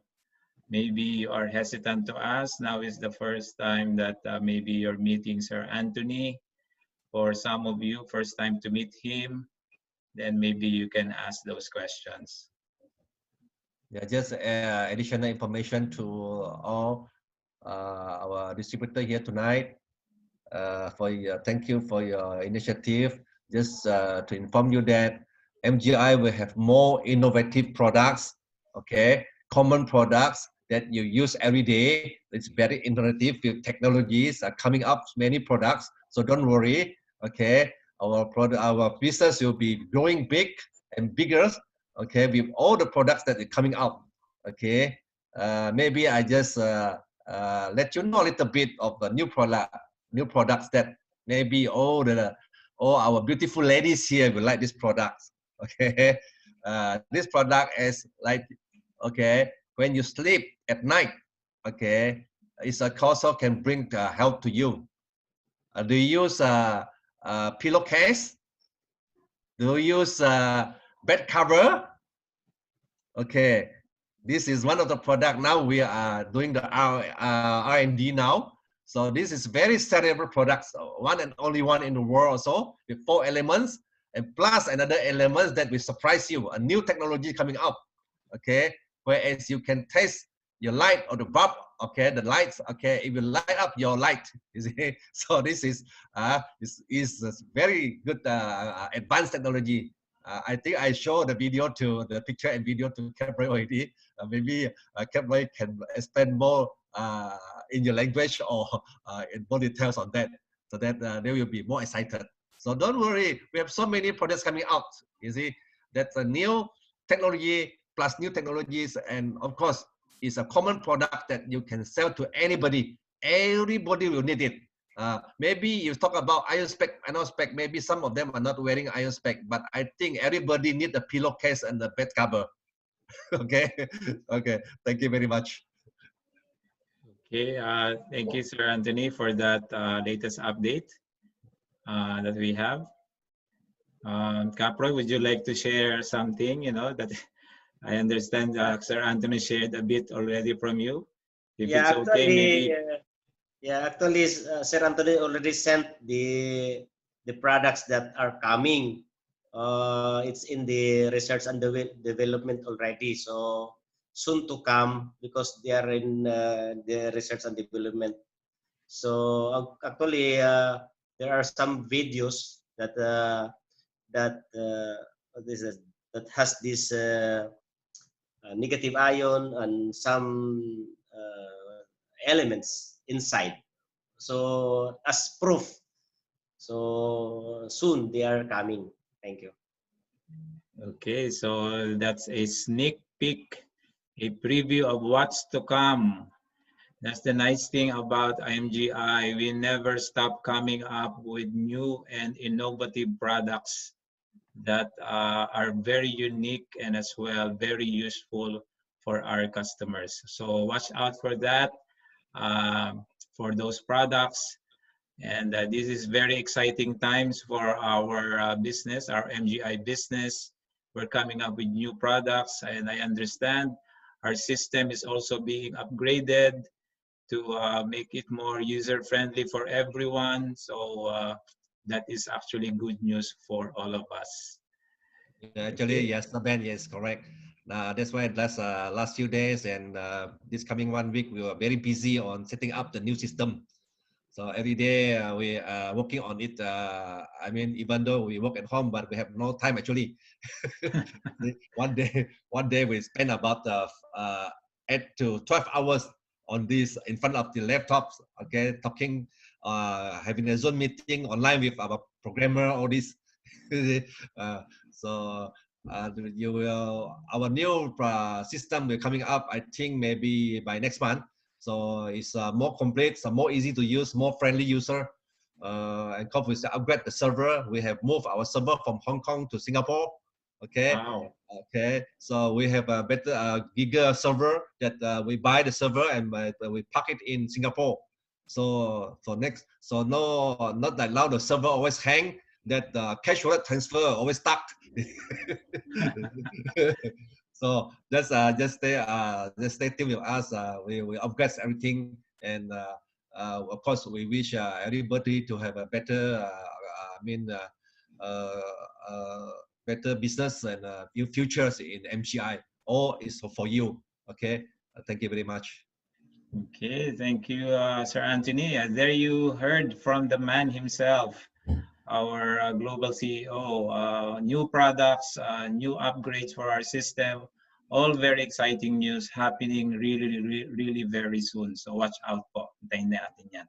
maybe you are hesitant to ask. Now is the first time that maybe you're meeting Sir Anthony. For some of you, first time to meet him, then maybe you can ask those questions. Yeah, just additional information to all our distributor here tonight. Thank you for your initiative. Just to inform you that MGI will have more innovative products, okay, common products that you use every day. It's very innovative with technologies are coming up, many products. So don't worry. Okay, our business will be growing big and bigger. Okay, with all the products that are coming out. Okay, maybe I just let you know a little bit of the new products that maybe all our beautiful ladies here will like this product. Okay, this product is like, okay, when you sleep at night, okay, it's also can bring help to you. Do you use a pillowcase? Do you use bed cover? Okay, this is one of the product. Now we are doing the R&D now. So this is very sellable products, one and only one in the world also, with 4 elements, and plus another elements that will surprise you, a new technology coming up. Okay, whereas you can test your light or the bulb, okay, the lights, okay, it will light up your light, you see. So this is very good advanced technology. I think I showed the video to the picture and video to Capri already. Maybe Capri can explain more in your language or in more details on that, so that they will be more excited. So don't worry, we have so many products coming out. You see, that's a new technology plus new technologies, and of course, it's a common product that you can sell to anybody. Everybody will need it. Maybe you talk about iron spec, spec. Maybe some of them are not wearing iron spec, but I think everybody need a pillowcase and the bed cover. Okay, okay. Thank you very much. Okay, thank you, Sir Anthony, for that latest update that we have. Caproy, would you like to share something? You know that I understand Sir Anthony shared a bit already from you. If Yeah, it's okay, maybe. Yeah, actually, Sir Anthony already sent the products that are coming. It's in the research and development already. So soon to come, because they are in the research and development. So actually, there are some videos that that has this negative ion and some elements inside. So as proof. So soon they are coming. Thank you. Okay, so that's a sneak peek, a preview of what's to come. That's the nice thing about MGI. We never stop coming up with new and innovative products that are very unique and as well very useful for our customers. So watch out for that, for those products. And this is very exciting times for our business, our MGI business. We're coming up with new products, and I understand our system is also being upgraded to make it more user-friendly for everyone. So that is actually good news for all of us. Actually, yes, Ben, yes, correct. That's why last few days and this coming 1 week, we were very busy on setting up the new system. So every day we are working on it. I mean, even though we work at home, but we have no time actually. one day we spend about 8 to 12 hours on this in front of the laptops. Okay, talking, having a Zoom meeting online with our programmer. All this. So you will, our new system will coming up, I think maybe by next month. So it's more complete, so more easy to use, more friendly user. And we upgrade the server. We have moved our server from Hong Kong to Singapore. Okay. Wow. Okay. So we have a better bigger server that we buy the server and we park it in Singapore. So for next, so no, not that now the server always hang. That cash wallet transfer always stuck. So just stay tuned with us. We upgrade everything, and of course we wish everybody to have a better, better business and new futures in MGI. All is for you. Okay. Thank you very much. Okay, thank you, Sir Anthony. There you heard from the man himself, our global CEO. New products, new upgrades for our system, All very exciting news happening really very soon. So watch out po. Hintayin natin yan.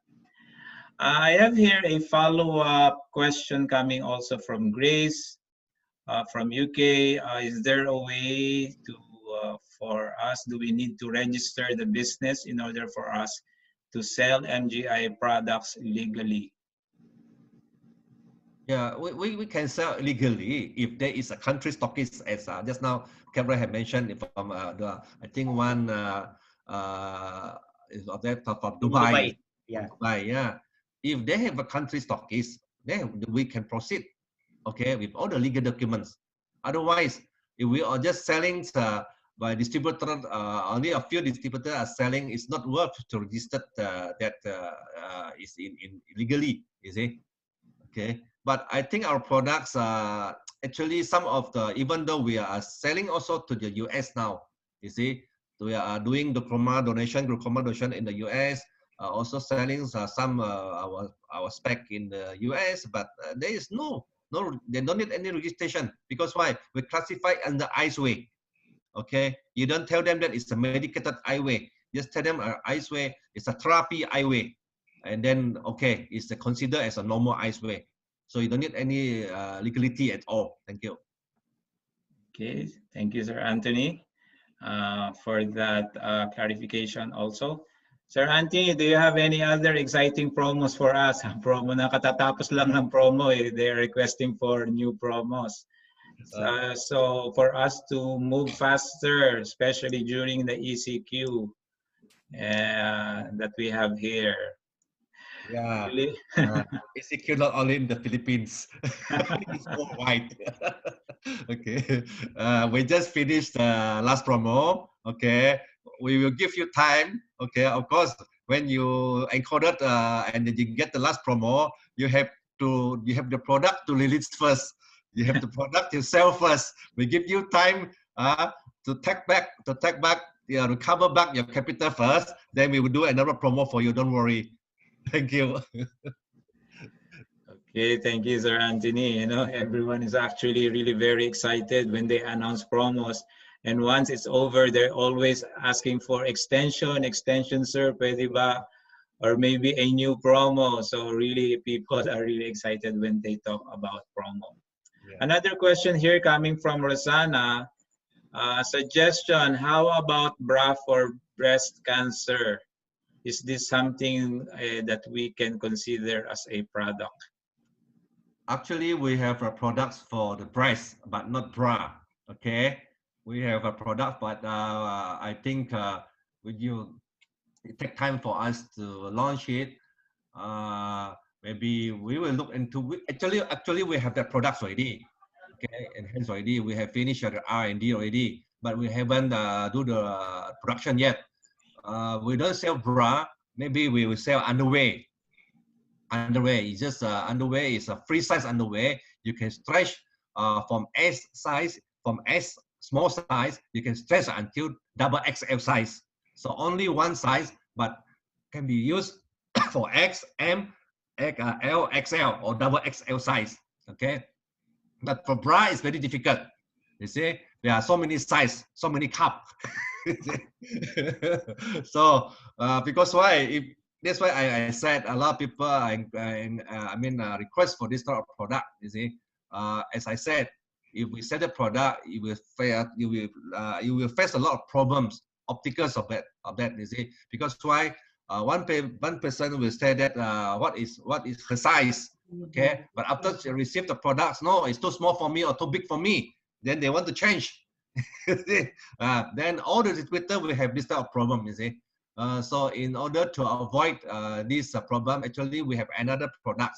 I have here a follow-up question coming also from Grace from UK. Is there a way to for us, do we need to register the business in order for us to sell MGI products legally? Yeah, we can sell legally if there is a country stockist, as just now Cameron had mentioned from I think one is of that from Dubai. Yeah. Dubai, yeah. If they have a country stockist, then we can proceed, okay, with all the legal documents. Otherwise, if we are just selling by distributor, only a few distributors are selling, it's not worth to register that is in illegally, you see. Okay, but I think our products are actually some of the, even though we are selling also to the US now, you see, we are doing the glaucoma donation in the US, also selling some our spec in the US, but there is no, they don't need any registration, because why? We classify under eyes way. Okay, you don't tell them that it's a medicated eye way. Just tell them eyes way, it's a therapy eye way. And then, okay, it's considered as a normal eyes way. So you don't need any legality at all. Thank you. Okay, thank you, Sir Anthony, for that clarification also. Sir Anthony, do you have any other exciting promos for us? Promo na katatapos lang ng promo, they're requesting for new promos. So for us to move faster, especially during the ECQ that we have here. Yeah, really? ECQ not only in the Philippines, it's worldwide. Okay, we just finished the last promo. Okay, we will give you time. Okay, of course, when you encoded and then you get the last promo, you have the product to release first. You have the product to sell first. We give you time to take back, recover back your capital first. Then we will do another promo for you. Don't worry. Thank you. Okay, thank you, Sir Anthony. You know, everyone is actually really very excited when they announce promos. And once it's over, they're always asking for extension, sir, pwede ba? Or maybe a new promo. So really, people are really excited when they talk about promo. Yeah. Another question here coming from Rosanna. Suggestion, how about bra for breast cancer? Is this something that we can consider as a product? Actually, we have products for the breast, but not bra. Okay, we have a product, but I think it take time for us to launch it. Maybe we will look into. Actually, we have that products already. Okay, and hence already we have finished the R&D already, but we haven't do the production yet. We don't sell bra. Maybe we will sell underwear. Underwear is just underwear is a free size underwear. You can stretch from S size, from S small size, you can stretch until double XL size. So only one size, but can be used for X, M, L, XL, or double XL size. Okay, but for bra it's very difficult. You see, there are so many size, so many cup. So because why? That's why I said a lot of people request for this type of product. You see, as I said, if we sell the product, you will face a lot of problems, obstacles of that. You see, because why? One person will say that what is her size, okay? But after she receive the products, no, it's too small for me or too big for me. Then they want to change. Then all the distributors will have this type of problem. You see. So in order to avoid this problem, actually we have another product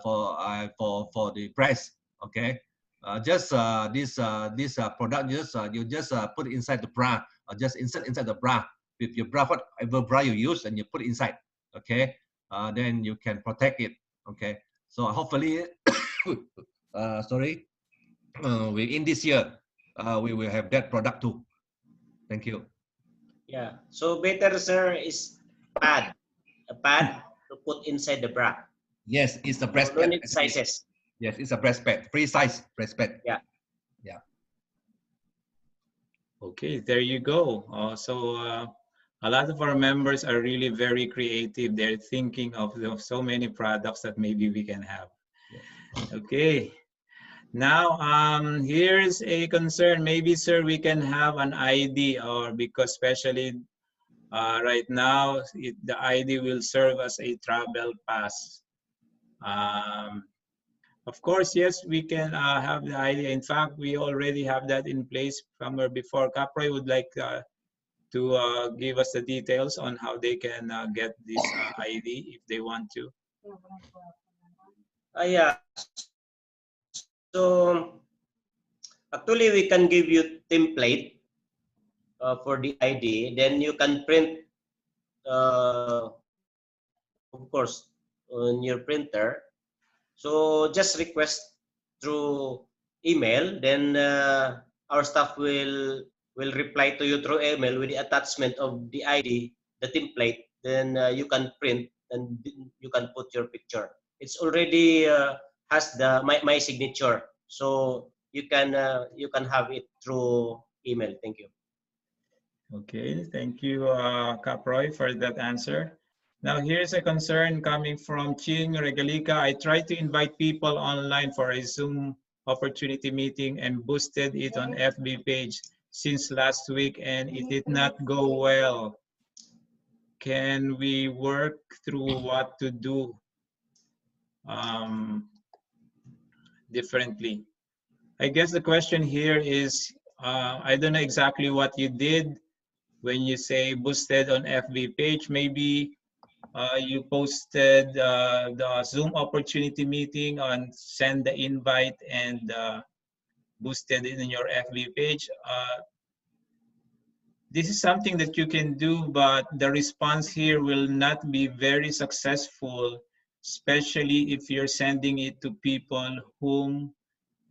for the breast. Okay, this product you just put it inside the bra, or just insert inside the bra with your bra, whatever bra you use, and you put it inside. Okay, then you can protect it. Okay, so hopefully, within this year, we will have that product too. Thank you. Yeah. So better, sir, is a pad to put inside the bra. Yes, it's a breast no pad. need sizes. Yes, it's a breast pad, free size breast pad. Yeah. Yeah. Okay, there you go. A lot of our members are really very creative. They're thinking of so many products that maybe we can have. Okay. Now, here's a concern. Maybe, sir, we can have an ID, or because especially right now, the ID will serve as a travel pass. Of course, yes, we can have the ID. In fact, we already have that in place somewhere before. Caproy would like to give us the details on how they can get this ID if they want to. Yeah. So actually, we can give you template for the ID. Then you can print, of course, on your printer. So just request through email. Then our staff will reply to you through email with the attachment of the ID, the template. Then you can print and you can put your picture. It's already has the my signature, so you can have it through email. Thank you. Okay, thank you, Caproy, for that answer. Now, here's a concern coming from Ching Regalica. I tried to invite people online for a Zoom opportunity meeting and boosted it on FB page since last week, and it did not go well. Can we work through what to do differently? I guess the question here is, I don't know exactly what you did when you say boosted on FB page. Maybe you posted the Zoom opportunity meeting on send the invite and boosted it in your FB page. This is something that you can do, but the response here will not be very successful, especially if you're sending it to people whom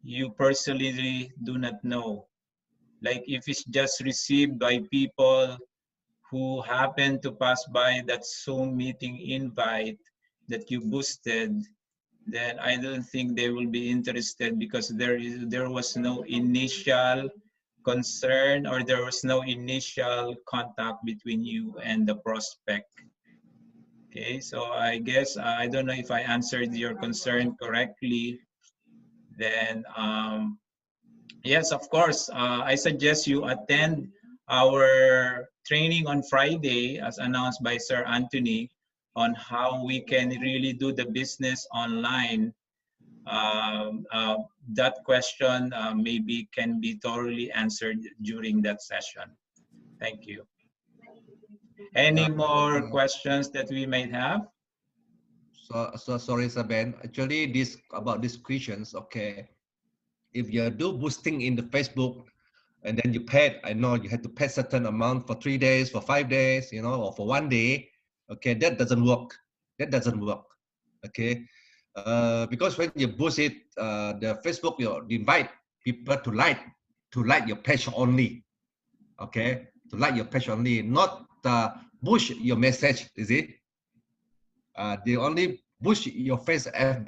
you personally do not know. Like if it's just received by people who happen to pass by that Zoom meeting invite that you boosted, then I don't think they will be interested because there was no initial concern or there was no initial contact between you and the prospect. Okay, so I guess I don't know if I answered your concern correctly. Then yes, of course, I suggest you attend our training on Friday as announced by Sir Anthony on how we can really do the business online. That question maybe can be thoroughly answered during that session. Thank you. Any more questions that we might have? So sorry, Sir Ben. Actually, about these questions, okay. If you do boosting in the Facebook and then you paid, I know you had to pay certain amount for 3 days, for 5 days, you know, or for 1 day. Okay, that doesn't work. That doesn't work. Okay, because when you boost it, the Facebook will invite people to like your page only. Okay, to like your page only, not push your message. Is it? They only push your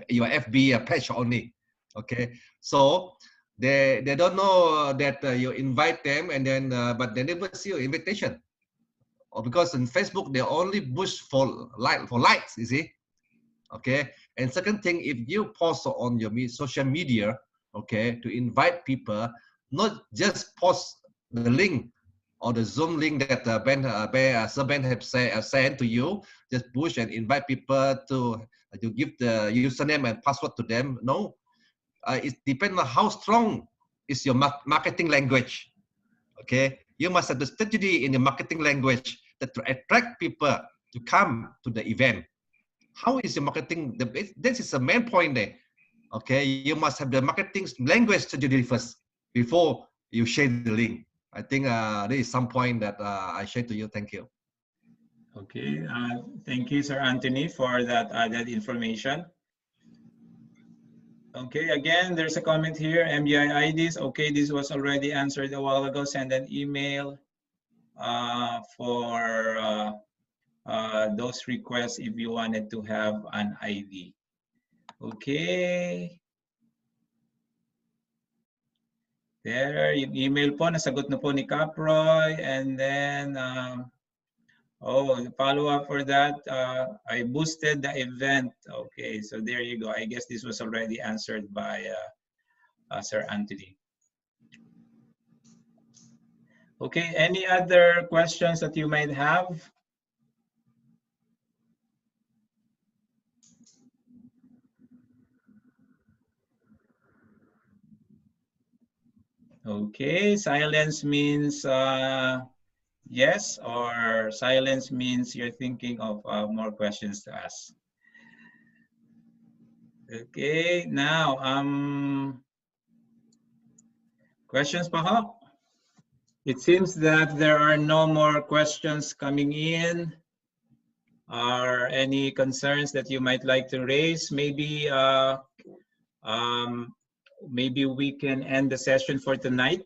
your FB page only. Okay, so they don't know that you invite them, and then but they never see your invitation, or because in Facebook they only push for likes. You see? Okay, and second thing, if you post on your social media, okay, to invite people, not just post the link or the Zoom link that Sir Ben have sent to you, just push and invite people to give the username and password to them. No, it depends on how strong is your marketing language. Okay, you must have the strategy in the marketing language that to attract people to come to the event. How is your marketing? This is the main point there. Okay, you must have the marketing language strategy first before you share the link. I think there is some point that I share to you. Thank you. Okay, thank you, Sir Anthony, for that added information. Okay, again, there's a comment here, MGI IDs. Okay, this was already answered a while ago. Send an email for those requests if you wanted to have an ID. Okay. There, yung email po, nasagot na po ni Caproy. And then, follow up for that, I boosted the event. Okay, so there you go. I guess this was already answered by Sir Anthony. Okay, any other questions that you might have? Okay, silence means yes, or silence means you're thinking of more questions to ask. Okay, now, questions pa ho? It seems that there are no more questions coming in. Are any concerns that you might like to raise? Maybe maybe we can end the session for tonight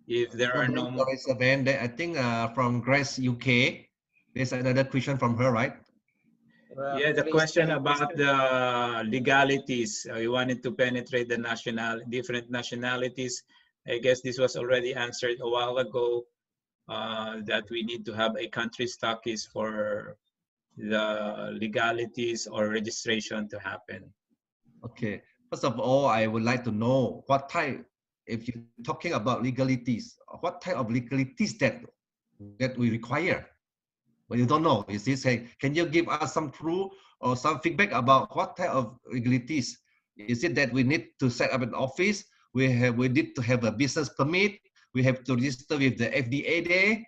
if there are no more. Sorry, Ben, I think from Grace UK, there's another question from her, right? Yeah, the question about the legalities. We wanted to penetrate the different nationalities. I guess this was already answered a while ago, that we need to have a country stockist for the legalities or registration to happen. Okay. First of all, I would like to know what type, if you're talking about legalities, what type of legalities that we require? But you don't know. You see, say, can you give us some clue or some feedback about what type of legalities? Is it that we need to set up an office? We need to have a business permit. We have to register with the FDA there.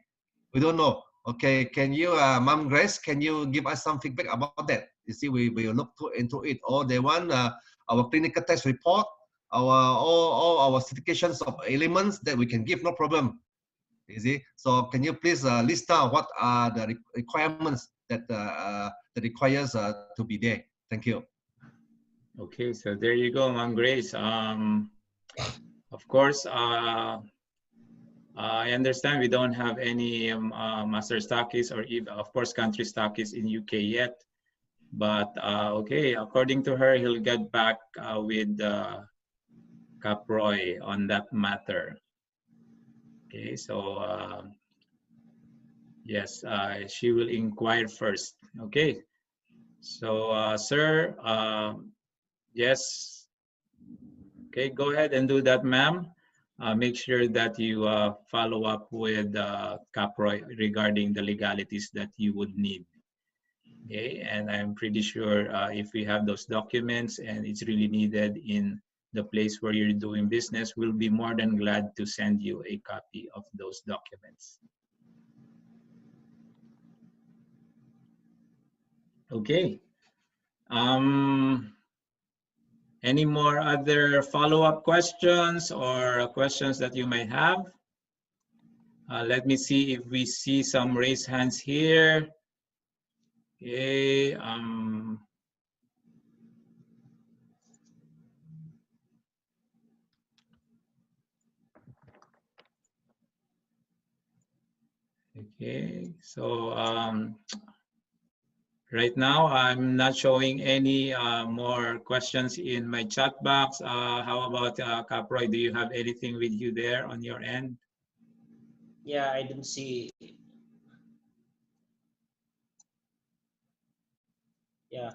We don't know. Okay, can you, Mom Grace, can you give us some feedback about that? You see, we look into it. Or they want our clinical test report, all our certifications of elements that we can give, no problem. You see, so can you please list down what are the requirements that requires to be there? Thank you. Okay, so there you go, Ma'am Grace. Of course, I understand we don't have any master stockists or even, of course, country stockists in UK yet. But okay, according to her, he'll get back with Caproy on that matter. Okay, so yes, she will inquire first. Okay, so sir, yes. Okay, go ahead and do that, ma'am. Make sure that you follow up with Caproy regarding the legalities that you would need. Okay, and I'm pretty sure if we have those documents and it's really needed in the place where you're doing business, we'll be more than glad to send you a copy of those documents. Okay. Any more other follow-up questions or questions that you may have? Let me see if we see some raised hands here. Okay. Okay, so right now I'm not showing any more questions in my chat box. How about Caproy? Do you have anything with you there on your end? Yeah, I didn't see. Yeah,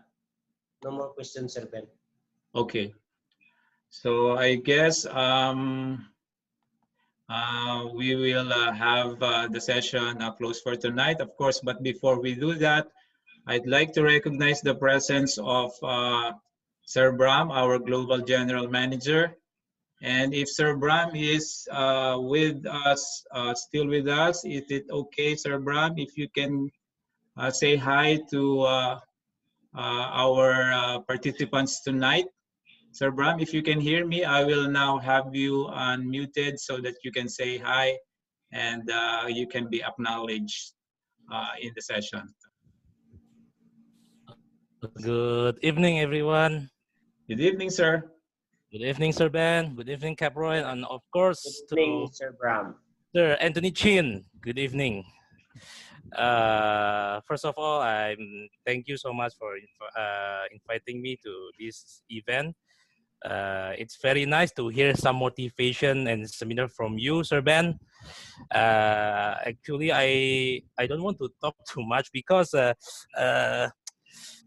no more questions, Sir Ben. Okay, so I guess we will have the session closed for tonight, of course. But before we do that, I'd like to recognize the presence of Sir Bram, our Global General Manager. And if Sir Bram is with us, still with us, is it okay, Sir Bram, if you can say hi to our participants tonight? Sir Bram, if you can hear me, I will now have you unmuted so that you can say hi and you can be acknowledged in the session. Good evening, everyone. Good evening, sir. Good evening, Sir Ben. Good evening, Caproy, and of course Good evening, Sir Bram. Sir Anthony Chin. Good evening. First of all, thank you so much for inviting me to this event. It's very nice to hear some motivation and seminar from you, Sir Ben. Actually, I don't want to talk too much because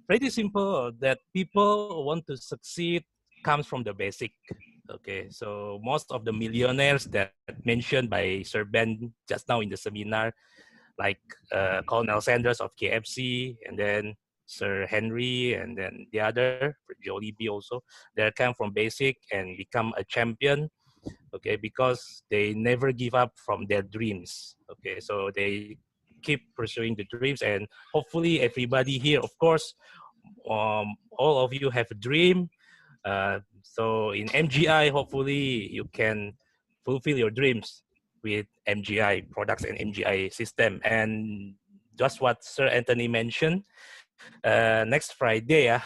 pretty simple that people want to succeed comes from the basic. Okay, so most of the millionaires that mentioned by Sir Ben just now in the seminar, like Colonel Sanders of KFC, and then Sir Henry, and then the other, Jollibee also, they come from basic and become a champion, okay, because they never give up from their dreams, okay, so they keep pursuing the dreams, and hopefully everybody here, of course, all of you have a dream. So in MGI, hopefully you can fulfill your dreams with MGI products and MGI system. And just what Sir Anthony mentioned, next Friday,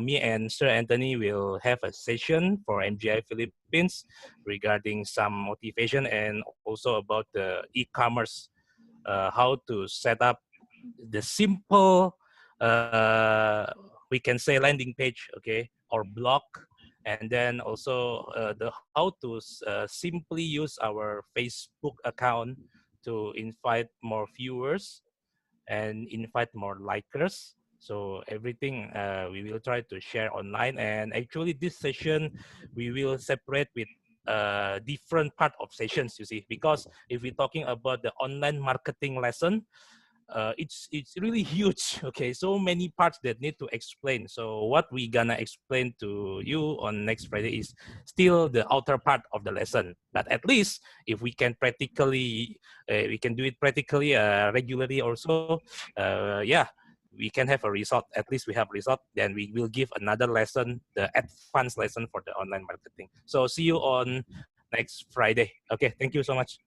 me and Sir Anthony will have a session for MGI Philippines regarding some motivation and also about the e-commerce, how to set up the simple, we can say landing page, okay, or blog, and then also the how to simply use our Facebook account to invite more viewers and invite more likers. So everything we will try to share online. And actually this session we will separate with different part of sessions, you see, because if we're talking about the online marketing lesson, it's really huge. Okay, so many parts that need to explain. So what we gonna explain to you on next Friday is still the outer part of the lesson. But at least if we can practically, we can do it practically regularly also. Yeah, we can have a result. At least we have result. Then we will give another lesson, the advanced lesson for the online marketing. So see you on next Friday. Okay, thank you so much.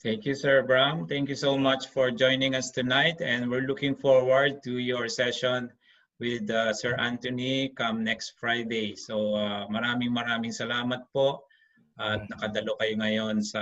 Thank you, Sir Bram. Thank you so much for joining us tonight, and we're looking forward to your session with Sir Anthony come next Friday. So maraming salamat po at nakadalo kayo ngayon sa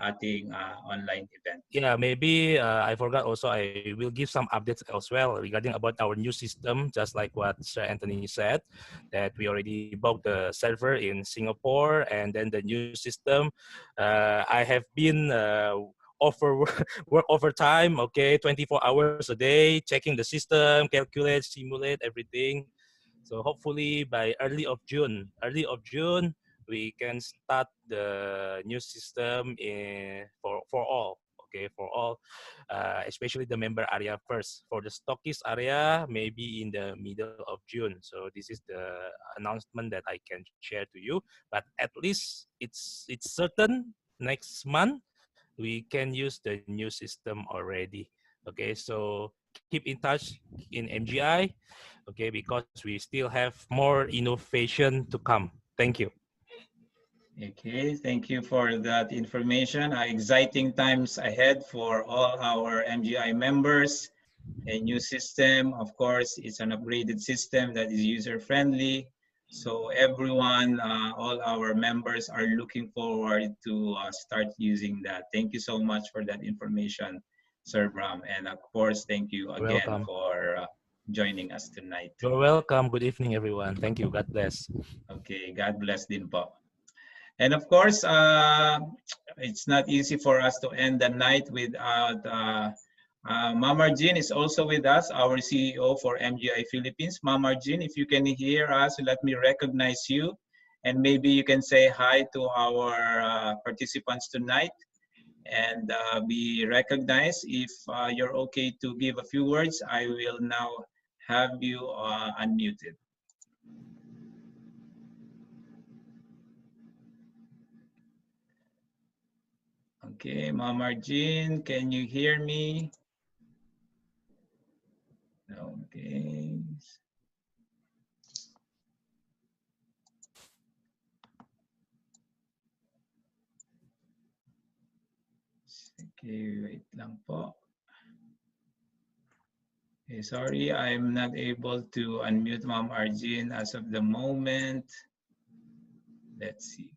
ating online event. Yeah, maybe I forgot also, I will give some updates as well regarding about our new system, just like what Sir Anthony said, that we already bought the server in Singapore, and then the new system. I have been work overtime, okay, 24 hours a day, checking the system, calculate, simulate everything. So hopefully by early of June, we can start the new system for all. Okay, for all, especially the member area first. For the stockist area, maybe in the middle of June. So this is the announcement that I can share to you. But at least it's certain next month we can use the new system already. Okay, so keep in touch in MGI. Okay, because we still have more innovation to come. Thank you. Okay, thank you for that information. Exciting times ahead for all our MGI members. A new system, of course, it's an upgraded system that is user-friendly. So everyone, all our members are looking forward to start using that. Thank you so much for that information, Sir Bram. And of course, thank you again Welcome. for joining us tonight. You're welcome. Good evening, everyone. Thank you. God bless. Okay, God bless din po. And of course, it's not easy for us to end the night without Ma'am Arjin is also with us, our CEO for MGI Philippines. Ma'am Arjin, if you can hear us, let me recognize you. And maybe you can say hi to our participants tonight and be recognized. If you're okay to give a few words, I will now have you unmuted. Okay, Ma'am Arjin, can you hear me? Okay. Okay, wait lang po. Okay, sorry, I'm not able to unmute Ma'am Arjin as of the moment. Let's see.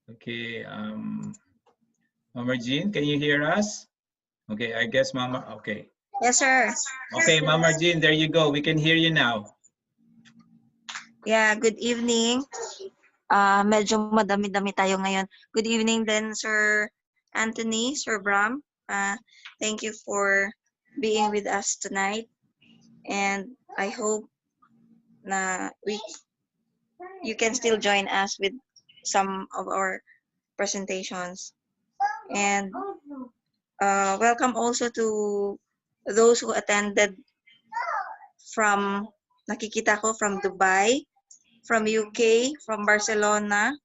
Okay, Ma'am Arjin, can you hear us? Okay, I guess Mama, okay. Yes, sir. Okay, Ma'am Margin, there you go. We can hear you now. Yeah, good evening. Medyo madami-dami tayo ngayon. Good evening then, Sir Anthony, Sir Bram. Thank you for being with us tonight. And I hope na you can still join us with some of our presentations. And welcome also to those who attended from, nakikita ko, from Dubai, from UK, from Barcelona,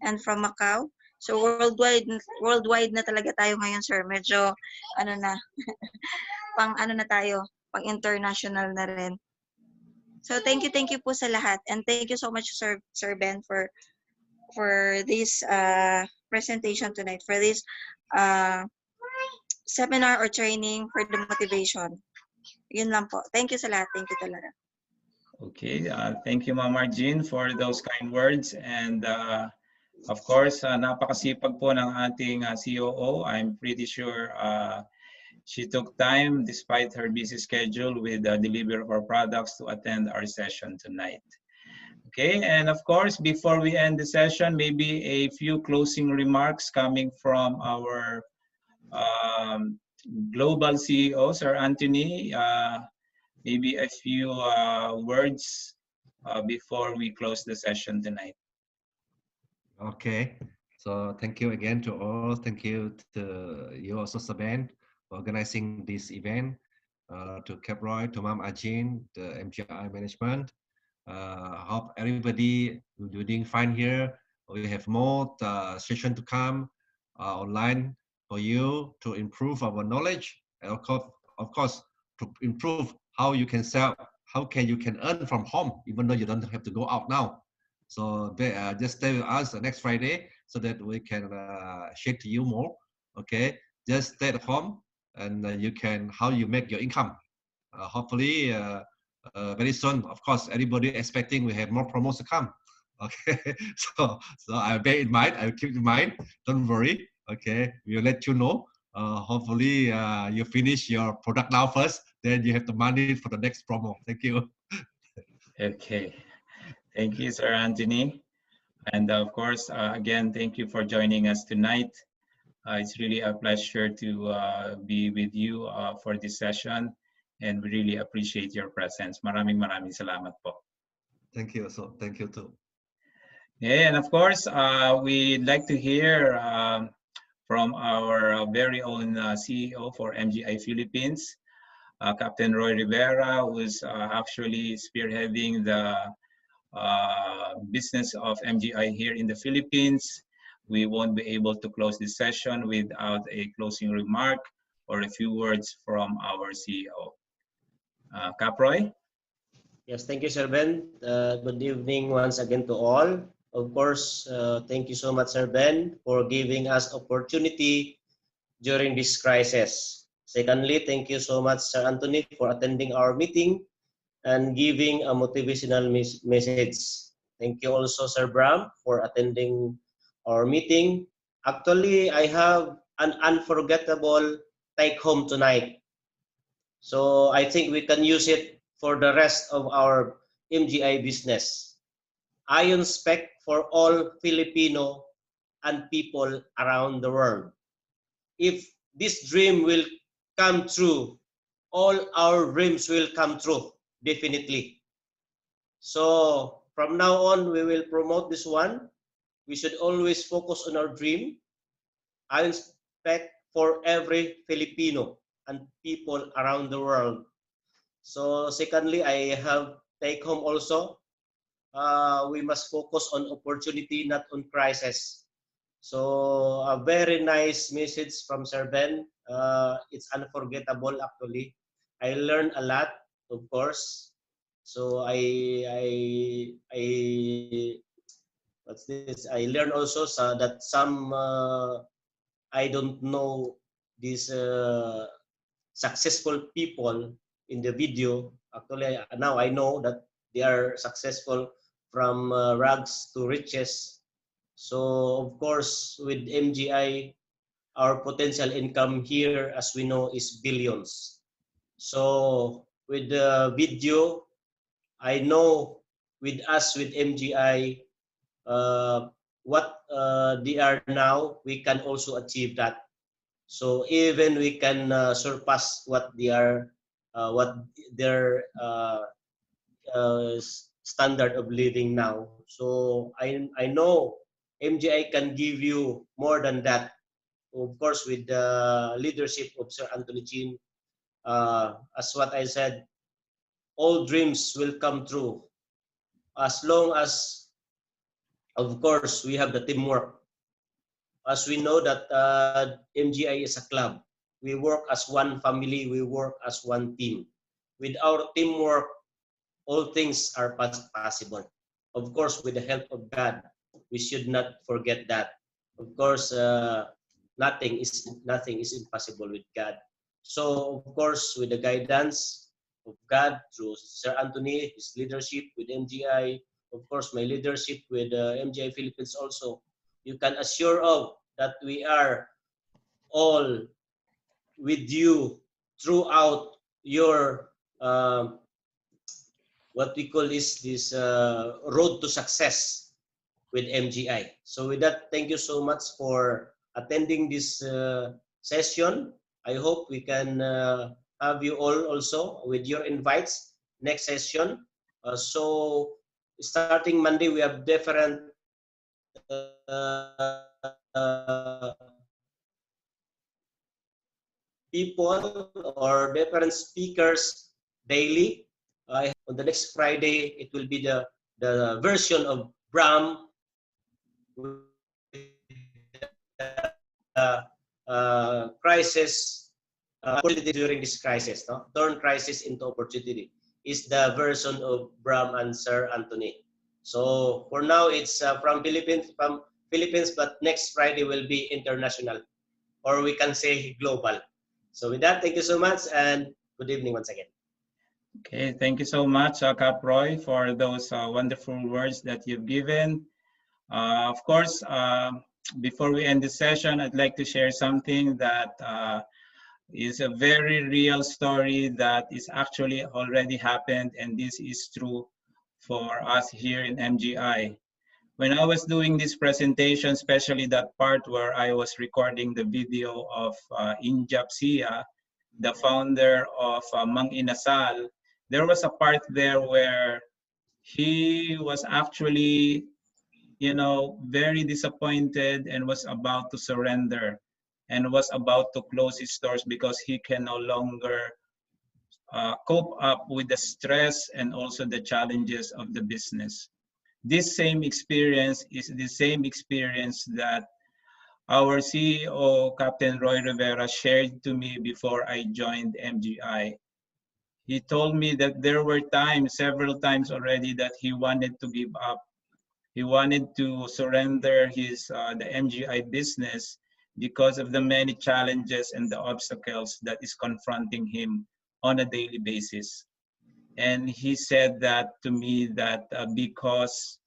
and from Macau. So worldwide na talaga tayo ngayon, sir. Medyo ano na, pang tayo, pang international na rin. So thank you po sa lahat, and thank you so much, Sir Ben, for this presentation tonight, for this seminar or training for the motivation. Yun lang po. Thank you sa lahat. Thank you talaga. Okay, thank you, Ma'am Margin, for those kind words. And of course, napakasipag po ng ating COO. I'm pretty sure she took time, despite her busy schedule with the delivery of our products, to attend our session tonight. Okay, and of course, before we end the session, maybe a few closing remarks coming from our global CEO, Sir Anthony. Maybe a few words before we close the session tonight. Okay, so thank you again to all. Thank you to you also, Saban, for organizing this event. To Caproy, to Ma'am Ajin, the MGI management. Hope everybody will be doing fine here. We have more session to come online for you to improve our knowledge, and of course, to improve how you can sell, you can earn from home, even though you don't have to go out now. So just stay with us next Friday so that we can share to you more. Okay, just stay at home and you can how you make your income. Hopefully very soon. Of course, everybody expecting we have more promos to come. Okay, so I bear in mind. I keep in mind. Don't worry. Okay, we'll let you know. Hopefully you finish your product now first, then you have the money for the next promo. Thank you. Okay, thank you, Sir Anthony. And of course, again, thank you for joining us tonight. It's really a pleasure to be with you for this session, and we really appreciate your presence. Maraming salamat po. Thank you. So thank you too. Yeah, and of course, we'd like to hear from our very own CEO for MGI Philippines, Captain Roy Rivera, who's actually spearheading the business of MGI here in the Philippines. We won't be able to close this session without a closing remark or a few words from our CEO. Caproy? Yes, thank you, Sir Ben. Good evening once again to all. Of course, thank you so much, Sir Ben, for giving us opportunity during this crisis. Secondly, thank you so much, Sir Anthony, for attending our meeting and giving a motivational message. Thank you also, Sir Bram, for attending our meeting. Actually, I have an unforgettable take home tonight. So I think we can use it for the rest of our MGI business. Ion spec for all Filipino and people around the world. If this dream will come true, all our dreams will come true, definitely. So from now on, we will promote this one. We should always focus on our dream. Ion spec for every Filipino and people around the world. So secondly, I have take home also. We must focus on opportunity, not on crisis. So a very nice message from Sir Ben. It's unforgettable actually. I learned a lot, of course. So what's this? I learned also that some I don't know these successful people in the video. Actually, now I know that they are successful from rags to riches. So of course, with MGI, our potential income here, as we know, is billions. So with the video, I know with us, with MGI, what they are now, we can also achieve that. So even we can surpass what they are, what their standard of living now. So I know MGI can give you more than that. Of course, with the leadership of Sir Anthony Chin, as what I said, all dreams will come true as long as, of course, we have the teamwork. As we know that MGI is a club. We work as one family, we work as one team. With our teamwork, all things are possible. Of course, with the help of God, we should not forget that. Of course, nothing is impossible with God. So, of course, with the guidance of God through Sir Anthony, his leadership with MGI, of course, my leadership with MGI Philippines also, you can assure of that we are all with you throughout your what we call is this road to success with MGI. So with that, thank you so much for attending this session. I hope we can have you all also with your invites next session. So starting Monday, we have different people or different speakers daily. On the next Friday, it will be the version of Bram with crisis, opportunity during this crisis. No? Turn crisis into opportunity is the version of Bram and Sir Anthony. So for now, it's from Philippines, but next Friday will be international, or we can say global. So with that, thank you so much and good evening once again. Okay, thank you so much, Kap Roy, for those wonderful words that you've given. Of course, before we end the session, I'd like to share something that is a very real story that is actually already happened, and this is true for us here in MGI. When I was doing this presentation, especially that part where I was recording the video of Injap Sia, the founder of Mang Inasal, there was a part there where he was actually, you know, very disappointed and was about to surrender and was about to close his stores because he can no longer cope up with the stress and also the challenges of the business. This same experience is the same experience that our CEO, Captain Roy Rivera, shared to me before I joined MGI. He told me that there were times, several times already, that he wanted to give up. He wanted to surrender his the MGI business because of the many challenges and the obstacles that is confronting him on a daily basis. And he said that to me that because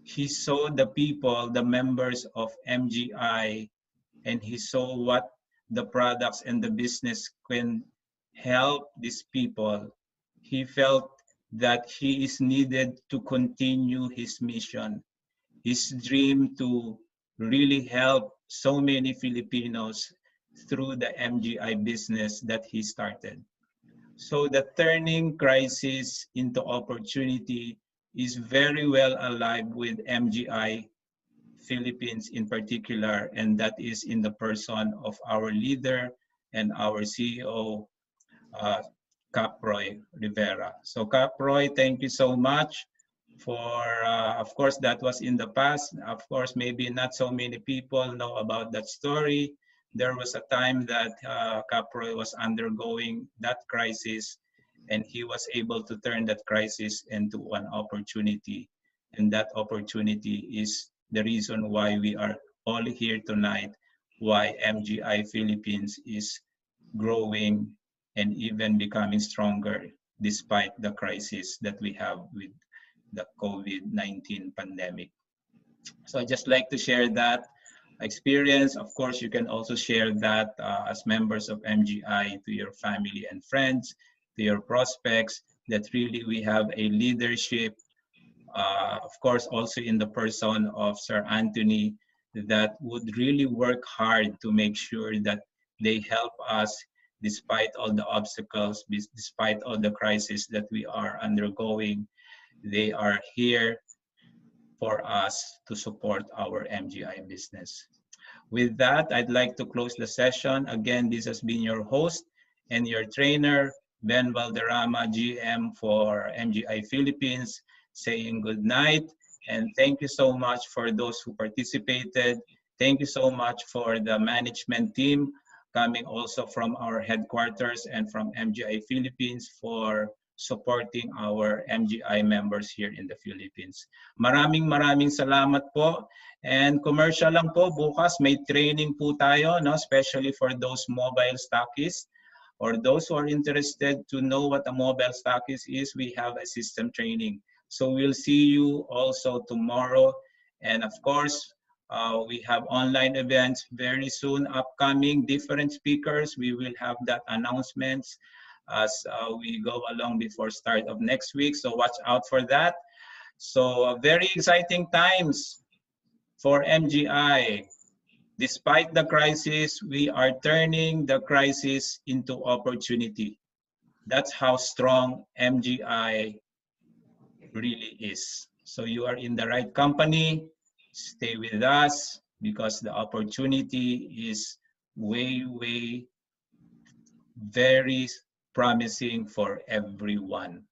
he saw the people, the members of MGI, and he saw what the products and the business can help these people, he felt that he is needed to continue his mission, his dream to really help so many Filipinos through the MGI business that he started. So the turning crisis into opportunity is very well alive with MGI Philippines in particular, and that is in the person of our leader and our CEO, Cap Roy Rivera. So Cap Roy, thank you so much for, of course, that was in the past. Of course, maybe not so many people know about that story. There was a time that Cap Roy was undergoing that crisis, and he was able to turn that crisis into an opportunity. And that opportunity is the reason why we are all here tonight, why MGI Philippines is growing and even becoming stronger despite the crisis that we have with the COVID-19 pandemic. So I just like to share that experience. Of course, you can also share that as members of MGI to your family and friends, to your prospects, that really we have a leadership, of course, also in the person of Sir Anthony, that would really work hard to make sure that they help us despite all the obstacles, despite all the crises that we are undergoing. They are here for us to support our MGI business. With that, I'd like to close the session. Again, this has been your host and your trainer, Ben Valderrama, GM for MGI Philippines, saying good night. And thank you so much for those who participated. Thank you so much for the management team coming also from our headquarters and from MGI Philippines for supporting our MGI members here in the Philippines. Maraming salamat po. And commercial lang po, bukas may training po tayo, no? Especially for those mobile stockists or those who are interested to know what a mobile stockist is, we have a system training. So we'll see you also tomorrow. And of course, we have online events very soon upcoming, different speakers. We will have that announcements as we go along before start of next week. So watch out for that. So very exciting times for MGI. Despite the crisis, we are turning the crisis into opportunity. That's how strong MGI really is. So you are in the right company. Stay with us because the opportunity is way very promising for everyone.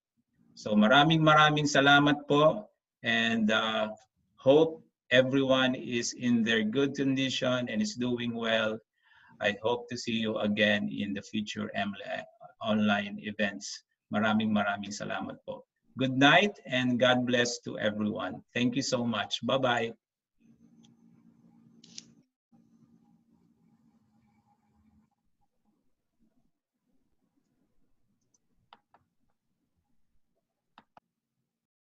So maraming salamat po, and hope everyone is in their good condition and is doing well. I hope to see you again in the future online events. Maraming salamat po. Good night and God bless to everyone. Thank you so much. Bye-bye.